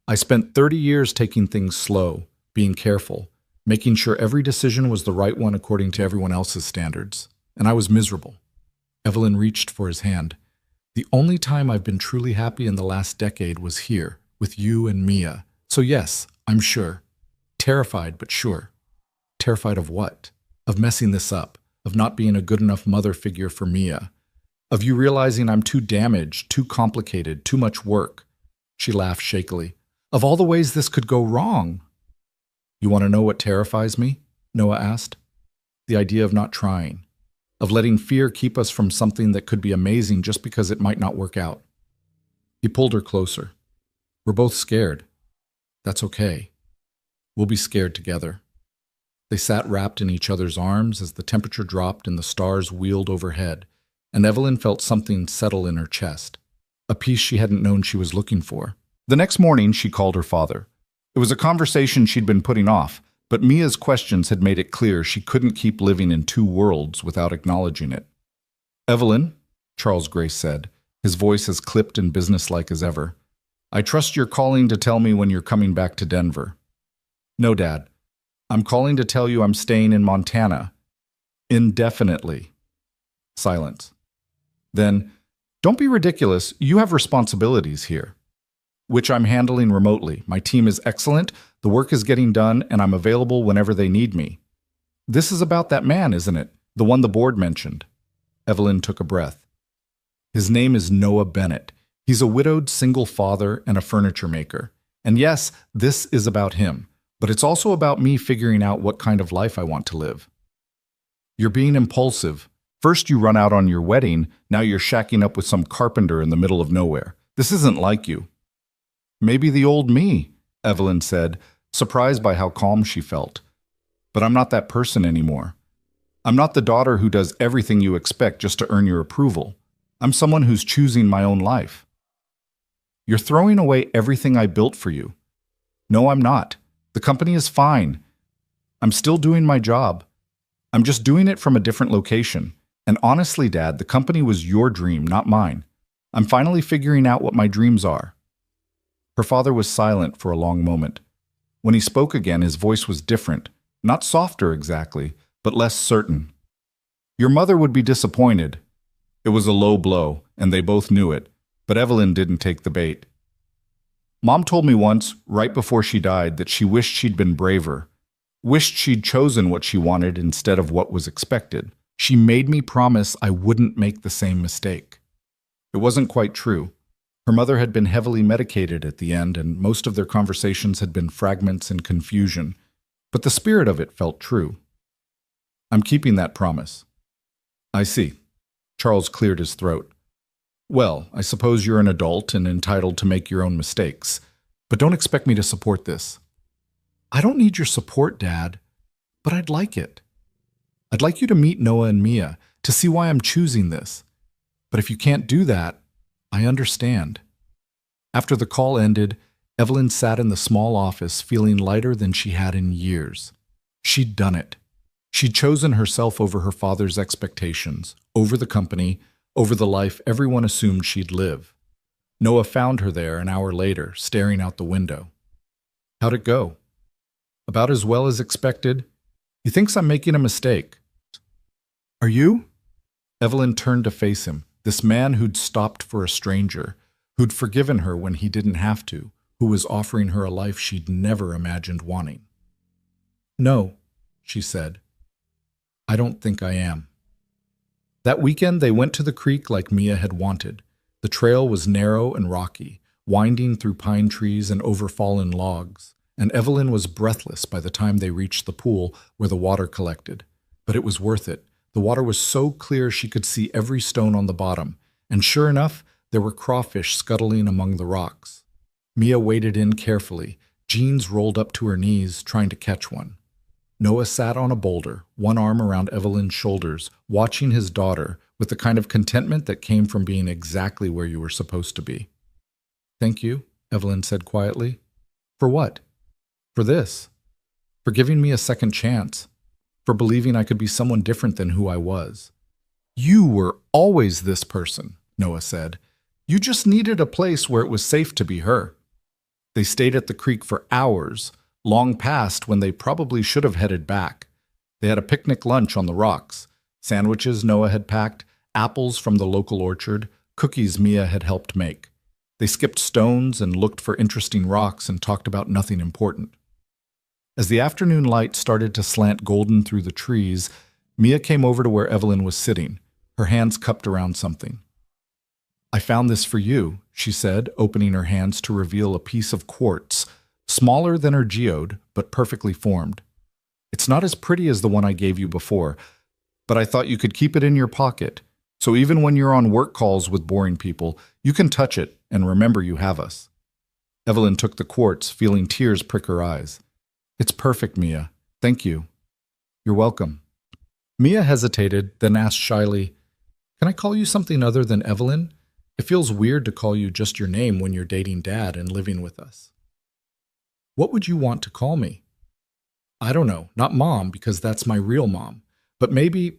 I spent 30 years taking things slow, being careful, making sure every decision was the right one according to everyone else's standards. And I was miserable." Evelyn reached for his hand. "The only time I've been truly happy in the last decade was here, with you and Mia. So yes, I'm sure. Terrified, but sure." "Terrified of what?" "Of messing this up, of not being a good enough mother figure for Mia, of you realizing I'm too damaged, too complicated, too much work." She laughed shakily. "Of all the ways this could go wrong." "You want to know what terrifies me?" Noah asked. "The idea of not trying, of letting fear keep us from something that could be amazing just because it might not work out." He pulled her closer. "We're both scared. That's okay. We'll be scared together." They sat wrapped in each other's arms as the temperature dropped and the stars wheeled overhead, and Evelyn felt something settle in her chest, a peace she hadn't known she was looking for. The next morning, she called her father. It was a conversation she'd been putting off, but Mia's questions had made it clear she couldn't keep living in two worlds without acknowledging it. "Evelyn," Charles Grace said, his voice as clipped and businesslike as ever, "I trust you're calling to tell me when you're coming back to Denver." "No, Dad. I'm calling to tell you I'm staying in Montana." Indefinitely. Silence. Then, don't be ridiculous. You have responsibilities here, which I'm handling remotely. My team is excellent, the work is getting done, and I'm available whenever they need me. This is about that man, isn't it? The one the board mentioned. Evelyn took a breath. His name is Noah Bennett. He's a widowed single father and a furniture maker. And yes, this is about him, but it's also about me figuring out what kind of life I want to live. You're being impulsive. First you run out on your wedding, now you're shacking up with some carpenter in the middle of nowhere. This isn't like you. Maybe the old me, Evelyn said, surprised by how calm she felt. But I'm not that person anymore. I'm not the daughter who does everything you expect just to earn your approval. I'm someone who's choosing my own life. You're throwing away everything I built for you. No, I'm not. The company is fine. I'm still doing my job. I'm just doing it from a different location. And honestly, Dad, the company was your dream, not mine. I'm finally figuring out what my dreams are. Her father was silent for a long moment. When he spoke again, his voice was different. Not softer exactly, but less certain. Your mother would be disappointed. It was a low blow, and they both knew it, but Evelyn didn't take the bait. Mom told me once, right before she died, that she wished she'd been braver, wished she'd chosen what she wanted instead of what was expected. She made me promise I wouldn't make the same mistake. It wasn't quite true. Her mother had been heavily medicated at the end, and most of their conversations had been fragments and confusion, but the spirit of it felt true. I'm keeping that promise. I see. Charles cleared his throat. Well, I suppose you're an adult and entitled to make your own mistakes, but don't expect me to support this. I don't need your support, Dad, but I'd like it. I'd like you to meet Noah and Mia, to see why I'm choosing this. But if you can't do that, I understand. After the call ended, Evelyn sat in the small office feeling lighter than she had in years. She'd done it. She'd chosen herself over her father's expectations, over the company, over the life everyone assumed she'd live. Noah found her there an hour later, staring out the window. How'd it go? About as well as expected. He thinks I'm making a mistake. Are you? Evelyn turned to face him, this man who'd stopped for a stranger, who'd forgiven her when he didn't have to, who was offering her a life she'd never imagined wanting. No, she said. I don't think I am. That weekend they went to the creek like Mia had wanted. The trail was narrow and rocky, winding through pine trees and over fallen logs, and Evelyn was breathless by the time they reached the pool where the water collected. But it was worth it. The water was so clear she could see every stone on the bottom, and sure enough, there were crawfish scuttling among the rocks. Mia waded in carefully, jeans rolled up to her knees, trying to catch one. Noah sat on a boulder, one arm around Evelyn's shoulders, watching his daughter with the kind of contentment that came from being exactly where you were supposed to be. Thank you, Evelyn said quietly. For what? For this. For giving me a second chance. For believing I could be someone different than who I was. You were always this person, Noah said. You just needed a place where it was safe to be her. They stayed at the creek for hours, long past when they probably should have headed back. They had a picnic lunch on the rocks, sandwiches Noah had packed, apples from the local orchard, cookies Mia had helped make. They skipped stones and looked for interesting rocks and talked about nothing important. As the afternoon light started to slant golden through the trees, Mia came over to where Evelyn was sitting, her hands cupped around something. I found this for you, she said, opening her hands to reveal a piece of quartz, smaller than her geode, but perfectly formed. It's not as pretty as the one I gave you before, but I thought you could keep it in your pocket, so even when you're on work calls with boring people, you can touch it and remember you have us. Evelyn took the quartz, feeling tears prick her eyes. It's perfect, Mia. Thank you. You're welcome. Mia hesitated, then asked shyly, Can I call you something other than Evelyn? It feels weird to call you just your name when you're dating Dad and living with us. What would you want to call me? I don't know, not Mom, because that's my real mom. But maybe,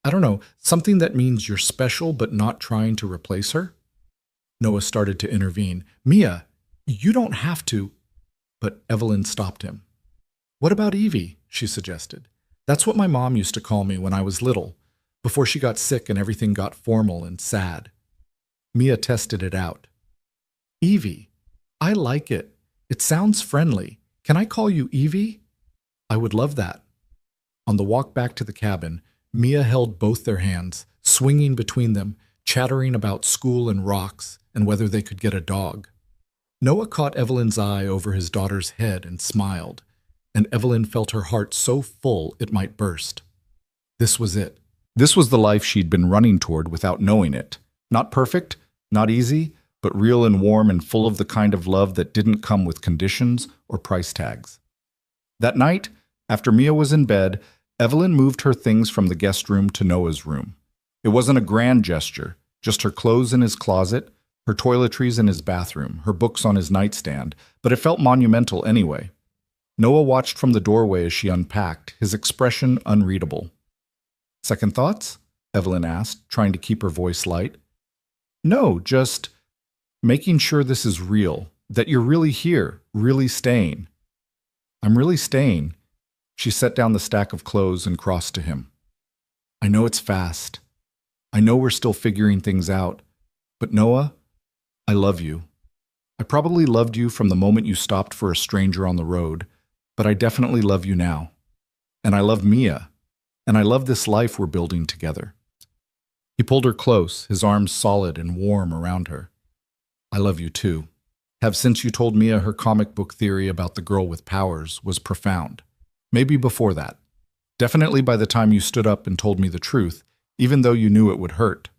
I don't know, something that means you're special but not trying to replace her? Noah started to intervene. Mia, you don't have to. But Evelyn stopped him. What about Evie? She suggested. That's what my mom used to call me when I was little, before she got sick and everything got formal and sad. Mia tested it out. Evie, I like it. It sounds friendly. Can I call you Evie? I would love that. On the walk back to the cabin, Mia held both their hands, swinging between them, chattering about school and rocks and whether they could get a dog. Noah caught Evelyn's eye over his daughter's head and smiled, and Evelyn felt her heart so full it might burst. This was it. This was the life she'd been running toward without knowing it. Not perfect, not easy, but real and warm and full of the kind of love that didn't come with conditions or price tags. That night, after Mia was in bed, Evelyn moved her things from the guest room to Noah's room. It wasn't a grand gesture, just her clothes in his closet, her toiletries in his bathroom, her books on his nightstand, but it felt monumental anyway. Noah watched from the doorway as she unpacked, his expression unreadable. Second thoughts? Evelyn asked, trying to keep her voice light. No, just making sure this is real, that you're really here, really staying. I'm really staying. She set down the stack of clothes and crossed to him. I know it's fast. I know we're still figuring things out. But Noah, I love you. I probably loved you from the moment you stopped for a stranger on the road, but I definitely love you now. And I love Mia. And I love this life we're building together. He pulled her close, his arms solid and warm around her. I love you too. Have since you told Mia her comic book theory about the girl with powers was profound. Maybe before that. Definitely by the time you stood up and told me the truth, even though you knew it would hurt.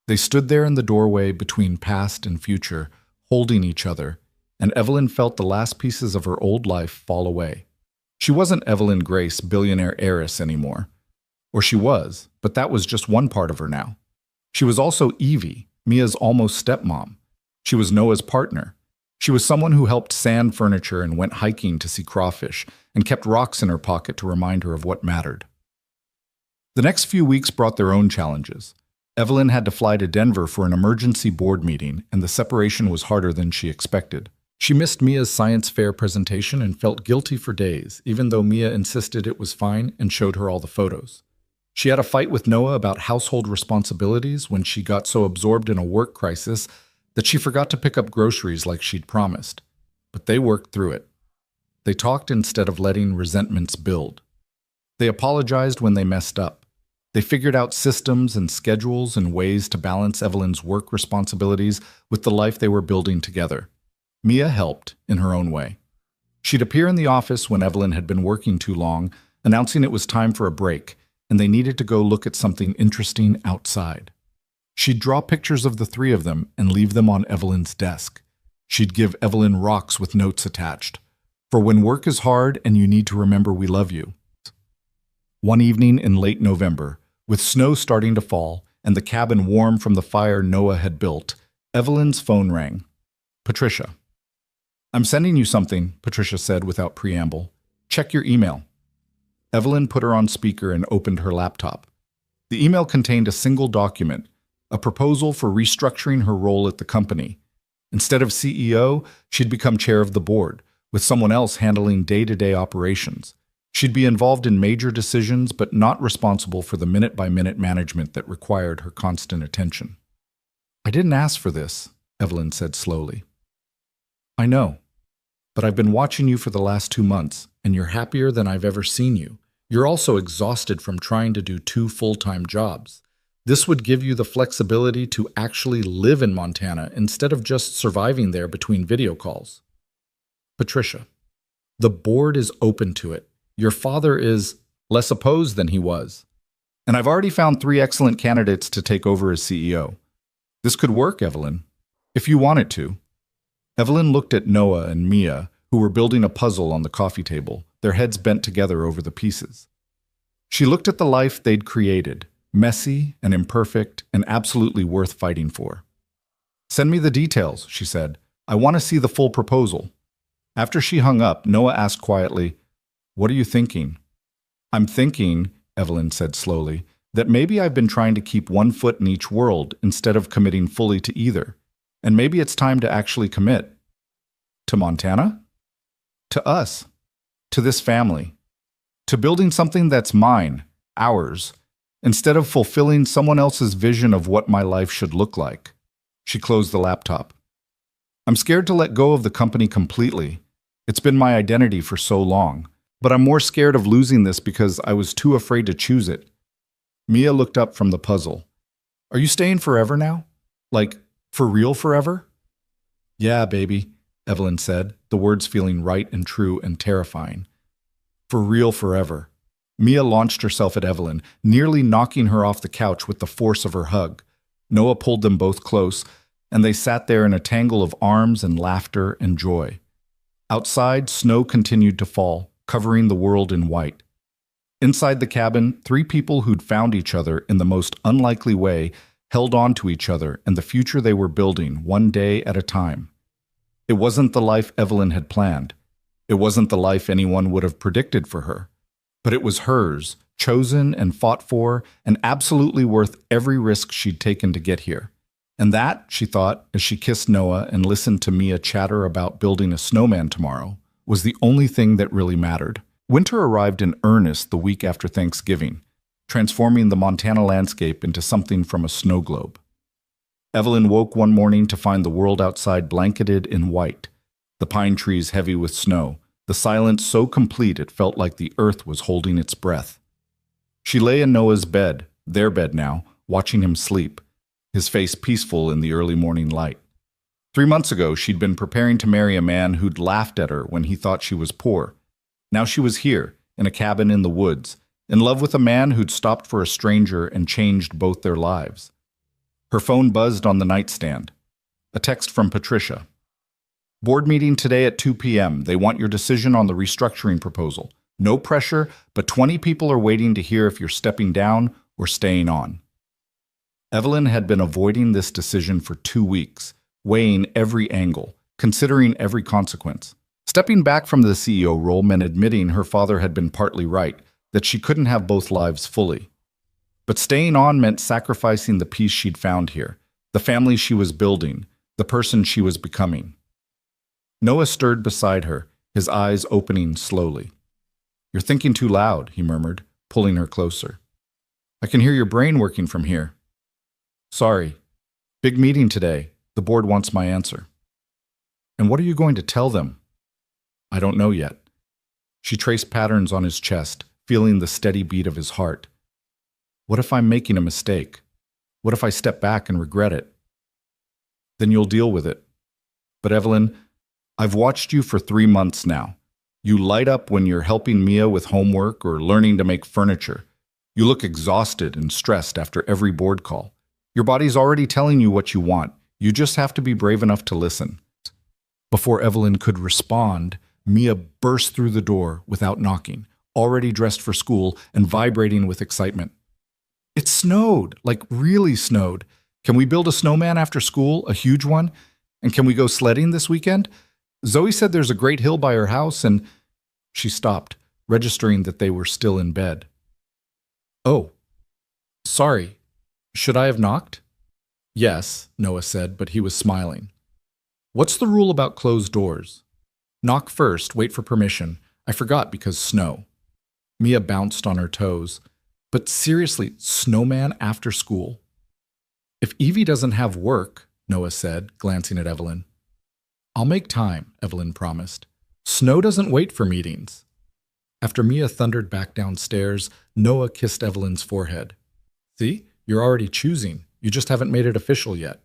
They stood there in the doorway between past and future, holding each other, and Evelyn felt the last pieces of her old life fall away. She wasn't Evelyn Grace, billionaire heiress anymore. Or she was, but that was just one part of her now. She was also Evie, Mia's almost stepmom. She was Noah's partner. She was someone who helped sand furniture and went hiking to see crawfish, and kept rocks in her pocket to remind her of what mattered. The next few weeks brought their own challenges. Evelyn had to fly to Denver for an emergency board meeting, and the separation was harder than she expected. She missed Mia's science fair presentation and felt guilty for days, even though Mia insisted it was fine and showed her all the photos. She had a fight with Noah about household responsibilities when she got so absorbed in a work crisis that she forgot to pick up groceries like she'd promised. But they worked through it. They talked instead of letting resentments build. They apologized when they messed up. They figured out systems and schedules and ways to balance Evelyn's work responsibilities with the life they were building together. Mia helped in her own way. She'd appear in the office when Evelyn had been working too long, announcing it was time for a break, and they needed to go look at something interesting outside. She'd draw pictures of the three of them and leave them on Evelyn's desk. She'd give Evelyn rocks with notes attached. For when work is hard and you need to remember we love you. One evening in late November, with snow starting to fall and the cabin warm from the fire Noah had built, Evelyn's phone rang. Patricia. I'm sending you something, Patricia said without preamble. Check your email. Evelyn put her on speaker and opened her laptop. The email contained a single document, a proposal for restructuring her role at the company. Instead of CEO, she'd become chair of the board, with someone else handling day-to-day operations. She'd be involved in major decisions, but not responsible for the minute-by-minute management that required her constant attention. I didn't ask for this, Evelyn said slowly. I know, but I've been watching you for the last 2 months, and you're happier than I've ever seen you. You're also exhausted from trying to do 2 full-time jobs. This would give you the flexibility to actually live in Montana instead of just surviving there between video calls. Patricia, the board is open to it. Your father is less opposed than he was. And I've already found 3 excellent candidates to take over as CEO. This could work, Evelyn, if you want it to. Evelyn looked at Noah and Mia, who were building a puzzle on the coffee table, their heads bent together over the pieces. She looked at the life they'd created, messy and imperfect and absolutely worth fighting for. Send me the details, she said. I want to see the full proposal. After she hung up, Noah asked quietly, What are you thinking? I'm thinking, Evelyn said slowly, that maybe I've been trying to keep one foot in each world instead of committing fully to either. And maybe it's time to actually commit. To Montana? To us. To this family. to building something that's mine, ours, instead of fulfilling someone else's vision of what my life should look like. She closed the laptop. I'm scared to let go of the company completely. It's been my identity for so long, but I'm more scared of losing this because I was too afraid to choose it. Mia looked up from the puzzle. Are you staying forever now? Like, for real forever? Yeah, baby, Evelyn said, the words feeling right and true and terrifying. For real forever. Mia launched herself at Evelyn, nearly knocking her off the couch with the force of her hug. Noah pulled them both close, and they sat there in a tangle of arms and laughter and joy. Outside, snow continued to fall, covering the world in white. Inside the cabin, three people who'd found each other in the most unlikely way held on to each other and the future they were building one day at a time. It wasn't the life Evelyn had planned. It wasn't the life anyone would have predicted for her. But it was hers, chosen and fought for, and absolutely worth every risk she'd taken to get here. And that, she thought, as she kissed Noah and listened to Mia chatter about building a snowman tomorrow, was the only thing that really mattered. Winter arrived in earnest the week after Thanksgiving, transforming the Montana landscape into something from a snow globe. Evelyn woke one morning to find the world outside blanketed in white, the pine trees heavy with snow, the silence so complete it felt like the earth was holding its breath. She lay in Noah's bed, their bed now, watching him sleep, his face peaceful in the early morning light. 3 months ago, she'd been preparing to marry a man who'd laughed at her when he thought she was poor. Now she was here, in a cabin in the woods, in love with a man who'd stopped for a stranger and changed both their lives. Her phone buzzed on the nightstand. A text from Patricia. Board meeting today at 2 p.m. They want your decision on the restructuring proposal. No pressure, but 20 people are waiting to hear if you're stepping down or staying on. Evelyn had been avoiding this decision for 2 weeks, weighing every angle, considering every consequence. Stepping back from the CEO role meant admitting her father had been partly right, that she couldn't have both lives fully. But staying on meant sacrificing the peace she'd found here, the family she was building, the person she was becoming. Noah stirred beside her, his eyes opening slowly. You're thinking too loud, he murmured, pulling her closer. I can hear your brain working from here. Sorry. Big meeting today. The board wants my answer. And what are you going to tell them? I don't know yet. She traced patterns on his chest, feeling the steady beat of his heart. What if I'm making a mistake? What if I step back and regret it? Then you'll deal with it. But Evelyn, I've watched you for 3 months now. You light up when you're helping Mia with homework or learning to make furniture. You look exhausted and stressed after every board call. Your body's already telling you what you want. You just have to be brave enough to listen. Before Evelyn could respond, Mia burst through the door without knocking, already dressed for school and vibrating with excitement. It snowed, like really snowed. Can we build a snowman after school, a huge one? And can we go sledding this weekend? Zoe said there's a great hill by her house and... She stopped, registering that they were still in bed. Oh, sorry. Should I have knocked? Yes, Noah said, but he was smiling. What's the rule about closed doors? Knock first, wait for permission. I forgot because snow. Mia bounced on her toes. But seriously, snowman after school? If Evie doesn't have work, Noah said, glancing at Evelyn. I'll make time, Evelyn promised. Snow doesn't wait for meetings. After Mia thundered back downstairs, Noah kissed Evelyn's forehead. See, you're already choosing. You just haven't made it official yet.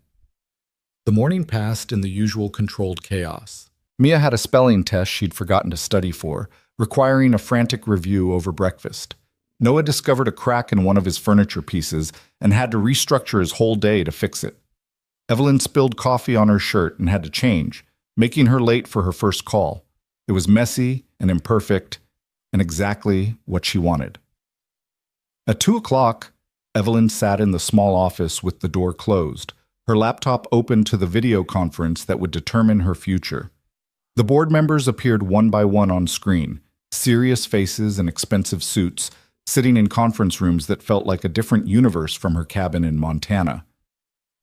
The morning passed in the usual controlled chaos. Mia had a spelling test she'd forgotten to study for, requiring a frantic review over breakfast. Noah discovered a crack in one of his furniture pieces and had to restructure his whole day to fix it. Evelyn spilled coffee on her shirt and had to change, making her late for her first call. It was messy and imperfect and exactly what she wanted. At 2 o'clock, Evelyn sat in the small office with the door closed, her laptop open to the video conference that would determine her future. The board members appeared one by one on screen, serious faces and expensive suits, sitting in conference rooms that felt like a different universe from her cabin in Montana.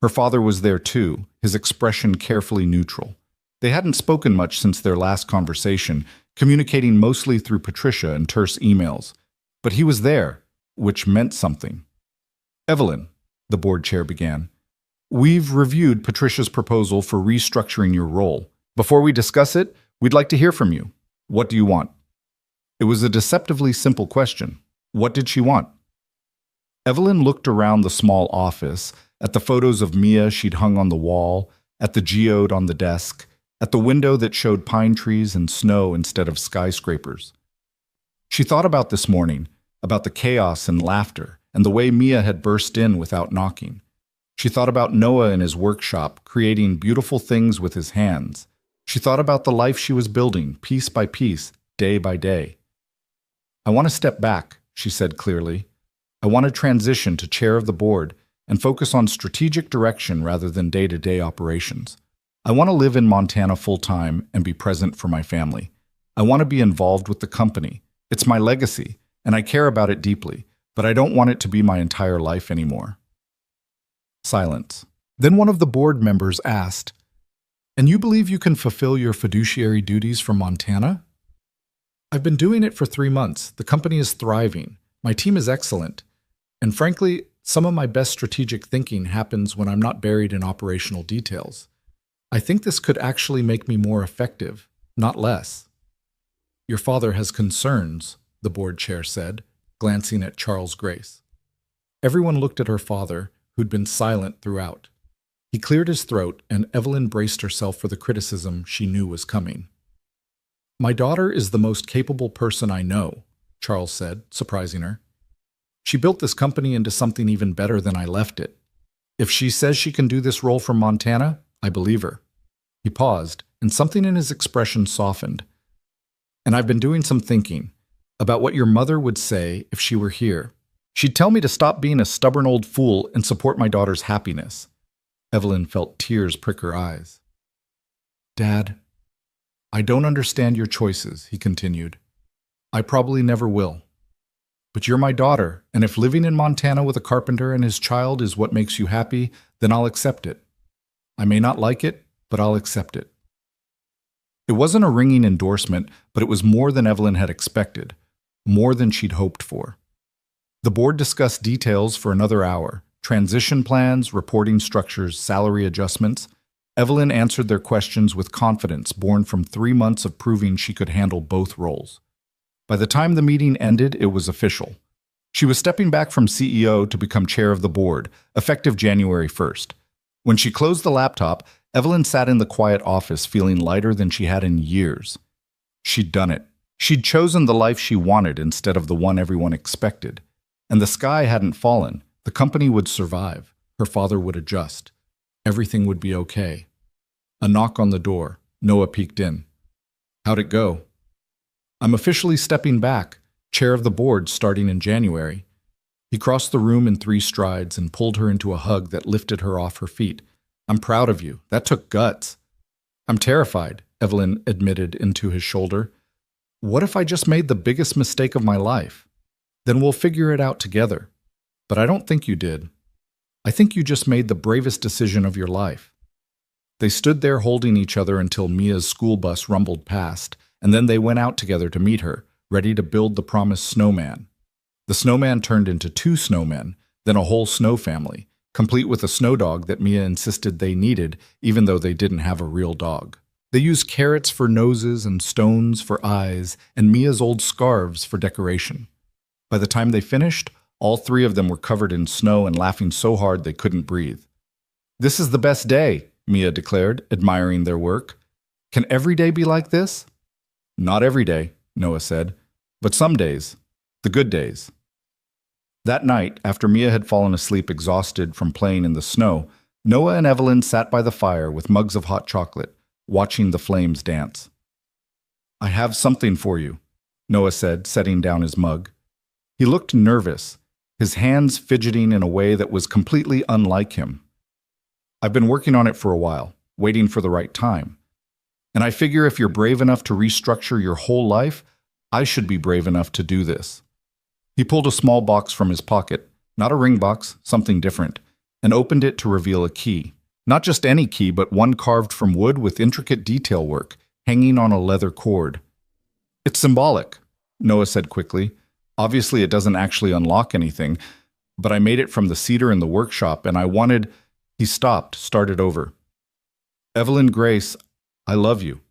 Her father was there too, his expression carefully neutral. They hadn't spoken much since their last conversation, communicating mostly through Patricia and terse emails. But he was there, which meant something. Evelyn, the board chair began, we've reviewed Patricia's proposal for restructuring your role. Before we discuss it, we'd like to hear from you. What do you want? It was a deceptively simple question. What did she want? Evelyn looked around the small office, at the photos of Mia she'd hung on the wall, at the geode on the desk, at the window that showed pine trees and snow instead of skyscrapers. She thought about this morning, about the chaos and laughter, and the way Mia had burst in without knocking. She thought about Noah in his workshop, creating beautiful things with his hands. She thought about the life she was building, piece by piece, day by day. I want to step back, she said clearly. I want to transition to chair of the board and focus on strategic direction rather than day-to-day operations. I want to live in Montana full-time and be present for my family. I want to be involved with the company. It's my legacy, and I care about it deeply, but I don't want it to be my entire life anymore. Silence. Then one of the board members asked, "And you believe you can fulfill your fiduciary duties from Montana?" "I've been doing it for 3 months. The company is thriving. My team is excellent. And frankly, some of my best strategic thinking happens when I'm not buried in operational details. I think this could actually make me more effective, not less." "Your father has concerns," the board chair said, glancing at Charles Grace. Everyone looked at her father, who'd been silent throughout. He cleared his throat, and Evelyn braced herself for the criticism she knew was coming. "My daughter is the most capable person I know," Charles said, surprising her. "She built this company into something even better than I left it. If she says she can do this role from Montana, I believe her." He paused, and something in his expression softened. "And I've been doing some thinking about what your mother would say if she were here. She'd tell me to stop being a stubborn old fool and support my daughter's happiness." Evelyn felt tears prick her eyes. "Dad, I don't understand your choices," he continued. "I probably never will. But you're my daughter, and if living in Montana with a carpenter and his child is what makes you happy, then I'll accept it. I may not like it, but I'll accept it." It wasn't a ringing endorsement, but it was more than Evelyn had expected, more than she'd hoped for. The board discussed details for another hour, transition plans, reporting structures, salary adjustments. Evelyn answered their questions with confidence born from 3 months of proving she could handle both roles. By the time the meeting ended, it was official. She was stepping back from CEO to become chair of the board, effective January 1st. When she closed the laptop, Evelyn sat in the quiet office feeling lighter than she had in years. She'd done it. She'd chosen the life she wanted instead of the one everyone expected. And the sky hadn't fallen. The company would survive. Her father would adjust. Everything would be okay. A knock on the door. Noah peeked in. "How'd it go?" "I'm officially stepping back, chair of the board starting in January." He crossed the room in 3 strides and pulled her into a hug that lifted her off her feet. "I'm proud of you. That took guts." "I'm terrified," Evelyn admitted into his shoulder. "What if I just made the biggest mistake of my life? Then we'll figure it out together." "But I don't think you did. I think you just made the bravest decision of your life." They stood there holding each other until Mia's school bus rumbled past, and then they went out together to meet her, ready to build the promised snowman. The snowman turned into 2 snowmen, then a whole snow family, complete with a snow dog that Mia insisted they needed, even though they didn't have a real dog. They used carrots for noses and stones for eyes, and Mia's old scarves for decoration. By the time they finished, all 3 of them were covered in snow and laughing so hard they couldn't breathe. "This is the best day," Mia declared, admiring their work. "Can every day be like this?" "Not every day," Noah said, "but some days. The good days." That night, after Mia had fallen asleep exhausted from playing in the snow, Noah and Evelyn sat by the fire with mugs of hot chocolate, watching the flames dance. "I have something for you," Noah said, setting down his mug. He looked nervous, his hands fidgeting in a way that was completely unlike him. "I've been working on it for a while, waiting for the right time. And I figure if you're brave enough to restructure your whole life, I should be brave enough to do this." He pulled a small box from his pocket, not a ring box, something different, and opened it to reveal a key. Not just any key, but one carved from wood with intricate detail work, hanging on a leather cord. It's symbolic, Noah said quickly. Obviously, it doesn't actually unlock anything, but I made it from the cedar in the workshop, and I wanted... He stopped, started over. Evelyn Grace, I love you.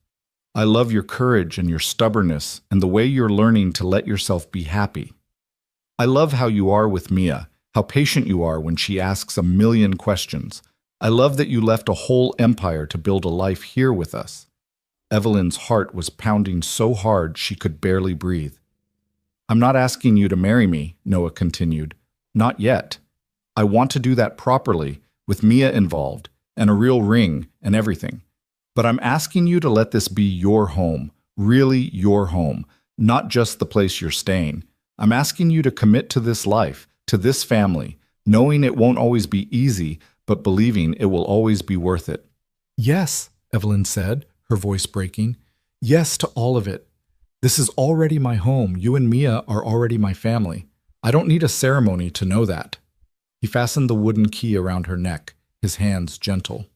I love your courage and your stubbornness and the way you're learning to let yourself be happy. I love how you are with Mia, how patient you are when she asks a million questions. I love that you left a whole empire to build a life here with us. Evelyn's heart was pounding so hard she could barely breathe. I'm not asking you to marry me, Noah continued. Not yet. I want to do that properly, with Mia involved, and a real ring and everything. But I'm asking you to let this be your home, really your home, not just the place you're staying. I'm asking you to commit to this life, to this family, knowing it won't always be easy, but believing it will always be worth it. Yes, Evelyn said, her voice breaking. Yes to all of it. This is already my home. You and Mia are already my family. I don't need a ceremony to know that. He fastened the wooden key around her neck, his hands gentle.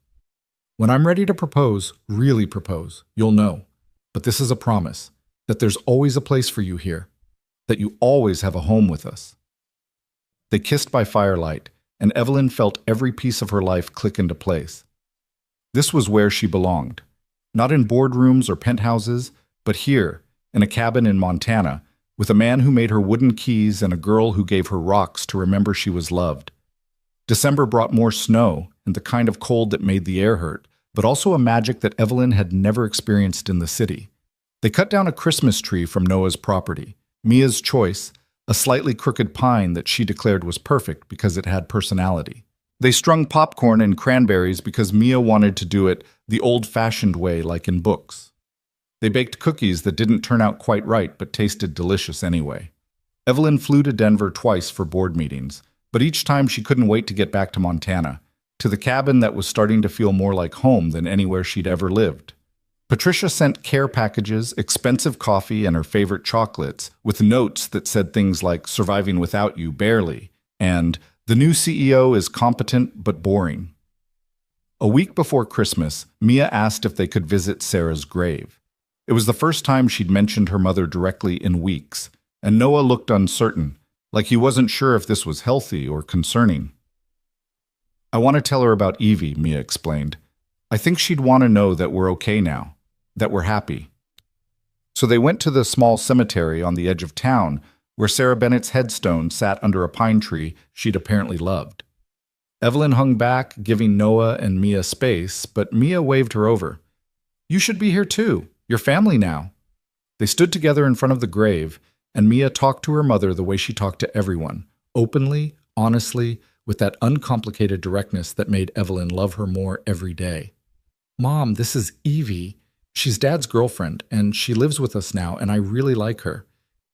When I'm ready to propose, really propose, you'll know. But this is a promise, that there's always a place for you here, that you always have a home with us. They kissed by firelight, and Evelyn felt every piece of her life click into place. This was where she belonged, not in boardrooms or penthouses, but here, in a cabin in Montana, with a man who made her wooden keys and a girl who gave her rocks to remember she was loved. December brought more snow and the kind of cold that made the air hurt, but also a magic that Evelyn had never experienced in the city. They cut down a Christmas tree from Noah's property, Mia's choice, a slightly crooked pine that she declared was perfect because it had personality. They strung popcorn and cranberries because Mia wanted to do it the old-fashioned way like in books. They baked cookies that didn't turn out quite right but tasted delicious anyway. Evelyn flew to Denver twice for board meetings, but each time she couldn't wait to get back to Montana, to the cabin that was starting to feel more like home than anywhere she'd ever lived. Patricia sent care packages, expensive coffee, and her favorite chocolates, with notes that said things like "surviving without you, barely," and "the new CEO is competent but boring." A week before Christmas, Mia asked if they could visit Sarah's grave. It was the first time she'd mentioned her mother directly in weeks, and Noah looked uncertain, like he wasn't sure if this was healthy or concerning. I want to tell her about Evie, Mia explained. I think she'd want to know that we're okay now, that we're happy. So they went to the small cemetery on the edge of town, where Sarah Bennett's headstone sat under a pine tree she'd apparently loved. Evelyn hung back, giving Noah and Mia space, but Mia waved her over. You should be here too. You're family now. They stood together in front of the grave, and Mia talked to her mother the way she talked to everyone, openly, honestly, with that uncomplicated directness that made Evelyn love her more every day. Mom, this is Evie. She's Dad's girlfriend, and she lives with us now, and I really like her.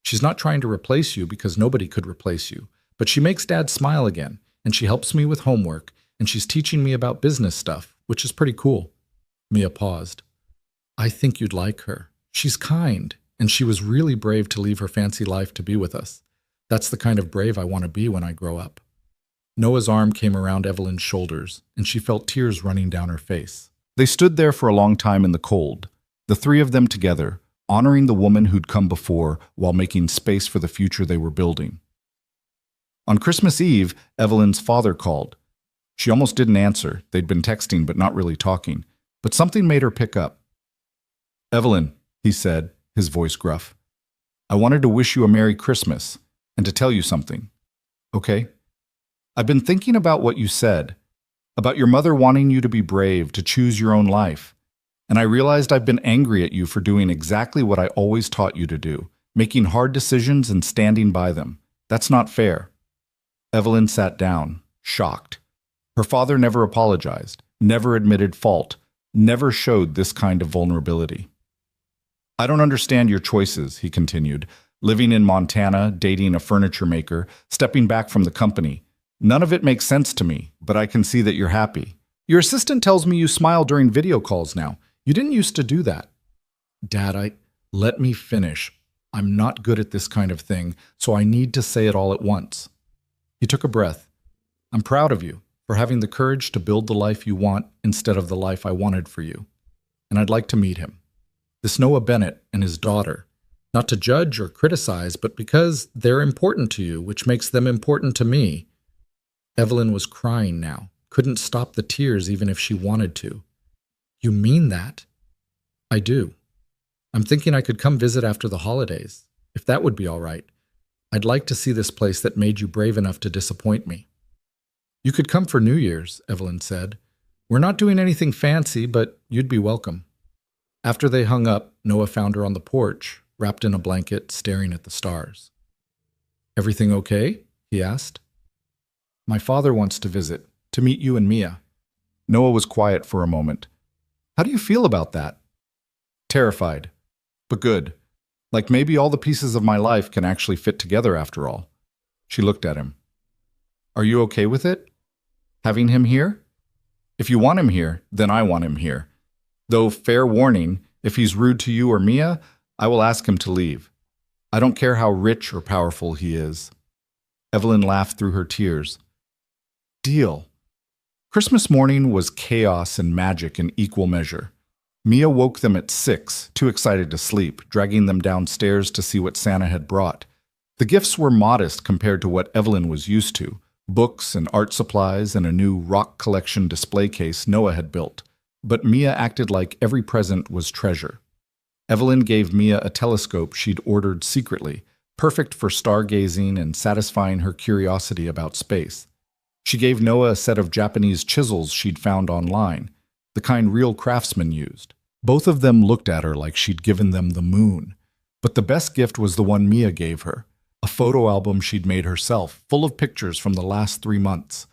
She's not trying to replace you because nobody could replace you, but she makes Dad smile again, and she helps me with homework, and she's teaching me about business stuff, which is pretty cool. Mia paused. I think you'd like her. She's kind, and she was really brave to leave her fancy life to be with us. That's the kind of brave I want to be when I grow up. Noah's arm came around Evelyn's shoulders, and she felt tears running down her face. They stood there for a long time in the cold, the three of them together, honoring the woman who'd come before while making space for the future they were building. On Christmas Eve, Evelyn's father called. She almost didn't answer. They'd been texting but not really talking. But something made her pick up. Evelyn, he said, his voice gruff, I wanted to wish you a Merry Christmas and to tell you something. Okay? I've been thinking about what you said, about your mother wanting you to be brave, to choose your own life. And I realized I've been angry at you for doing exactly what I always taught you to do, making hard decisions and standing by them. That's not fair. Evelyn sat down, shocked. Her father never apologized, never admitted fault, never showed this kind of vulnerability. I don't understand your choices, he continued, living in Montana, dating a furniture maker, stepping back from the company. None of it makes sense to me, but I can see that you're happy. Your assistant tells me you smile during video calls now. You didn't used to do that. Dad, let me finish. I'm not good at this kind of thing, so I need to say it all at once. He took a breath. I'm proud of you for having the courage to build the life you want instead of the life I wanted for you. And I'd like to meet him. This Noah Bennett and his daughter. Not to judge or criticize, but because they're important to you, which makes them important to me. Evelyn was crying now, couldn't stop the tears even if she wanted to. You mean that? I do. I'm thinking I could come visit after the holidays, if that would be all right. I'd like to see this place that made you brave enough to disappoint me. You could come for New Year's, Evelyn said. We're not doing anything fancy, but you'd be welcome. After they hung up, Noah found her on the porch, wrapped in a blanket, staring at the stars. Everything okay? He asked. My father wants to visit, to meet you and Mia. Noah was quiet for a moment. How do you feel about that? Terrified, but good. Like maybe all the pieces of my life can actually fit together after all. She looked at him. Are you okay with it? Having him here? If you want him here, then I want him here. Though, fair warning, if he's rude to you or Mia, I will ask him to leave. I don't care how rich or powerful he is. Evelyn laughed through her tears. Deal. Christmas morning was chaos and magic in equal measure. Mia woke them at 6, too excited to sleep, dragging them downstairs to see what Santa had brought. The gifts were modest compared to what Evelyn was used to. Books and art supplies and a new rock collection display case Noah had built. But Mia acted like every present was treasure. Evelyn gave Mia a telescope she'd ordered secretly, perfect for stargazing and satisfying her curiosity about space. She gave Noah a set of Japanese chisels she'd found online, the kind real craftsmen used. Both of them looked at her like she'd given them the moon. But the best gift was the one Mia gave her, a photo album she'd made herself, full of pictures from the last 3 months.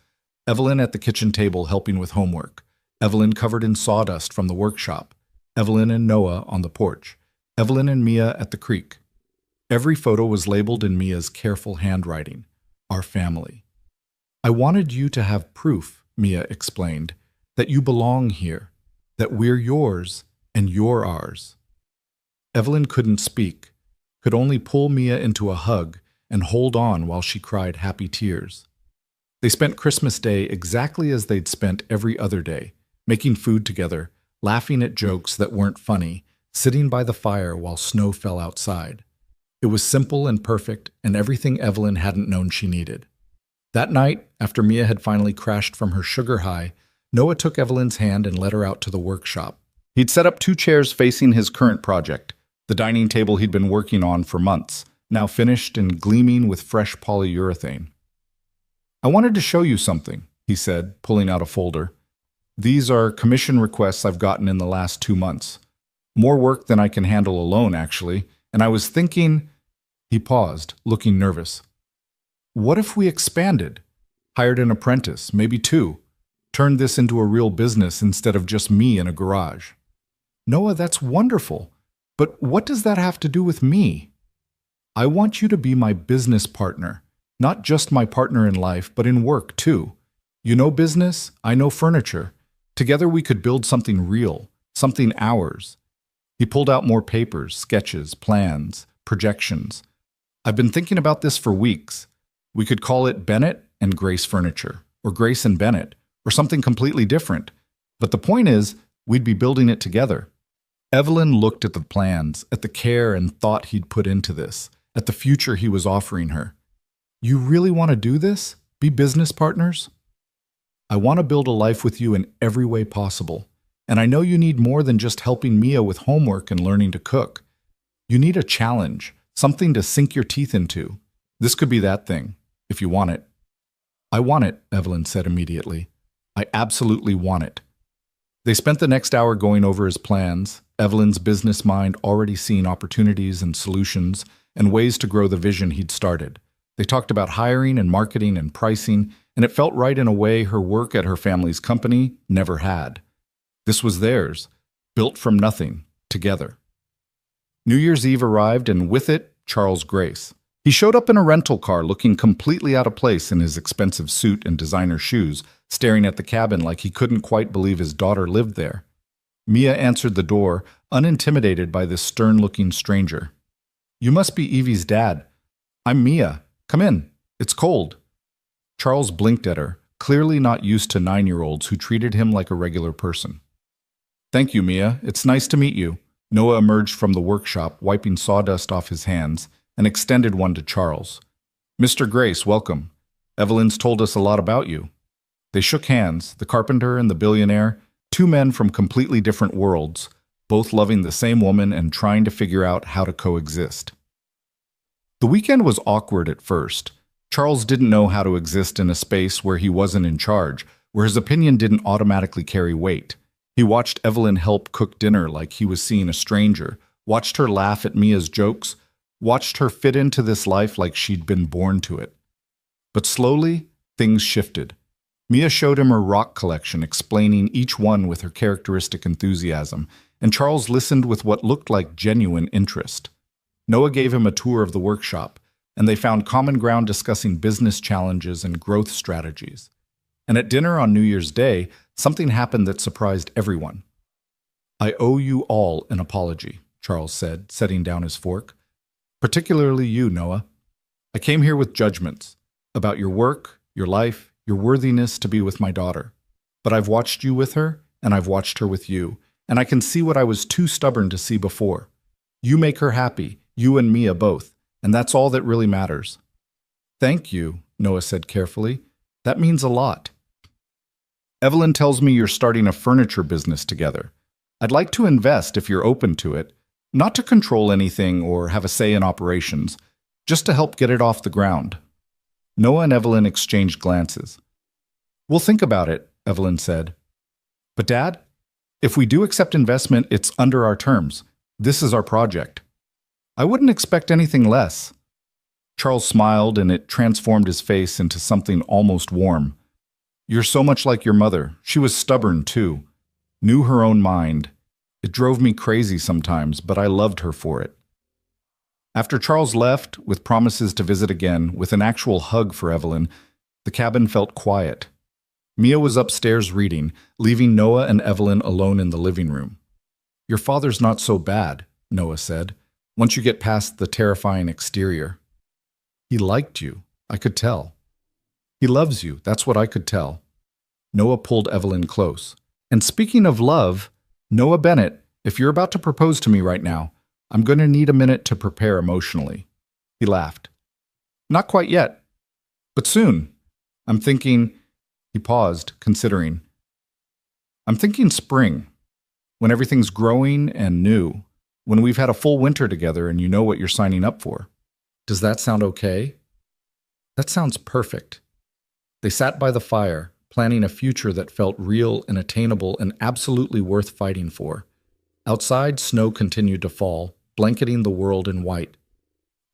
Evelyn at the kitchen table helping with homework. Evelyn covered in sawdust from the workshop. Evelyn and Noah on the porch. Evelyn and Mia at the creek. Every photo was labeled in Mia's careful handwriting. Our family. I wanted you to have proof, Mia explained, that you belong here, that we're yours and you're ours. Evelyn couldn't speak, could only pull Mia into a hug and hold on while she cried happy tears. They spent Christmas Day exactly as they'd spent every other day, making food together, laughing at jokes that weren't funny, sitting by the fire while snow fell outside. It was simple and perfect, and everything Evelyn hadn't known she needed. That night, after Mia had finally crashed from her sugar high, Noah took Evelyn's hand and led her out to the workshop. He'd set up 2 chairs facing his current project, the dining table he'd been working on for months, now finished and gleaming with fresh polyurethane. I wanted to show you something, he said, pulling out a folder. These are commission requests I've gotten in the last 2 months. More work than I can handle alone, actually, and I was thinking... He paused, looking nervous. What if we expanded? Hired an apprentice, maybe 2. Turned this into a real business instead of just me in a garage. Noah, that's wonderful. But what does that have to do with me? I want you to be my business partner. Not just my partner in life, but in work, too. You know business, I know furniture. Together we could build something real, something ours. He pulled out more papers, sketches, plans, projections. I've been thinking about this for weeks. We could call it Bennett and Grace Furniture, or Grace and Bennett, or something completely different. But the point is, we'd be building it together. Evelyn looked at the plans, at the care and thought he'd put into this, at the future he was offering her. You really want to do this? Be business partners? I want to build a life with you in every way possible. And I know you need more than just helping Mia with homework and learning to cook. You need a challenge, something to sink your teeth into. This could be that thing, if you want it. I want it, Evelyn said immediately. I absolutely want it. They spent the next hour going over his plans, Evelyn's business mind already seeing opportunities and solutions and ways to grow the vision he'd started. They talked about hiring and marketing and pricing, and it felt right in a way her work at her family's company never had. This was theirs, built from nothing, together. New Year's Eve arrived, and with it, Charles Grace. He showed up in a rental car looking completely out of place in his expensive suit and designer shoes, staring at the cabin like he couldn't quite believe his daughter lived there. Mia answered the door, unintimidated by this stern-looking stranger. You must be Evie's dad. I'm Mia. Come in. It's cold. Charles blinked at her, clearly not used to 9-year-olds who treated him like a regular person. Thank you, Mia. It's nice to meet you. Noah emerged from the workshop, wiping sawdust off his hands, and extended one to Charles. "Mr. Grace, welcome. Evelyn's told us a lot about you." They shook hands, the carpenter and the billionaire, two men from completely different worlds, both loving the same woman and trying to figure out how to coexist. The weekend was awkward at first. Charles didn't know how to exist in a space where he wasn't in charge, where his opinion didn't automatically carry weight. He watched Evelyn help cook dinner like he was seeing a stranger, watched her laugh at Mia's jokes, watched her fit into this life like she'd been born to it. But slowly, things shifted. Mia showed him her rock collection, explaining each one with her characteristic enthusiasm, and Charles listened with what looked like genuine interest. Noah gave him a tour of the workshop, and they found common ground discussing business challenges and growth strategies. And at dinner on New Year's Day, something happened that surprised everyone. "I owe you all an apology," Charles said, setting down his fork. "Particularly you, Noah. I came here with judgments about your work, your life, your worthiness to be with my daughter. But I've watched you with her, and I've watched her with you, and I can see what I was too stubborn to see before. You make her happy, you and Mia both, and that's all that really matters." "Thank you," Noah said carefully. "That means a lot. Evelyn tells me you're starting a furniture business together. I'd like to invest if you're open to it, not to control anything or have a say in operations, just to help get it off the ground." Noah and Evelyn exchanged glances. "We'll think about it," Evelyn said. "But Dad, if we do accept investment, it's under our terms. This is our project." "I wouldn't expect anything less." Charles smiled, and it transformed his face into something almost warm. "You're so much like your mother. She was stubborn, too. Knew her own mind. It drove me crazy sometimes, but I loved her for it." After Charles left, with promises to visit again, with an actual hug for Evelyn, the cabin felt quiet. Mia was upstairs reading, leaving Noah and Evelyn alone in the living room. "Your father's not so bad," Noah said, "once you get past the terrifying exterior. He liked you, I could tell. He loves you, that's what I could tell." Noah pulled Evelyn close. "And speaking of love, Noah Bennett, if you're about to propose to me right now, I'm going to need a minute to prepare emotionally." He laughed. "Not quite yet, but soon. I'm thinking—" He paused, considering. "I'm thinking spring, when everything's growing and new, when we've had a full winter together and you know what you're signing up for. Does that sound okay?" "That sounds perfect." They sat by the fire, planning a future that felt real and attainable and absolutely worth fighting for. Outside, snow continued to fall, blanketing the world in white.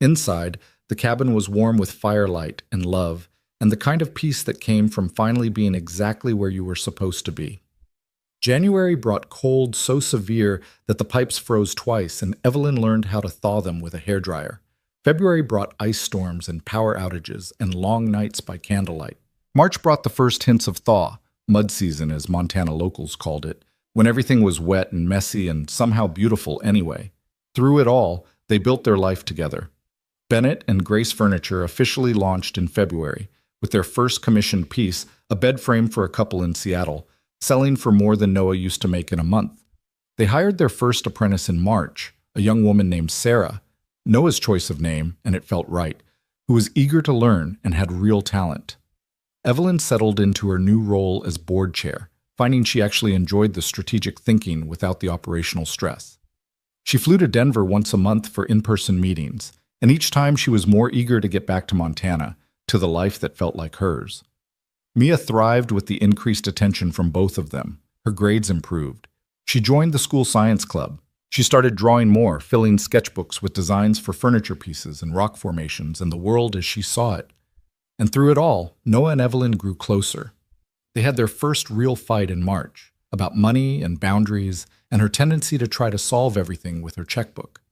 Inside, the cabin was warm with firelight and love, and the kind of peace that came from finally being exactly where you were supposed to be. January brought cold so severe that the pipes froze twice, and Evelyn learned how to thaw them with a hairdryer. February brought ice storms and power outages and long nights by candlelight. March brought the first hints of thaw, mud season as Montana locals called it, when everything was wet and messy and somehow beautiful anyway. Through it all, they built their life together. Bennett and Grace Furniture officially launched in February, with their first commissioned piece, a bed frame for a couple in Seattle, selling for more than Noah used to make in a month. They hired their first apprentice in March, a young woman named Sarah, Noah's choice of name, and it felt right, who was eager to learn and had real talent. Evelyn settled into her new role as board chair, finding she actually enjoyed the strategic thinking without the operational stress. She flew to Denver once a month for in-person meetings, and each time she was more eager to get back to Montana, to the life that felt like hers. Mia thrived with the increased attention from both of them. Her grades improved. She joined the school science club. She started drawing more, filling sketchbooks with designs for furniture pieces and rock formations and the world as she saw it. And through it all, Noah and Evelyn grew closer. They had their first real fight in March, about money and boundaries and her tendency to try to solve everything with her checkbook.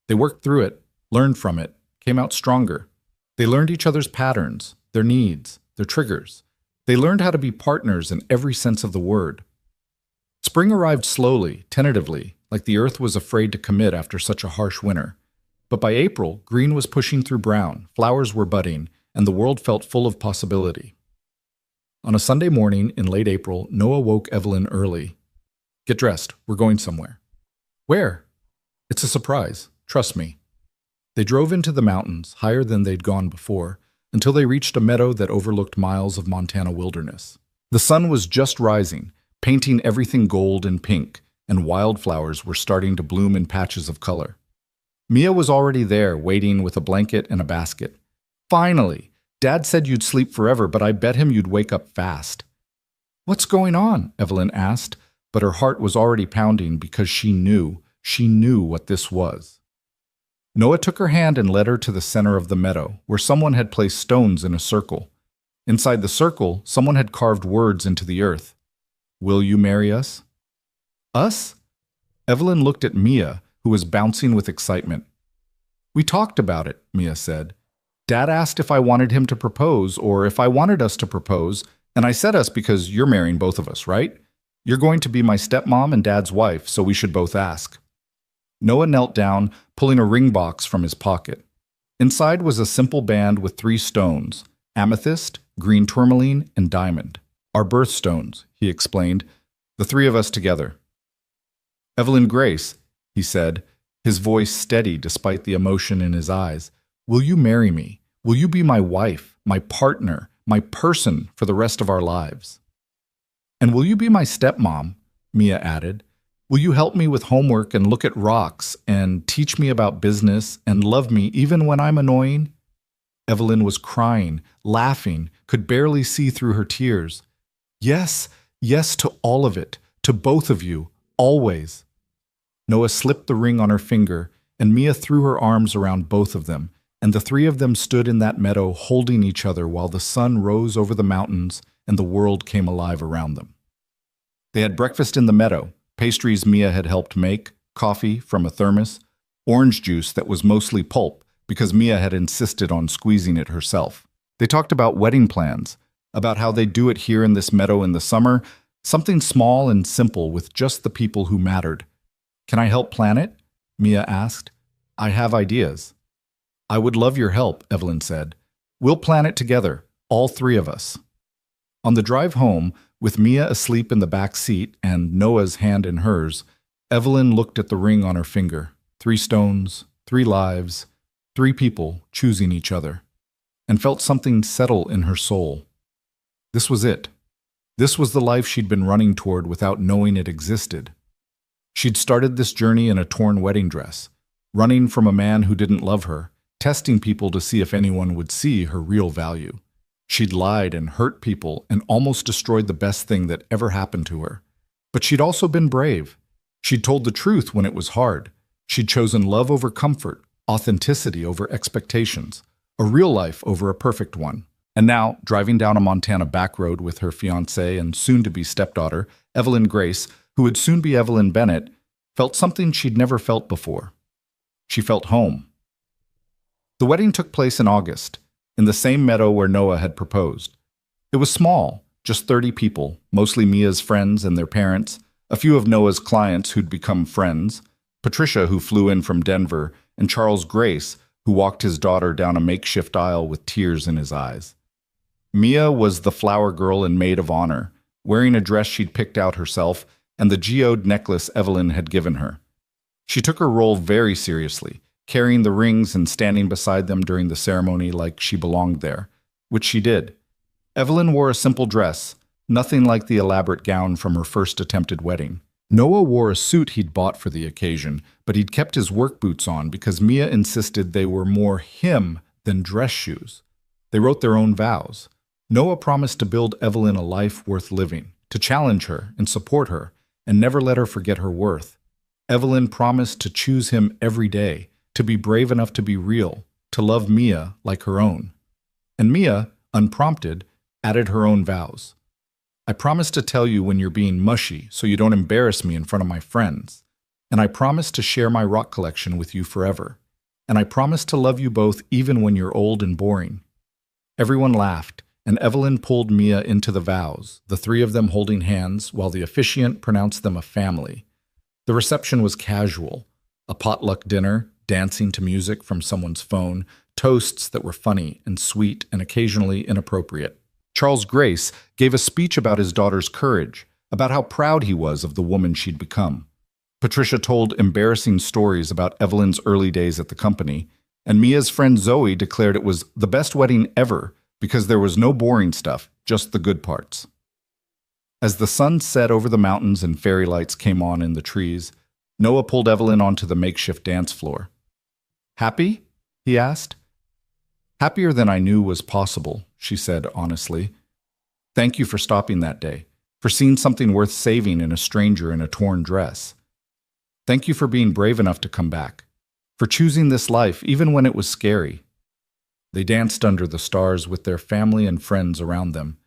They worked through it, learned from it, came out stronger. They learned each other's patterns, their needs, their triggers. They learned how to be partners in every sense of the word. Spring arrived slowly, tentatively, like the earth was afraid to commit after such a harsh winter. But by April, green was pushing through brown, flowers were budding, and the world felt full of possibility. On a Sunday morning in late April, Noah woke Evelyn early. "Get dressed, we're going somewhere." "Where?" It's a surprise. Trust me. They drove into the mountains, higher than they'd gone before, until they reached a meadow that overlooked miles of Montana wilderness. The sun was just rising, painting everything gold and pink, and wildflowers were starting to bloom in patches of color. Mia was already there, waiting with a blanket and a basket. Finally! Dad said you'd sleep forever, but I bet him you'd wake up fast. What's going on? Evelyn asked, but her heart was already pounding because she knew what this was. Noah took her hand and led her to the center of the meadow, where someone had placed stones in a circle. Inside the circle, someone had carved words into the earth. Will you marry us? Us? Evelyn looked at Mia, who was bouncing with excitement. We talked about it, Mia said. Dad asked if I wanted him to propose or if I wanted us to propose, and I said us because you're marrying both of us, right? You're going to be my stepmom and Dad's wife, so we should both ask. Noah knelt down, pulling a ring box from his pocket. Inside was a simple band with 3 stones, amethyst, green tourmaline, and diamond. Our birthstones, he explained, the 3 of us together. Evelyn Grace, he said, his voice steady despite the emotion in his eyes, will you marry me? Will you be my wife, my partner, my person for the rest of our lives? And will you be my stepmom? Mia added. Will you help me with homework and look at rocks and teach me about business and love me even when I'm annoying? Evelyn was crying, laughing, could barely see through her tears. Yes, yes to all of it, to both of you, always. Noah slipped the ring on her finger, and Mia threw her arms around both of them, and the 3 of them stood in that meadow holding each other while the sun rose over the mountains and the world came alive around them. They had breakfast in the meadow, pastries Mia had helped make, coffee from a thermos, orange juice that was mostly pulp because Mia had insisted on squeezing it herself. They talked about wedding plans, about how they'd do it here in this meadow in the summer, something small and simple with just the people who mattered. Can I help plan it? Mia asked. I have ideas. I would love your help, Evelyn said. We'll plan it together, all 3 of us. On the drive home, with Mia asleep in the back seat and Noah's hand in hers, Evelyn looked at the ring on her finger. 3 stones, 3 lives, 3 people choosing each other, and felt something settle in her soul. This was it. This was the life she'd been running toward without knowing it existed. She'd started this journey in a torn wedding dress, running from a man who didn't love her, testing people to see if anyone would see her real value. She'd lied and hurt people and almost destroyed the best thing that ever happened to her. But she'd also been brave. She'd told the truth when it was hard. She'd chosen love over comfort, authenticity over expectations, a real life over a perfect one. And now, driving down a Montana back road with her fiancé and soon-to-be stepdaughter, Evelyn Grace, who would soon be Evelyn Bennett, felt something she'd never felt before. She felt home. The wedding took place in August, in the same meadow where Noah had proposed. It was small, just 30 people, mostly Mia's friends and their parents, a few of Noah's clients who'd become friends, Patricia, who flew in from Denver, and Charles Grace, who walked his daughter down a makeshift aisle with tears in his eyes. Mia was the flower girl and maid of honor, wearing a dress she'd picked out herself and the geode necklace Evelyn had given her. She took her role very seriously, carrying the rings and standing beside them during the ceremony like she belonged there, which she did. Evelyn wore a simple dress, nothing like the elaborate gown from her first attempted wedding. Noah wore a suit he'd bought for the occasion, but he'd kept his work boots on because Mia insisted they were more him than dress shoes. They wrote their own vows. Noah promised to build Evelyn a life worth living, to challenge her and support her, and never let her forget her worth. Evelyn promised to choose him every day, to be brave enough to be real, to love Mia like her own. And Mia, unprompted, added her own vows. I promise to tell you when you're being mushy so you don't embarrass me in front of my friends. And I promise to share my rock collection with you forever. And I promise to love you both even when you're old and boring. Everyone laughed, and Evelyn pulled Mia into the vows, the 3 of them holding hands while the officiant pronounced them a family. The reception was casual, a potluck dinner, dancing to music from someone's phone, toasts that were funny and sweet and occasionally inappropriate. Charles Grace gave a speech about his daughter's courage, about how proud he was of the woman she'd become. Patricia told embarrassing stories about Evelyn's early days at the company, and Mia's friend Zoe declared it was the best wedding ever because there was no boring stuff, just the good parts. As the sun set over the mountains and fairy lights came on in the trees, Noah pulled Evelyn onto the makeshift dance floor. "Happy?" he asked. "Happier than I knew was possible," she said honestly. "Thank you for stopping that day, for seeing something worth saving in a stranger in a torn dress. Thank you for being brave enough to come back, for choosing this life even when it was scary." They danced under the stars with their family and friends around them,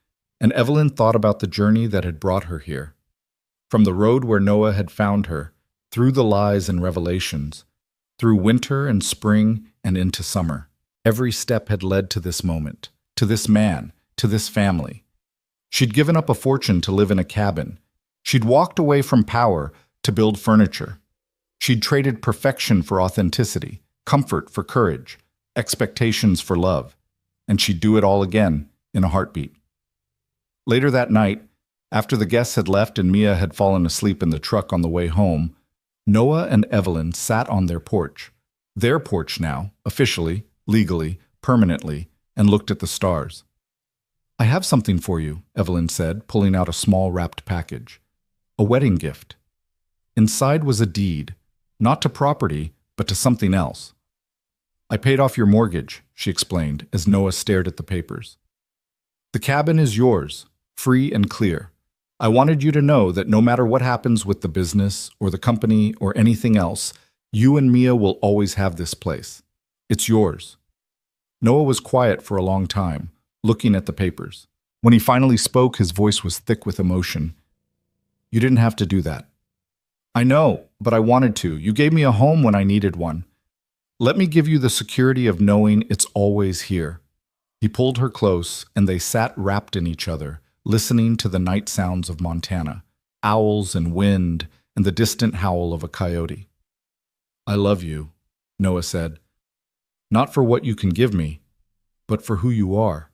and Evelyn thought about the journey that had brought her here. From the road where Noah had found her, through the lies and revelations, through winter and spring and into summer, every step had led to this moment, to this man, to this family. She'd given up a fortune to live in a cabin. She'd walked away from power to build furniture. She'd traded perfection for authenticity, comfort for courage, expectations for love, and she'd do it all again in a heartbeat. Later that night, after the guests had left and Mia had fallen asleep in the truck on the way home, Noah and Evelyn sat on their porch now, officially, legally, permanently, and looked at the stars. "I have something for you," Evelyn said, pulling out a small wrapped package. "A wedding gift." Inside was a deed, not to property, but to something else. "I paid off your mortgage," she explained as Noah stared at the papers. "The cabin is yours, free and clear. I wanted you to know that no matter what happens with the business or the company or anything else, you and Mia will always have this place. It's yours." Noah was quiet for a long time, looking at the papers. When he finally spoke, his voice was thick with emotion. "You didn't have to do that." "I know, but I wanted to. You gave me a home when I needed one. Let me give you the security of knowing it's always here." He pulled her close, and they sat wrapped in each other, listening to the night sounds of Montana, owls and wind, and the distant howl of a coyote. "I love you," Noah said. "Not for what you can give me, but for who you are.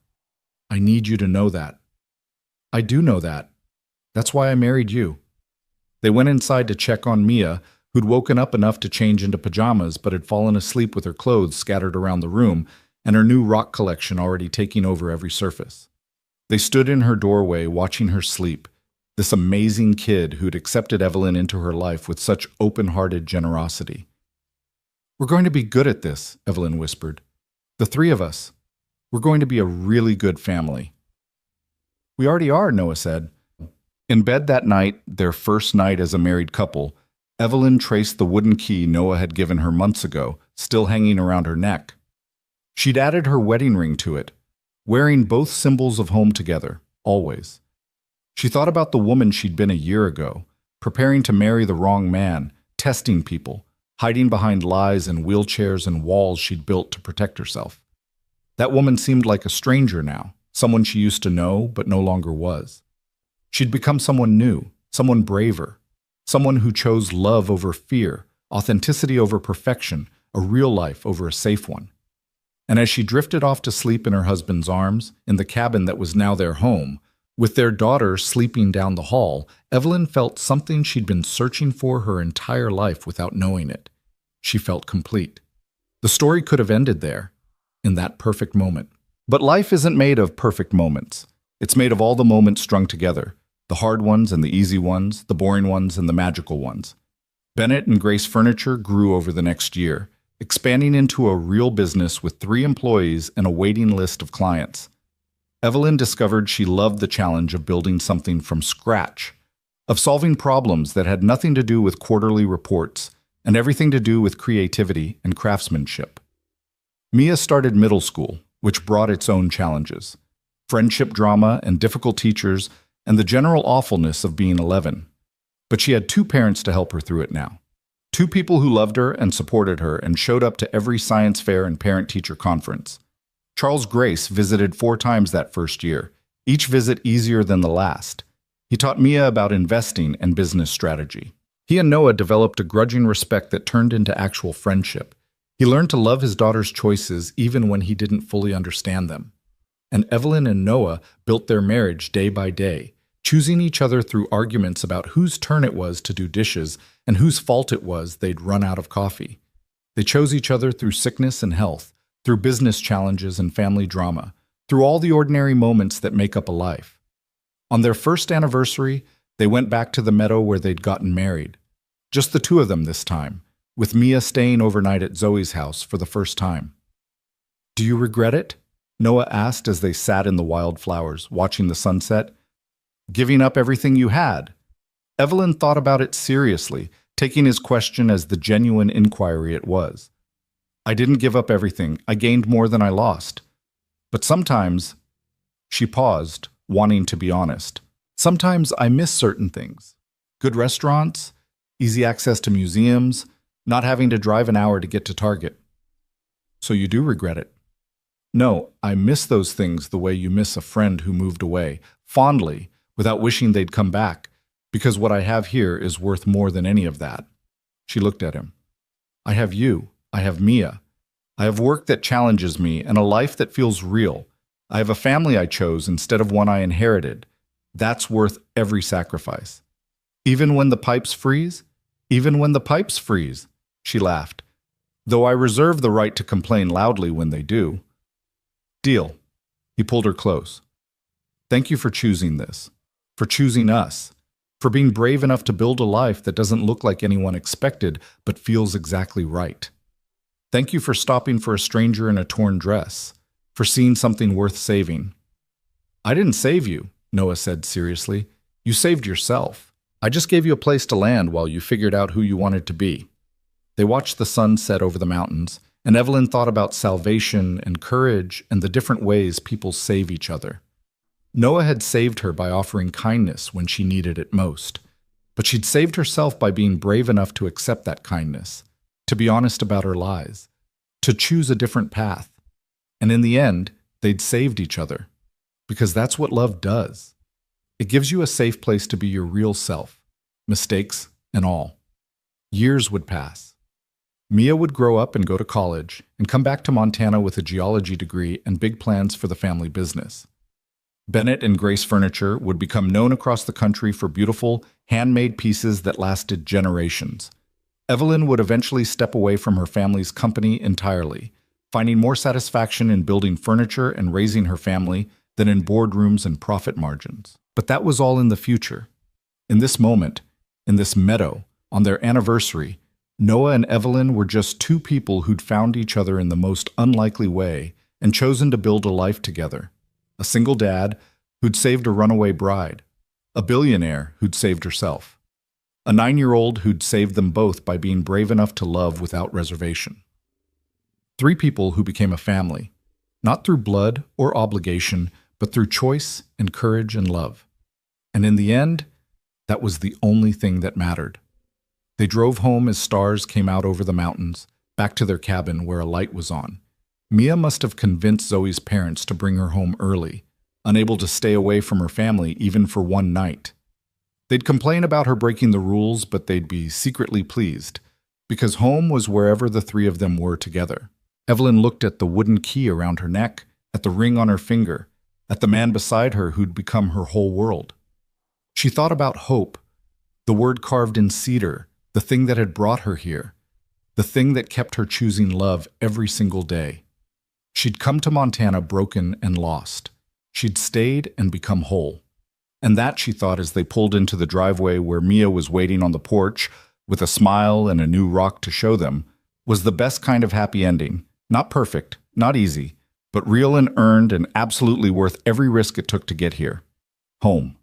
I need you to know that." "I do know that. That's why I married you." They went inside to check on Mia, who'd woken up enough to change into pajamas but had fallen asleep with her clothes scattered around the room and her new rock collection already taking over every surface. They stood in her doorway watching her sleep, this amazing kid who'd accepted Evelyn into her life with such open-hearted generosity. "We're going to be good at this," Evelyn whispered. "The three of us. We're going to be a really good family." "We already are," Noah said. In bed that night, their first night as a married couple, Evelyn traced the wooden key Noah had given her months ago, still hanging around her neck. She'd added her wedding ring to it, wearing both symbols of home together, always. She thought about the woman she'd been a year ago, preparing to marry the wrong man, testing people, hiding behind lies and wheelchairs and walls she'd built to protect herself. That woman seemed like a stranger now, someone she used to know but no longer was. She'd become someone new, someone braver, someone who chose love over fear, authenticity over perfection, a real life over a safe one. And as she drifted off to sleep in her husband's arms, in the cabin that was now their home, with their daughter sleeping down the hall, Evelyn felt something she'd been searching for her entire life without knowing it. She felt complete. The story could have ended there, in that perfect moment. But life isn't made of perfect moments. It's made of all the moments strung together, the hard ones and the easy ones, the boring ones and the magical ones. Bennett and Grace Furniture grew over the next year, expanding into a real business with 3 employees and a waiting list of clients. Evelyn discovered she loved the challenge of building something from scratch, of solving problems that had nothing to do with quarterly reports and everything to do with creativity and craftsmanship. Mia started middle school, which brought its own challenges, friendship drama and difficult teachers and the general awfulness of being 11. But she had 2 parents to help her through it now. 2 people who loved her and supported her and showed up to every science fair and parent-teacher conference. Charles Grace visited 4 times that first year, each visit easier than the last. He taught Mia about investing and business strategy. He and Noah developed a grudging respect that turned into actual friendship. He learned to love his daughter's choices even when he didn't fully understand them. And Evelyn and Noah built their marriage day by day, choosing each other through arguments about whose turn it was to do dishes and whose fault it was they'd run out of coffee. They chose each other through sickness and health, through business challenges and family drama, through all the ordinary moments that make up a life. On their first anniversary, they went back to the meadow where they'd gotten married. Just the two of them this time, with Mia staying overnight at Zoe's house for the first time. "Do you regret it?" Noah asked as they sat in the wildflowers, watching the sunset. "Giving up everything you had?" Evelyn thought about it seriously, taking his question as the genuine inquiry it was. "I didn't give up everything. I gained more than I lost. But sometimes," she paused, wanting to be honest, "sometimes I miss certain things. Good restaurants, easy access to museums, not having to drive an hour to get to Target." "So you do regret it?" "No, I miss those things the way you miss a friend who moved away, fondly, without wishing they'd come back, because what I have here is worth more than any of that." She looked at him. "I have you. I have Mia. I have work that challenges me and a life that feels real. I have a family I chose instead of one I inherited. That's worth every sacrifice." "Even when the pipes freeze?" "Even when the pipes freeze," she laughed, "though I reserve the right to complain loudly when they do." "Deal." He pulled her close. "Thank you for choosing this, for choosing us, for being brave enough to build a life that doesn't look like anyone expected but feels exactly right. Thank you for stopping for a stranger in a torn dress, for seeing something worth saving." "I didn't save you," Noah said seriously. "You saved yourself. I just gave you a place to land while you figured out who you wanted to be." They watched the sun set over the mountains, and Evelyn thought about salvation and courage and the different ways people save each other. Noah had saved her by offering kindness when she needed it most, but she'd saved herself by being brave enough to accept that kindness, to be honest about her lies, to choose a different path. And in the end, they'd saved each other, because that's what love does. It gives you a safe place to be your real self, mistakes and all. Years would pass. Mia would grow up and go to college and come back to Montana with a geology degree and big plans for the family business. Bennett and Grace Furniture would become known across the country for beautiful, handmade pieces that lasted generations. Evelyn would eventually step away from her family's company entirely, finding more satisfaction in building furniture and raising her family than in boardrooms and profit margins. But that was all in the future. In this moment, in this meadow, on their anniversary, Noah and Evelyn were just two people who'd found each other in the most unlikely way and chosen to build a life together. A single dad who'd saved a runaway bride, a billionaire who'd saved herself, a 9-year-old who'd saved them both by being brave enough to love without reservation. 3 people who became a family, not through blood or obligation, but through choice and courage and love. And in the end, that was the only thing that mattered. They drove home as stars came out over the mountains, back to their cabin where a light was on. Mia must have convinced Zoe's parents to bring her home early, unable to stay away from her family even for one night. They'd complain about her breaking the rules, but they'd be secretly pleased, because home was wherever the 3 of them were together. Evelyn looked at the wooden key around her neck, at the ring on her finger, at the man beside her who'd become her whole world. She thought about hope, the word carved in cedar, the thing that had brought her here, the thing that kept her choosing love every single day. She'd come to Montana broken and lost. She'd stayed and become whole. And that, she thought as they pulled into the driveway where Mia was waiting on the porch with a smile and a new rock to show them, was the best kind of happy ending. Not perfect, not easy, but real and earned and absolutely worth every risk it took to get here. Home.